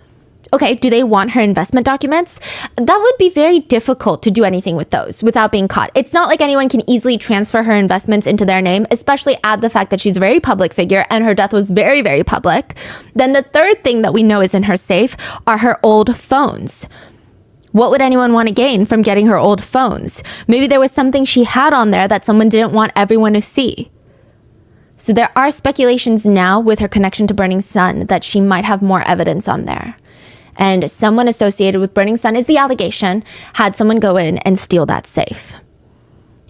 Okay, do they want her investment documents? That would be very difficult to do anything with those without being caught. It's not like anyone can easily transfer her investments into their name, especially add the fact that she's a very public figure and her death was very, very public. Then the third thing that we know is in her safe are her old phones. What would anyone want to gain from getting her old phones? Maybe there was something she had on there that someone didn't want everyone to see. So there are speculations now with her connection to Burning Sun that she might have more evidence on there. And someone associated with Burning Sun is the allegation, had someone go in and steal that safe.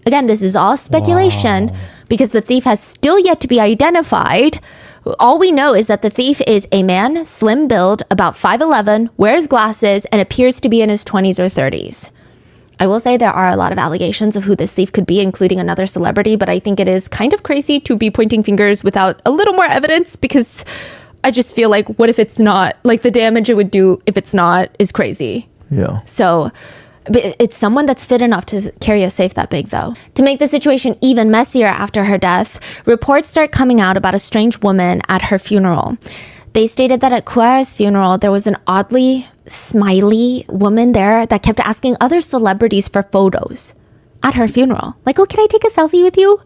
Again, this is all speculation because the thief has still yet to be identified. All we know is that the thief is a man, slim build, about 5'11", wears glasses, and appears to be in his 20s or 30s. I will say there are a lot of allegations of who this thief could be, including another celebrity, but I think it is kind of crazy to be pointing fingers without a little more evidence because I just feel like, what if it's not? Like, the damage it would do if it's not is crazy. Yeah. So, but it's someone that's fit enough to carry a safe that big, though. To make the situation even messier after her death, reports start coming out about a strange woman at her funeral. They stated that at Kuara's funeral, there was an oddly smiley woman there that kept asking other celebrities for photos at her funeral. Like, oh, can I take a selfie with you?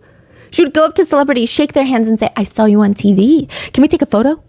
She would go up to celebrities, shake their hands and say, I saw you on TV. Can we take a photo?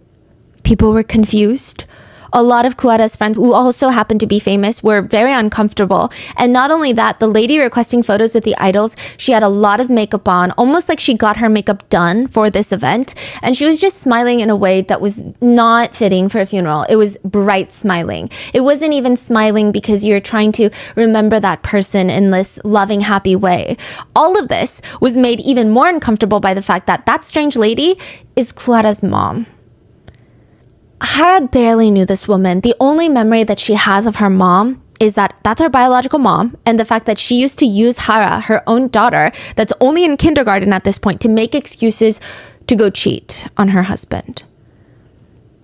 People were confused. A lot of Kuara's friends, who also happened to be famous, were very uncomfortable. And not only that, the lady requesting photos with the idols, she had a lot of makeup on, almost like she got her makeup done for this event. And she was just smiling in a way that was not fitting for a funeral. It was bright smiling. It wasn't even smiling because you're trying to remember that person in this loving, happy way. All of this was made even more uncomfortable by the fact that that strange lady is Kuara's mom. Hara barely knew this woman. The only memory that she has of her mom is that that's her biological mom, and the fact that she used to use Hara, her own daughter, that's only in kindergarten at this point, to make excuses to go cheat on her husband.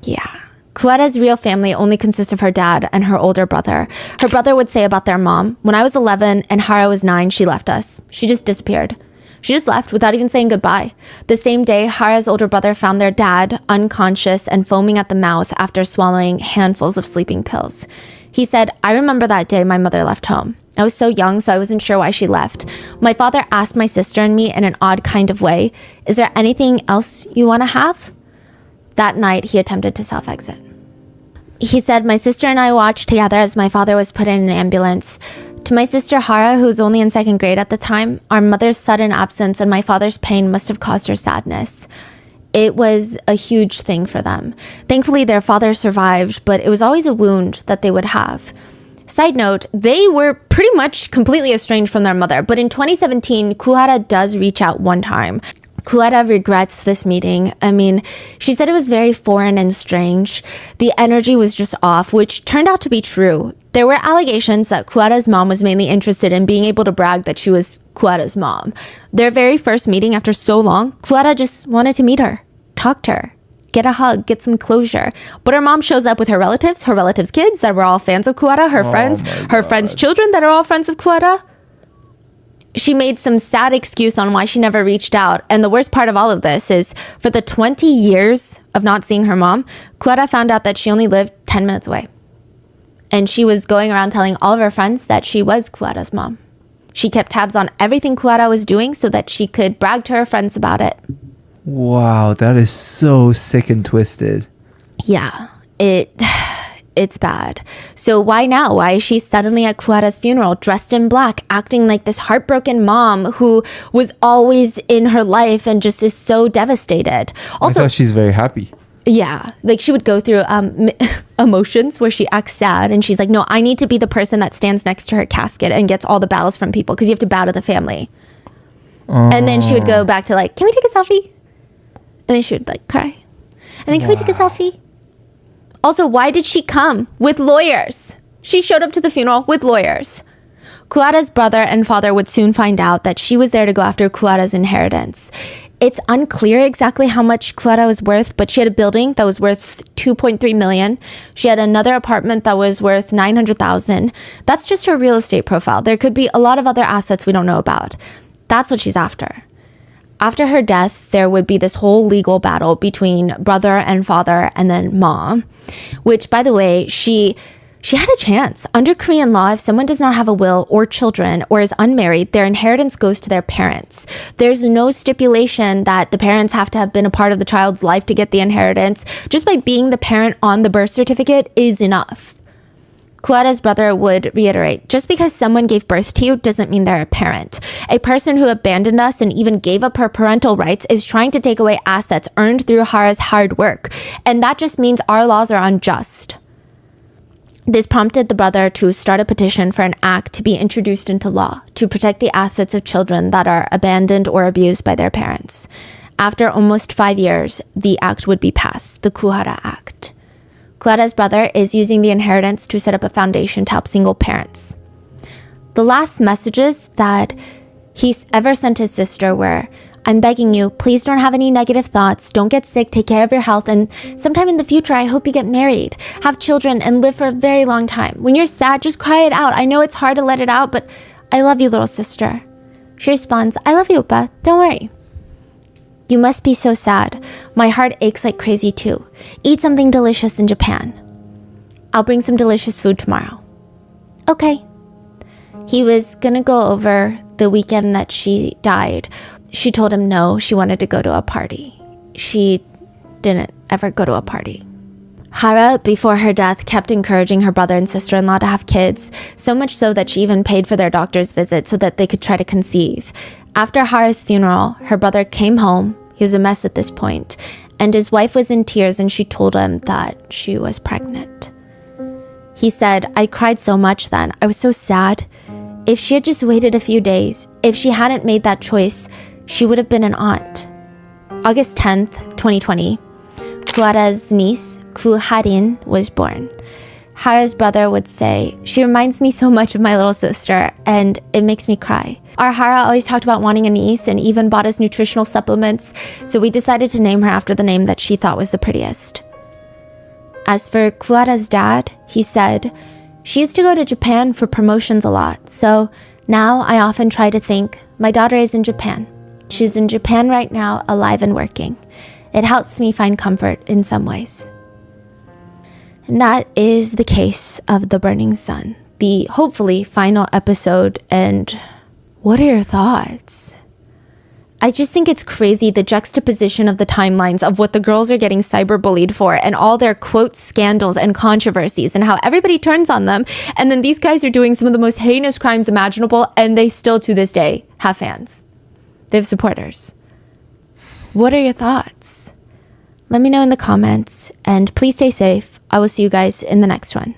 Yeah. Kuara's real family only consists of her dad and her older brother. Her brother would say about their mom, when I was 11 and Hara was 9, she left us. She just disappeared. She just left without even saying goodbye. The same day, Hara's older brother found their dad unconscious and foaming at the mouth after swallowing handfuls of sleeping pills. He said, I remember that day my mother left home. I was so young, so I wasn't sure why she left. My father asked my sister and me in an odd kind of way, is there anything else you want to have? That night, he attempted to self-exit. He said, my sister and I watched together as my father was put in an ambulance. To my sister Hara, who was only in 2nd grade at the time, our mother's sudden absence and my father's pain must have caused her sadness. It was a huge thing for them. Thankfully, their father survived, but it was always a wound that they would have. Side note, they were pretty much completely estranged from their mother, but in 2017, Kuara does reach out one time. Kuwata regrets this meeting. I mean, she said it was very foreign and strange. The energy was just off, which turned out to be true. There were allegations that Kuwata's mom was mainly interested in being able to brag that she was Kuwata's mom. Their very first meeting after so long, Kuwata just wanted to meet her, talk to her, get a hug, get some closure. But her mom shows up with her relatives' kids that were all fans of Kuwata, her friends' children that are all friends of Kuwata. She made some sad excuse on why she never reached out. And the worst part of all of this is for the 20 years of not seeing her mom, Kuwata found out that she only lived 10 minutes away. And she was going around telling all of her friends that she was Kuwata's mom. She kept tabs on everything Kuwata was doing so that she could brag to her friends about it. Wow, that is so sick and twisted. Yeah, it's bad. So why now? Why is she suddenly at Kuwata's funeral, dressed in black, acting like this heartbroken mom who was always in her life and just is so devastated? Also, I thought she's very happy. Yeah, like she would go through emotions where she acts sad and she's like, no, I need to be the person that stands next to her casket and gets all the bows from people because you have to bow to the family. And then she would go back to like, can we take a selfie? And then she would like cry. And then can we take a selfie? Also, why did she come with lawyers? She showed up to the funeral with lawyers. Kuwata's brother and father would soon find out that she was there to go after Kuwata's inheritance. It's unclear exactly how much Kuwata was worth, but she had a building that was worth 2.3 million. She had another apartment that was worth 900,000. That's just her real estate profile. There could be a lot of other assets we don't know about. That's what she's after. After her death, there would be this whole legal battle between brother and father and then mom, which, by the way, she had a chance. Under Korean law, if someone does not have a will or children or is unmarried, their inheritance goes to their parents. There's no stipulation that the parents have to have been a part of the child's life to get the inheritance. Just by being the parent on the birth certificate is enough. Kuwata's brother would reiterate, just because someone gave birth to you doesn't mean they're a parent. A person who abandoned us and even gave up her parental rights is trying to take away assets earned through Hara's hard work. And that just means our laws are unjust. This prompted the brother to start a petition for an act to be introduced into law to protect the assets of children that are abandoned or abused by their parents. After almost 5 years, the act would be passed, the Kuhara Act. Kuwata's brother is using the inheritance to set up a foundation to help single parents. The last messages that he's ever sent his sister were, I'm begging you, please don't have any negative thoughts, don't get sick, take care of your health, and sometime in the future, I hope you get married, have children, and live for a very long time. When you're sad, just cry it out. I know it's hard to let it out, but I love you, little sister. She responds, I love you, Oppa. Don't worry. You must be so sad. My heart aches like crazy too. Eat something delicious in Japan. I'll bring some delicious food tomorrow. Okay. He was gonna go over the weekend that she died. She told him no, she wanted to go to a party. She didn't ever go to a party. Hara, before her death, kept encouraging her brother and sister-in-law to have kids, so much so that she even paid for their doctor's visit so that they could try to conceive. After Hara's funeral, her brother came home. He was a mess at this point, and his wife was in tears and she told him that she was pregnant. He said, I cried so much then. I was so sad. If she had just waited a few days, if she hadn't made that choice, she would have been an aunt. August 10th, 2020, Kuwata's niece, Ku Harin, was born. Hara's brother would say, she reminds me so much of my little sister, and it makes me cry. Our Hara always talked about wanting a niece and even bought us nutritional supplements, so we decided to name her after the name that she thought was the prettiest. As for Kuwata's dad, he said, she used to go to Japan for promotions a lot, so now I often try to think, my daughter is in Japan. She's in Japan right now, alive and working. It helps me find comfort in some ways. And that is the case of The Burning Sun, the hopefully final episode. And what are your thoughts? I just think it's crazy, the juxtaposition of the timelines of what the girls are getting cyberbullied for and all their quote scandals and controversies and how everybody turns on them. And then these guys are doing some of the most heinous crimes imaginable and they still to this day have fans. They have supporters. What are your thoughts? Let me know in the comments and please stay safe. I will see you guys in the next one.